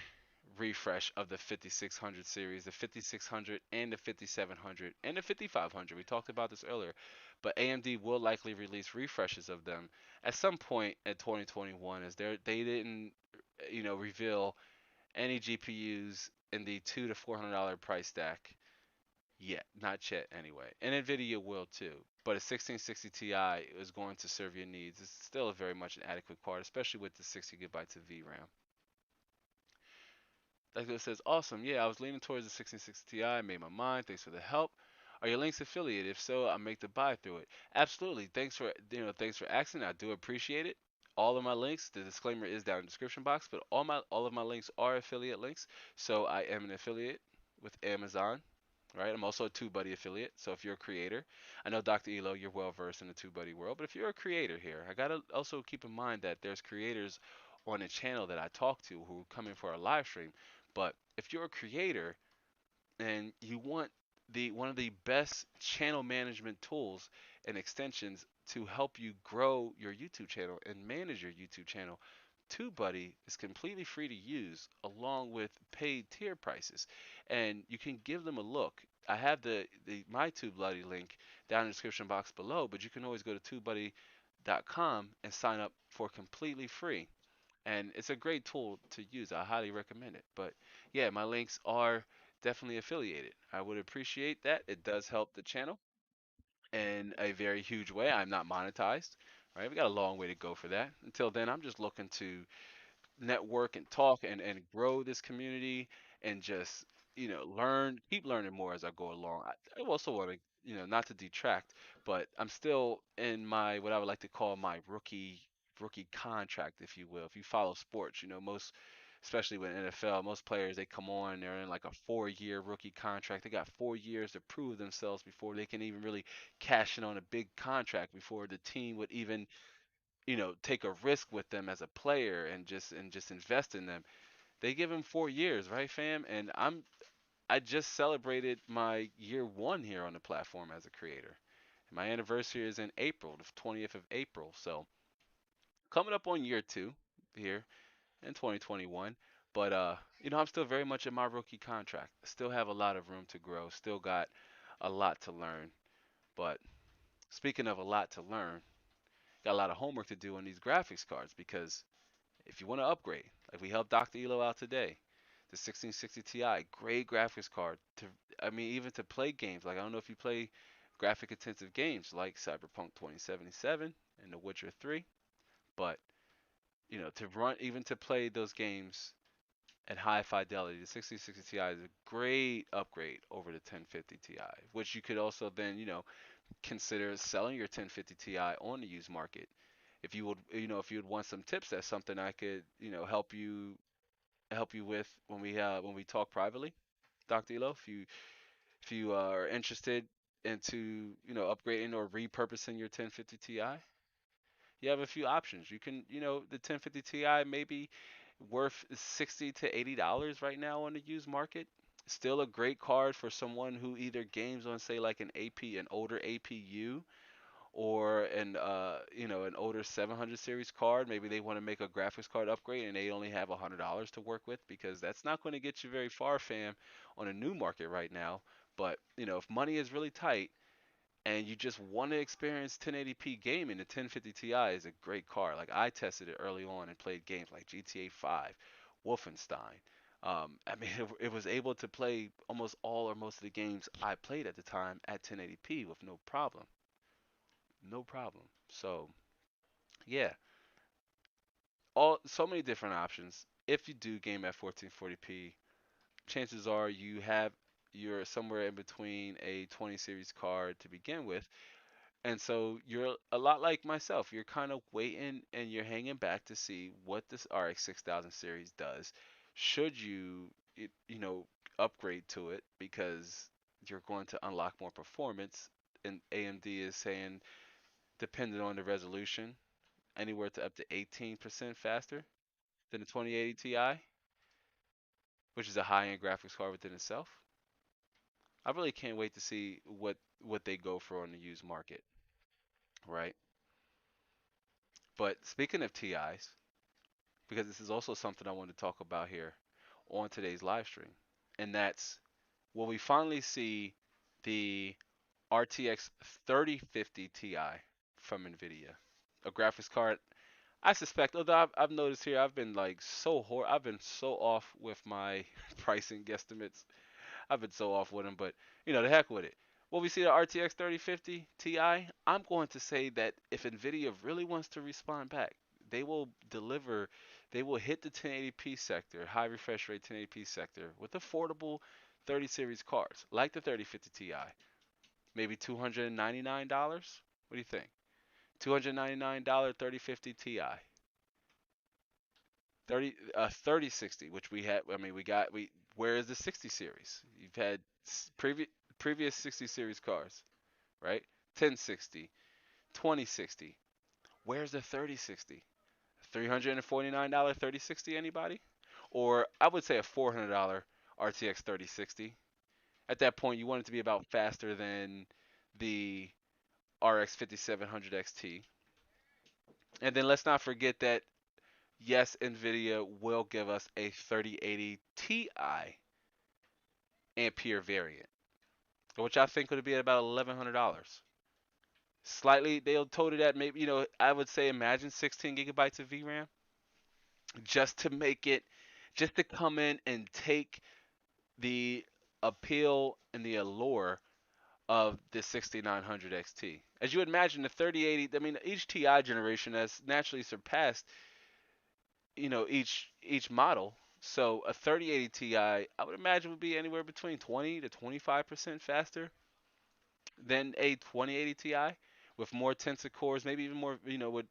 refresh of the 5600 series, the 5600 and the 5700 and the 5500. We talked about this earlier, but AMD will likely release refreshes of them at some point in 2021, as they didn't, reveal any GPUs in the $200 to $400 price stack yet, not yet anyway. And NVIDIA will too. But a 1660 Ti is going to serve your needs. It's still a very much an adequate card, especially with the 60 gigabytes of VRAM. Douglas says, awesome. Yeah, I was leaning towards the 1660 Ti. I made my mind. Thanks for the help. Are your links affiliated? If so, I'll make the buy through it. Absolutely. Thanks for asking. I do appreciate it. All of my links, the disclaimer is down in the description box, but all of my links are affiliate links. So I am an affiliate with Amazon, right? I'm also a TubeBuddy affiliate. So if you're a creator, I know Dr. Elo, you're well versed in the TubeBuddy world, but if you're a creator here, I gotta also keep in mind that there's creators on a channel that I talk to who come in for a live stream. But if you're a creator and you want the one of the best channel management tools and extensions to help you grow your YouTube channel and manage your YouTube channel, TubeBuddy is completely free to use along with paid tier prices, and you can give them a look. I have the my TubeBuddy link down in the description box below, but you can always go to TubeBuddy.com and sign up for completely free, and it's a great tool to use. I highly recommend it. But yeah, my links are definitely affiliated. I would appreciate that. It does help the channel in a very huge way. I'm not monetized. Right, we got a long way to go for that. Until then, I'm just looking to network and talk and grow this community and just keep learning more as I go along. I also want to not to detract, but I'm still in my what I would like to call my rookie contract, if you will. If you follow sports, most, especially with NFL, most players, they come on, they're in like a 4-year rookie contract. They got 4 years to prove themselves before they can even really cash in on a big contract, before the team would even take a risk with them as a player and just invest in them. They give him 4 years, right, fam? And I just celebrated my year one here on the platform as a creator. My anniversary is in April, the 20th of April. So coming up on year two here in 2021. But I'm still very much in my rookie contract. Still have a lot of room to grow. Still got a lot to learn. But speaking of a lot to learn, got a lot of homework to do on these graphics cards because if you want to upgrade, like we helped Dr. Elo out today, the 1660 Ti, great graphics card. Even to play games. Like I don't know if you play graphic intensive games like Cyberpunk 2077 and The Witcher 3, but to run even to play those games at high fidelity, the 6060 Ti is a great upgrade over the 1050 Ti, which you could also then consider selling your 1050 Ti on the used market. If you would want some tips, that's something I could help you with when we talk privately, Dr. Elo. If you are interested into upgrading or repurposing your 1050 Ti, you have a few options. The 1050 Ti may be worth $60 to $80 right now on the used market. Still a great card for someone who either games on say like an older APU, or an older 700 series card. Maybe they want to make a graphics card upgrade and they only have $100 to work with, because that's not going to get you very far, fam, on a new market right now. But if money is really tight and you just want to experience 1080p gaming, the 1050 Ti is a great card. Like I tested it early on and played games like GTA 5, Wolfenstein. It was able to play almost all or most of the games I played at the time at 1080p with no problem. No problem. So, yeah, all so many different options. If you do game at 1440p, chances are you're somewhere in between a 20 series card to begin with. And so you're a lot like myself. You're kind of waiting and you're hanging back to see what this RX 6000 series does. Should you upgrade to it because you're going to unlock more performance. And AMD is saying, depending on the resolution, anywhere to up to 18% faster than the 2080 Ti, which is a high-end graphics card within itself. I really can't wait to see what they go for on the used market, right? But speaking of TIs, because this is also something I want to talk about here on today's live stream, and that's will we finally see the RTX 3050 Ti from NVIDIA, a graphics card. I suspect, although I've noticed here, I've been so off with my pricing guesstimates. I've been so off with them, but the heck with it. Will we see the RTX 3050 Ti? I'm going to say that if Nvidia really wants to respond back, they will deliver. They will hit the 1080p sector, high refresh rate 1080p sector with affordable 30 series cards like the 3050 Ti. Maybe $299. What do you think? $299 3050 Ti. 3060, which we had. Where is the 60 series? You've had previous 60 series cars, right? 1060, 2060. Where's the 3060? $349 3060, anybody? Or I would say a $400 RTX 3060. At that point, you want it to be about faster than the RX 5700 XT. And then let's not forget that yes, Nvidia will give us a 3080 Ti Ampere variant, which I think would be at about $1,100. Slightly, they'll total that maybe, I would say imagine 16 gigabytes of VRAM just to make it, just to come in and take the appeal and the allure of the 6900 XT. As you would imagine, the 3080, each TI generation has naturally surpassed, each model. So a 3080 Ti, I would imagine, would be anywhere between 20 to 25% faster than a 2080 Ti with more tensor cores, maybe even more, with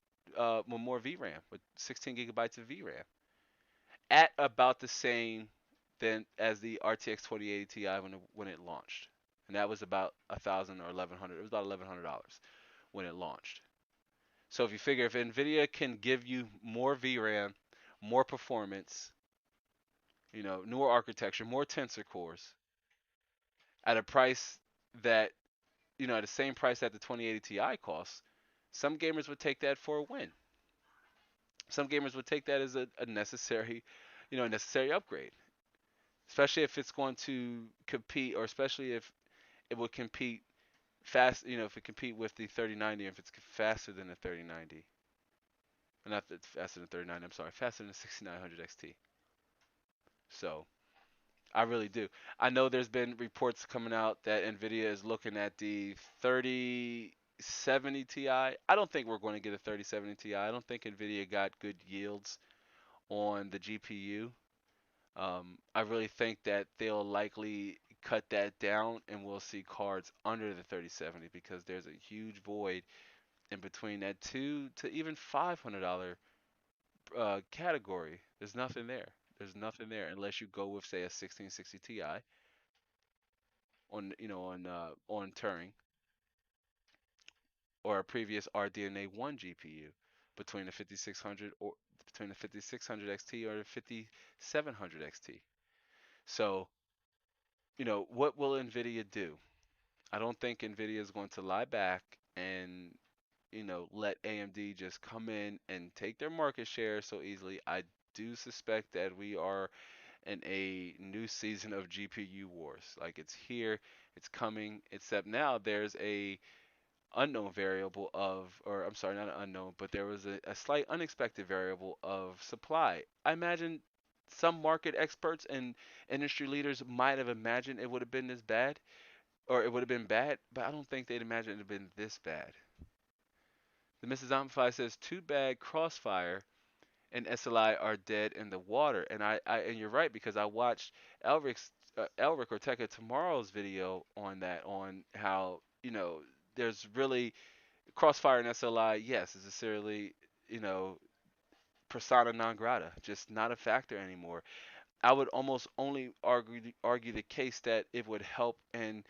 more VRAM, with 16 gigabytes of VRAM, at about the same than as the RTX 2080 Ti when it launched, and that was about 1,000 or 1,100. It was about $1,100 when it launched. So if you figure if NVIDIA can give you more VRAM, more performance, newer architecture, more tensor cores at a price that, at the same price that the 2080 Ti costs, some gamers would take that for a win. Some gamers would take that as a necessary, a necessary upgrade, especially if it's going to compete, or especially if it would compete fast, if it compete with the 3090, if it's faster than the 3090. Not that faster than 39. I'm sorry, faster than the 6900 XT. So I really do. I know there's been reports coming out that Nvidia is looking at the 3070 Ti. I don't think we're going to get a 3070 Ti. I don't think Nvidia got good yields on the GPU. I really think that they'll likely cut that down, and we'll see cards under the 3070 because there's a huge void in between that $200 to even $500 category. There's nothing there. There's nothing there unless you go with, say, a 1660 Ti on Turing, or a previous RDNA 1 GPU between the 5600 or between the 5600 XT or the 5700 XT. So, what will Nvidia do? I don't think Nvidia is going to lie back and, let AMD just come in and take their market share so easily. I do suspect that we are in a new season of GPU wars. Like, it's here, it's coming, except now there's a unknown variable of, or I'm sorry, not an unknown, but there was a slight unexpected variable of supply. I imagine some market experts and industry leaders might have imagined it would have been this bad, or it would have been bad, but I don't think they'd imagine it would have been this bad. The Mrs. Amplify says, too bad Crossfire and SLI are dead in the water. And and you're right, because I watched Elric or Tekka Tomorrow's video on that, on how, there's really Crossfire and SLI, yes, is necessarily, you know, persona non grata, just not a factor anymore. I would almost only argue the case that it would help in,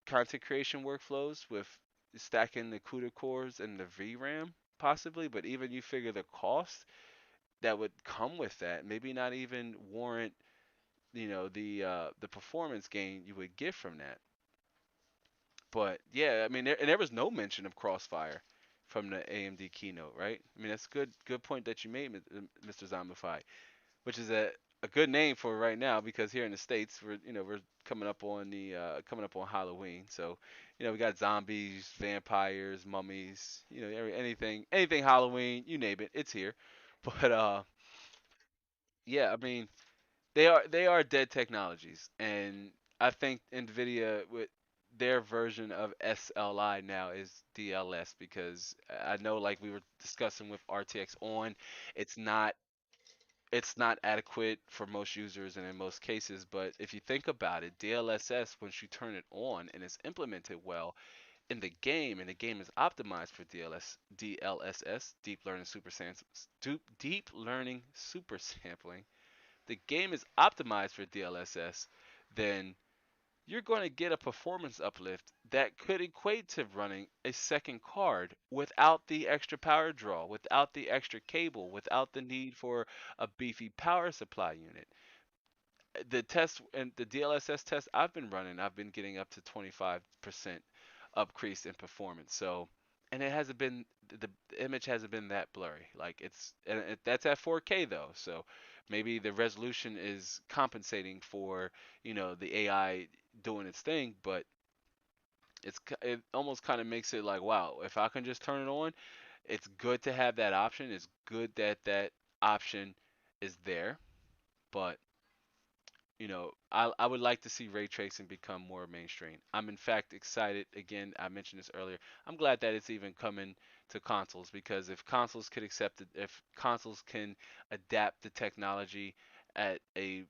content creation workflows with stacking the CUDA cores and the VRAM possibly, but even you figure the cost that would come with that, maybe not even warrant, the performance gain you would get from that. But yeah, I mean, there was no mention of Crossfire from the AMD keynote, right? I mean, that's a good point that you made, Mr. Zombify, which is a good name for right now, because here in the states we're coming up on the coming up on Halloween, so we got zombies, vampires, mummies, anything Halloween, you name it, it's here. But yeah, I mean, they are dead technologies, and I think Nvidia with their version of SLI now is DLS, because I know, like we were discussing with RTX on, it's not it's not adequate for most users and in most cases. But if you think about it, DLSS, once you turn it on and it's implemented well in the game, and the game is optimized for DLSS, deep learning super sampling, the game is optimized for DLSS, then you're going to get a performance uplift that could equate to running a second card without the extra power draw, without the extra cable, without the need for a beefy power supply unit. The test and the DLSS test I've been running, I've been getting up to 25% increase in performance. So, and it hasn't been the image hasn't been that blurry. Like, that's at 4K though. So maybe the resolution is compensating for, the AI doing its thing, but it almost kind of makes it like, wow, if I can just turn it on, it's good to have that option. It's good that that option is there, but I would like to see ray tracing become more mainstream. I'm in fact excited. Again, I mentioned this earlier. I'm glad that it's even coming to consoles, because if consoles could accept it, if consoles can adapt the technology at a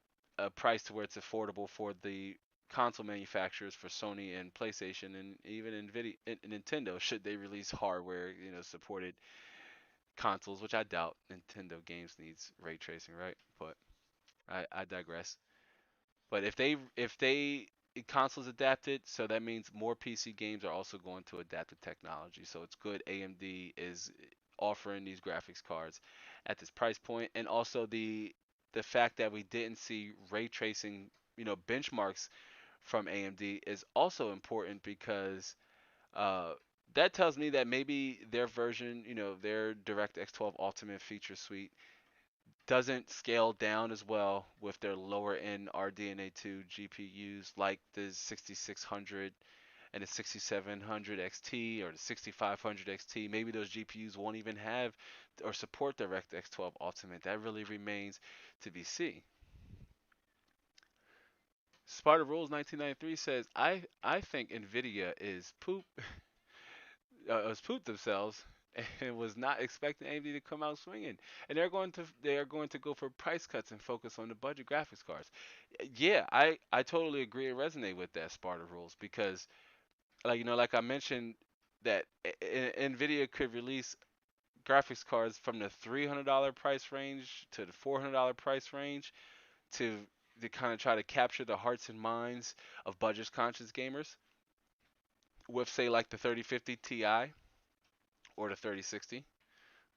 price to where it's affordable for the console manufacturers, for Sony and PlayStation, and even Nvidia and Nintendo, should they release hardware, supported consoles, which I doubt Nintendo games needs ray tracing, right? But I digress. But if they consoles adapted, so that means more PC games are also going to adapt the technology. So it's good AMD is offering these graphics cards at this price point, and also the fact that we didn't see ray tracing, benchmarks from AMD is also important because uh, that tells me that maybe their version, their DirectX 12 Ultimate feature suite doesn't scale down as well with their lower end RDNA 2 GPUs like the 6600 and the 6700 XT or the 6500 XT. Maybe those GPUs won't even have or support DirectX 12 Ultimate. That really remains to be seen. Sparta Rules 1993 says, I think NVIDIA is has pooped themselves and was not expecting AMD to come out swinging. And they are going to go for price cuts and focus on the budget graphics cards. Yeah, I totally agree and resonate with that Sparta Rules because like I mentioned that Nvidia could release graphics cards from the $300 price range to the $400 price range to kind of try to capture the hearts and minds of budget conscious gamers with say like the 3050 Ti or the 3060,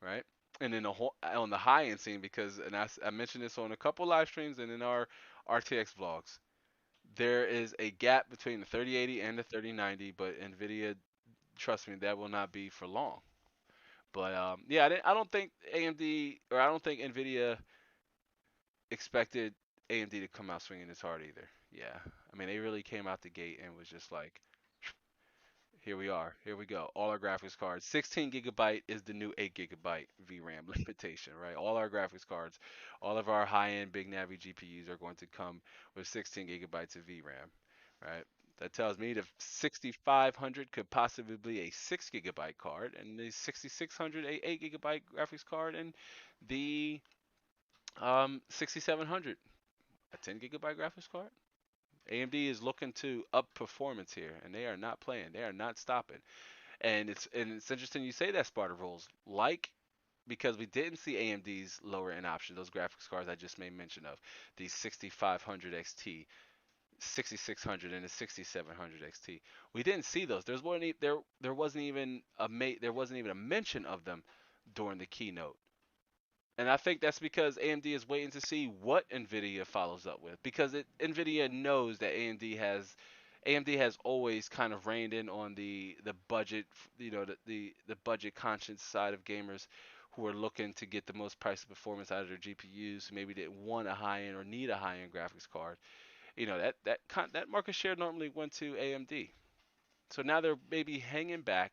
right? And then on the high end scene, because and I mentioned this on a couple live streams and in our RTX vlogs, there is a gap between the 3080 and the 3090, but Nvidia, trust me, that will not be for long. But yeah, I don't think AMD or I don't think Nvidia expected AMD to come out swinging this hard either. Yeah, I mean they really came out the gate and was just like, here we are. Here we go. All our graphics cards. 16 gigabyte is the new 8 gigabyte VRAM limitation, right? All our graphics cards, all of our high-end big NAVI GPUs are going to come with 16 gigabytes of VRAM, right? That tells me the 6500 could possibly be a 6 gigabyte card, and the 6600 a 8 gigabyte graphics card, and the 6700 a 10 gigabyte graphics card. AMD is looking to up performance here, and they are not playing. They are not stopping. And it's interesting you say that Sparta rules, like because we didn't see AMD's lower end option, those graphics cards I just made mention of, the 6500 XT, 6600, and the 6700 XT. We didn't see those. There wasn't even there wasn't even a mention of them during the keynote. And I think that's because AMD is waiting to see what Nvidia follows up with because Nvidia knows that AMD has always kind of reined in on the budget, the budget conscious side of gamers who are looking to get the most price performance out of their GPUs, who maybe didn't want a high end or need a high end graphics card. That market share normally went to AMD. So now they're maybe hanging back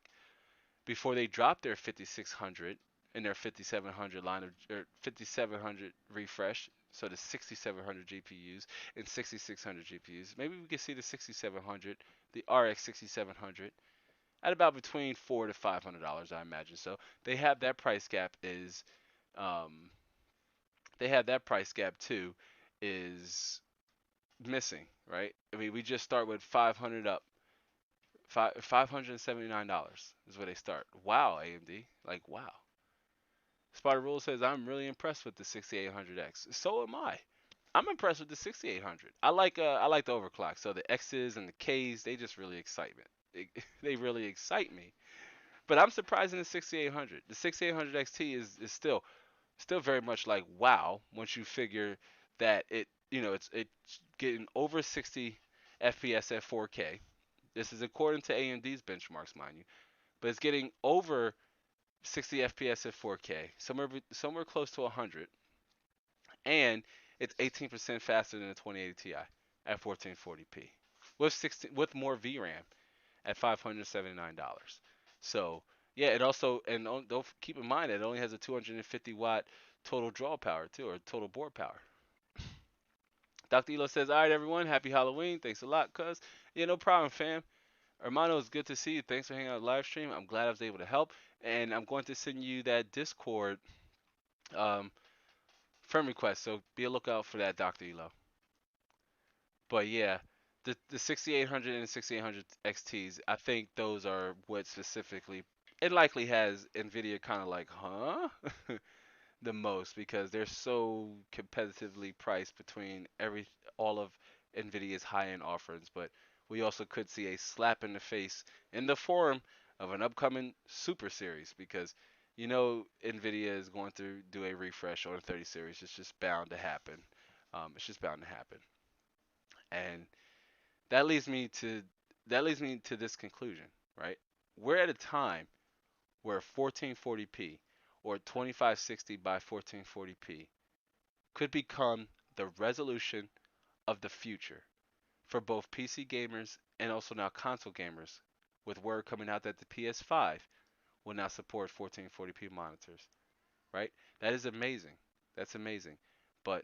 before they drop their 5600 and their 5700 line of or 5700 refresh. So the 6700 GPUs and 6600 GPUs. Maybe we can see the 6700, the RX 6700 at about between $400 to $500, I imagine. So they have that price gap um, too is missing, right? I mean, we just start with 500 up. $579 is where they start. Wow, AMD. Like, wow. Spider Rule says, I'm really impressed with the 6800X. So am I. I'm impressed with the 6800. I like the overclock. So the X's and the K's, they just really excite me. They really excite me. But I'm surprised in the 6800. The 6800 XT is still very much like wow once you figure that it's getting over 60 FPS at 4K. This is according to AMD's benchmarks, mind you, but it's getting over 60 FPS at 4K, somewhere close to 100, and it's 18% faster than the 2080 Ti at 1440p with more VRAM at $579. So yeah, it also and don't keep in mind that it only has a 250-watt total draw power too, or total board power. Dr. Elo says, all right, everyone, happy Halloween. Thanks a lot, cuz. Yeah, no problem, fam. Hermano, it's good to see you. Thanks for hanging out live stream. I'm glad I was able to help. And I'm going to send you that Discord um, friend request. So be a lookout for that, Dr. Elo. But yeah, the 6800 and 6800 XTs, I think those are what specifically it likely has Nvidia kind of like, huh? the most because they're so competitively priced between all of NVIDIA's high-end offerings, but we also could see a slap in the face in the form of an upcoming Super Series because NVIDIA is going to do a refresh on the 30 series. It's just bound to happen. It's just bound to happen, and that leads me to this conclusion, right? We're at a time where 1440p or 2560 by 1440p could become the resolution of the future for both PC gamers and also now console gamers, with word coming out that the PS5 will now support 1440p monitors, right? That is amazing. That's amazing. But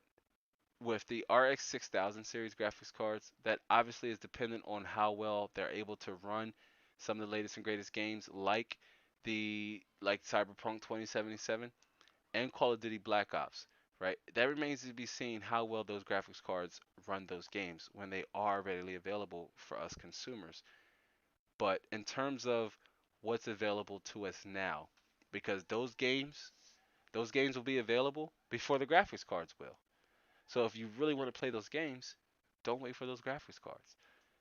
with the RX 6000 series graphics cards, that obviously is dependent on how well they're able to run some of the latest and greatest games like Cyberpunk 2077 and Call of Duty Black Ops, right? That remains to be seen how well those graphics cards run those games when they are readily available for us consumers. But in terms of what's available to us now, because those games will be available before the graphics cards will. So if you really want to play those games, don't wait for those graphics cards.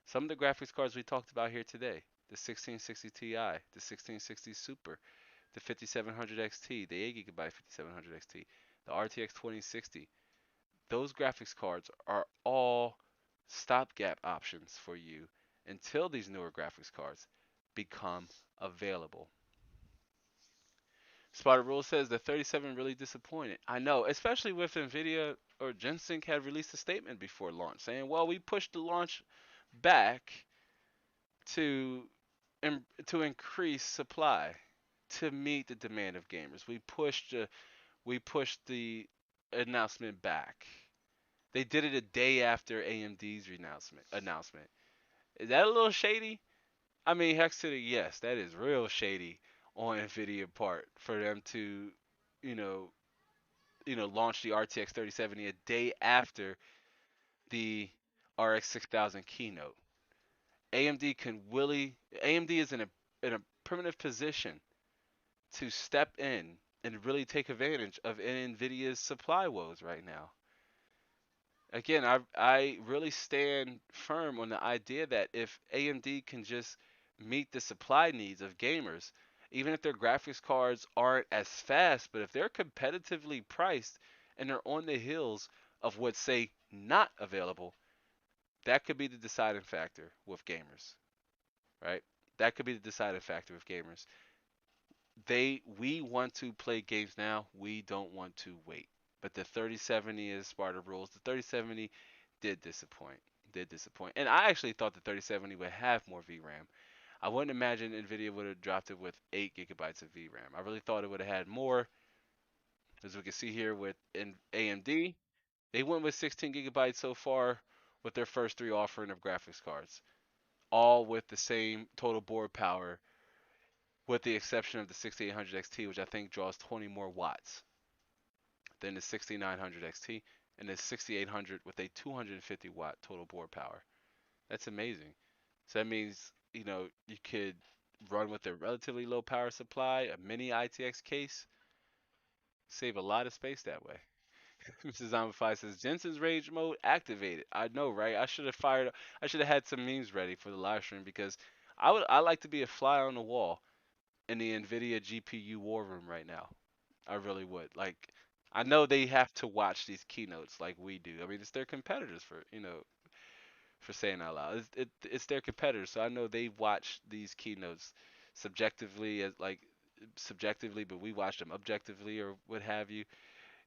Some of the graphics cards we talked about here today, the 1660 Ti, the 1660 Super, the 5700 XT, the 8 gigabyte 5700 XT, the RTX 2060, those graphics cards are all stopgap options for you until these newer graphics cards become available. Spider Rule says the 37 really disappointed. I know, especially with Nvidia or Jensen had released a statement before launch saying, "Well, we pushed the launch back to to increase supply to meet the demand of gamers. We pushed the announcement back. They did it a day after AMD's announcement. Is that a little shady? I mean, heck to the yes, that is real shady on Nvidia part for them to, you know, launch the RTX 3070 a day after the RX 6000 keynote. AMD is in a primitive position to step in and really take advantage of Nvidia's supply woes right now. Again, I really stand firm on the idea that if AMD can just meet the supply needs of gamers, even if their graphics cards aren't as fast, but if they're competitively priced and they're on the heels of what's say not available, that could be the deciding factor with gamers, right? That could be the deciding factor with gamers. We want to play games now. We don't want to wait. But the 3070 is Sparta rules. The 3070 did disappoint. Did disappoint. And I actually thought the 3070 would have more VRAM. I wouldn't imagine Nvidia would have dropped it with 8 gigabytes of VRAM. I really thought it would have had more. As we can see here with AMD, they went with 16 gigabytes so far with their first three offering of graphics cards, all with the same total board power, with the exception of the 6800 XT, which I think draws 20 more watts than the 6900 XT, and the 6800 with a 250 watt total board power. That's amazing. So that means, you could run with a relatively low power supply, a mini ITX case, save a lot of space that way. Mrs. Zombify says Jensen's rage mode activated. I know, right? I should have had some memes ready for the live stream because I like to be a fly on the wall in the NVIDIA GPU war room right now. I really would. Like, I know they have to watch these keynotes like we do. I mean, it's their competitors for saying out loud. It's their competitors, so I know they watch these keynotes subjectively subjectively, but we watch them objectively or what have you.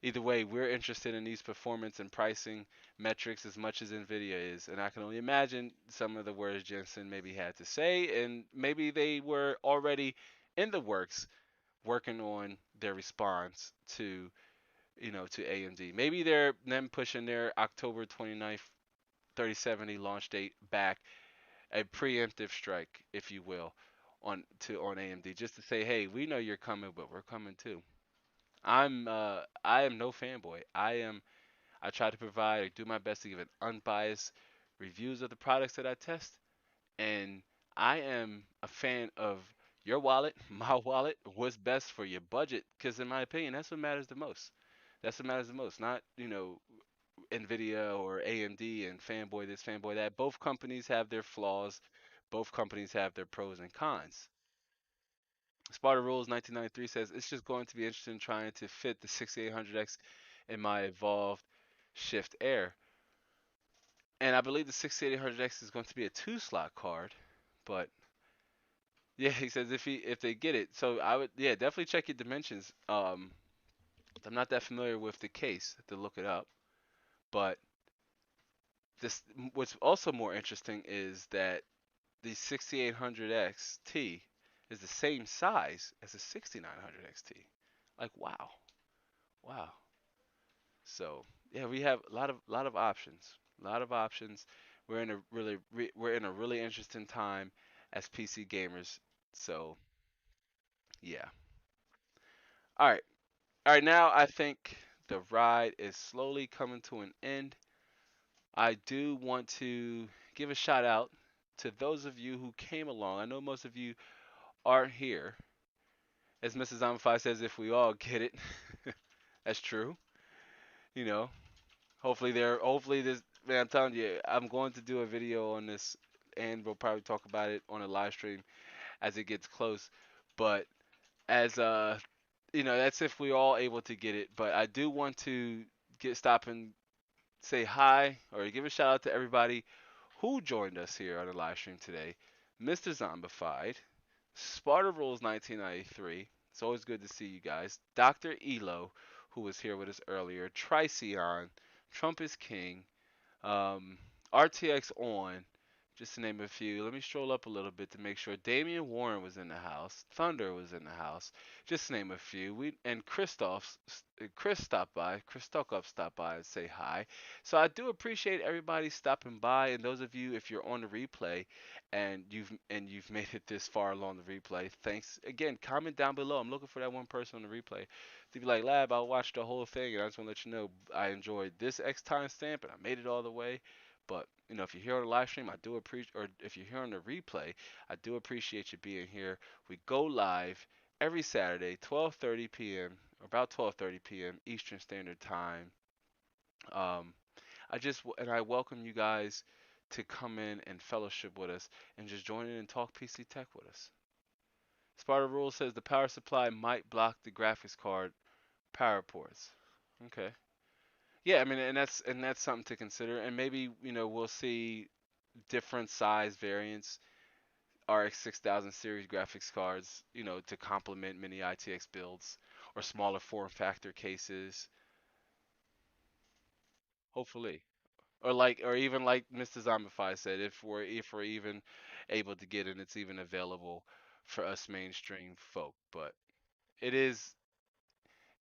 Either way, we're interested in these performance and pricing metrics as much as Nvidia is, and I can only imagine some of the words Jensen maybe had to say, and maybe they were already in the works working on their response to AMD. Maybe they're them pushing their October 29th 3070 launch date back, a preemptive strike, if you will, on AMD, just to say, hey, we know you're coming, but we're coming too. I am no fanboy. I try to provide or do my best to give an unbiased reviews of the products that I test, and I am a fan of your wallet, my wallet, what's best for your budget, because in my opinion, that's what matters the most. That's what matters the most. Not NVIDIA or AMD and fanboy this, fanboy that. Both companies have their flaws. Both companies have their pros and cons. Sparta Rules 1993 says it's just going to be interesting trying to fit the 6800X in my evolved Shift Air. And I believe the 6800X is going to be a two slot card, but yeah, he says if they get it, so I would yeah definitely check your dimensions. I'm not that familiar with the case to look it up, but this what's also more interesting is that the 6800 XT is the same size as the 6900 XT. Like wow, wow. So yeah, we have a lot of options, a lot of options. We're in a really interesting time as PC gamers. So yeah. All right, all right. Now I think the ride is slowly coming to an end. I do want to give a shout out to those of you who came along. I know most of you aren't here. As Mrs. Amify says, if we all get it, that's true. You know, hopefully this, man, I'm telling you, I'm going to do a video on this and we'll probably talk about it on a live stream as it gets close. But as that's if we all able to get it. But I do want to stop and say hi or give a shout out to everybody who joined us here on the live stream today. Mr. Zombified, Sparta Rules 1993. It's always good to see you guys. Dr. Elo, who was here with us earlier. Triceon, Trump is King, um, RTX on, just to name a few. Let me stroll up a little bit to make sure. Damian Warren was in the house. Thunder was in the house. Just to name a few. Chris stopped by. Chris Stokov stopped by and say hi. So I do appreciate everybody stopping by, and those of you, if you're on the replay and you've made it this far along the replay, thanks again. Comment down below. I'm looking for that one person on the replay to be like, Lab, I watched the whole thing, and I just want to let you know I enjoyed this X timestamp, and I made it all the way. But if you're here on the live stream, I do appreciate, or if you're here on the replay, I do appreciate you being here. We go live every Saturday, 12:30 p.m. or about 12:30 p.m. Eastern Standard Time. Um, I welcome you guys to come in and fellowship with us and just join in and talk PC tech with us. Sparta Rule says the power supply might block the graphics card power ports. Okay. Yeah, I mean, and that's something to consider, and maybe we'll see different size variants, RX 6000 series graphics cards, to complement mini ITX builds or smaller form factor cases, hopefully, or even like Mr. Zombify said, if we're even able to get it, it's even available for us mainstream folk, but it is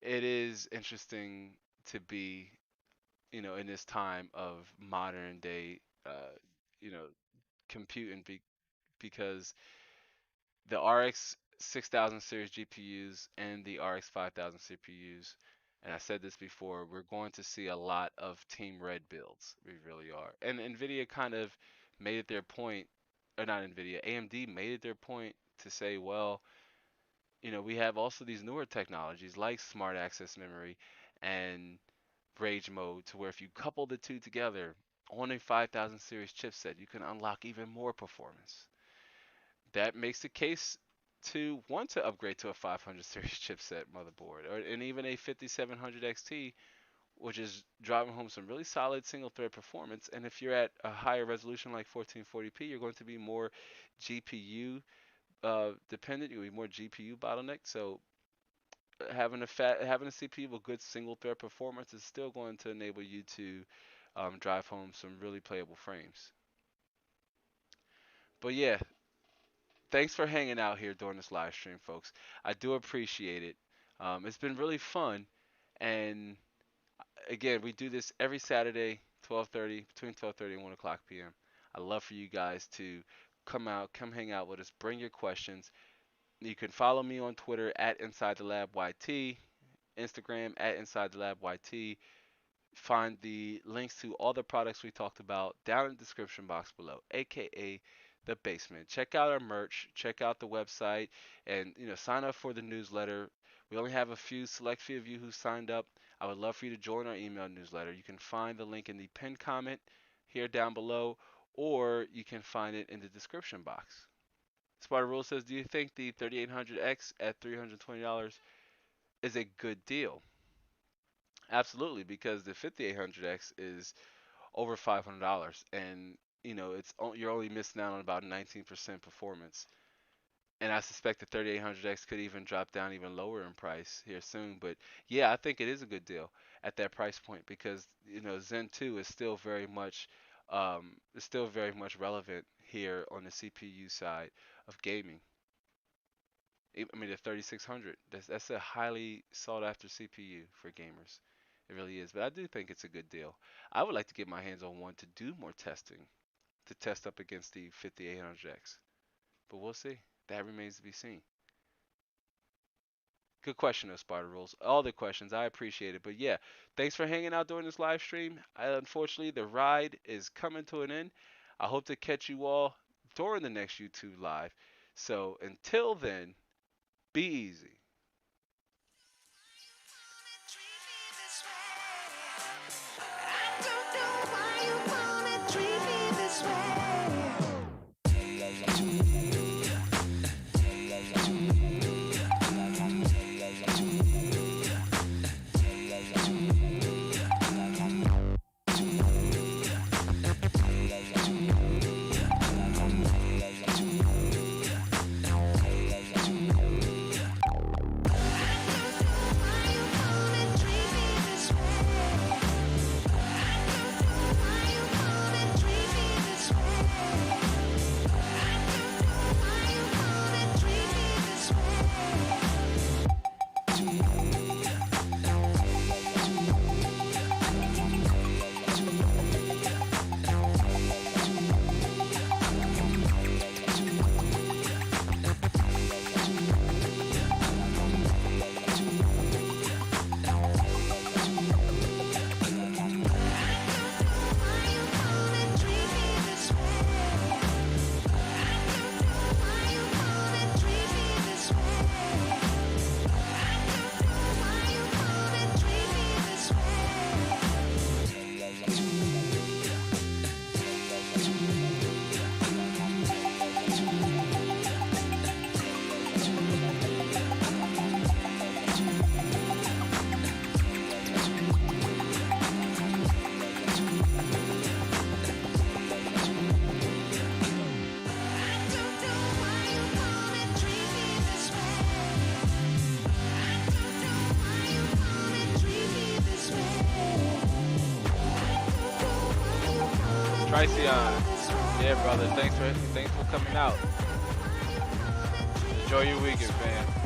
it is interesting to be in this time of modern day, you know, computing because the RX 6000 series GPUs and the RX 5000 CPUs, and I said this before, we're going to see a lot of Team Red builds. We really are. And NVIDIA kind of made it their point, or not NVIDIA, AMD made it their point to say, well, we have also these newer technologies like smart access memory and rage mode to where if you couple the two together on a 5000 series chipset, you can unlock even more performance. That makes the case to want to upgrade to a 500 series chipset motherboard and even a 5700 XT, which is driving home some really solid single thread performance. And if you're at a higher resolution like 1440p, you're going to be more GPU dependent. You'll be more GPU bottleneck. So having a CPU with good single thread performance is still going to enable you to drive home some really playable frames. But yeah, thanks for hanging out here during this live stream, folks. I do appreciate it. It's been really fun, and again, we do this every Saturday, 12:30 between 12:30 and 1 o'clock p.m. I love for you guys to come hang out with us, bring your questions. You can follow me on Twitter at Inside the Lab YT, Instagram at Inside the Lab YT. Find the links to all the products we talked about down in the description box below, aka the basement. Check out our merch, check out the website, and sign up for the newsletter. We only have a select few of you who signed up. I would love for you to join our email newsletter. You can find the link in the pinned comment here down below, or you can find it in the description box. Spider Rule says, do you think the 3800X at $320 is a good deal? Absolutely, because the 5800X is over $500, and you're only missing out on about 19% performance. And I suspect the 3800X could even drop down even lower in price here soon. But yeah, I think it is a good deal at that price point because Zen 2 is still very much relevant here on the CPU side of gaming. I mean, the 3600, that's a highly sought after CPU for gamers. It really is. But I do think it's a good deal. I would like to get my hands on one to do more testing, to test up against the 5800X. But we'll see. That remains to be seen. Good question, though, Sparta Rules. All the questions, I appreciate it. But yeah, thanks for hanging out during this live stream. Unfortunately, the ride is coming to an end. I hope to catch you all during the next YouTube live. So until then, be easy. Triceon, yeah, brother. Thanks for coming out. Enjoy your weekend, fam.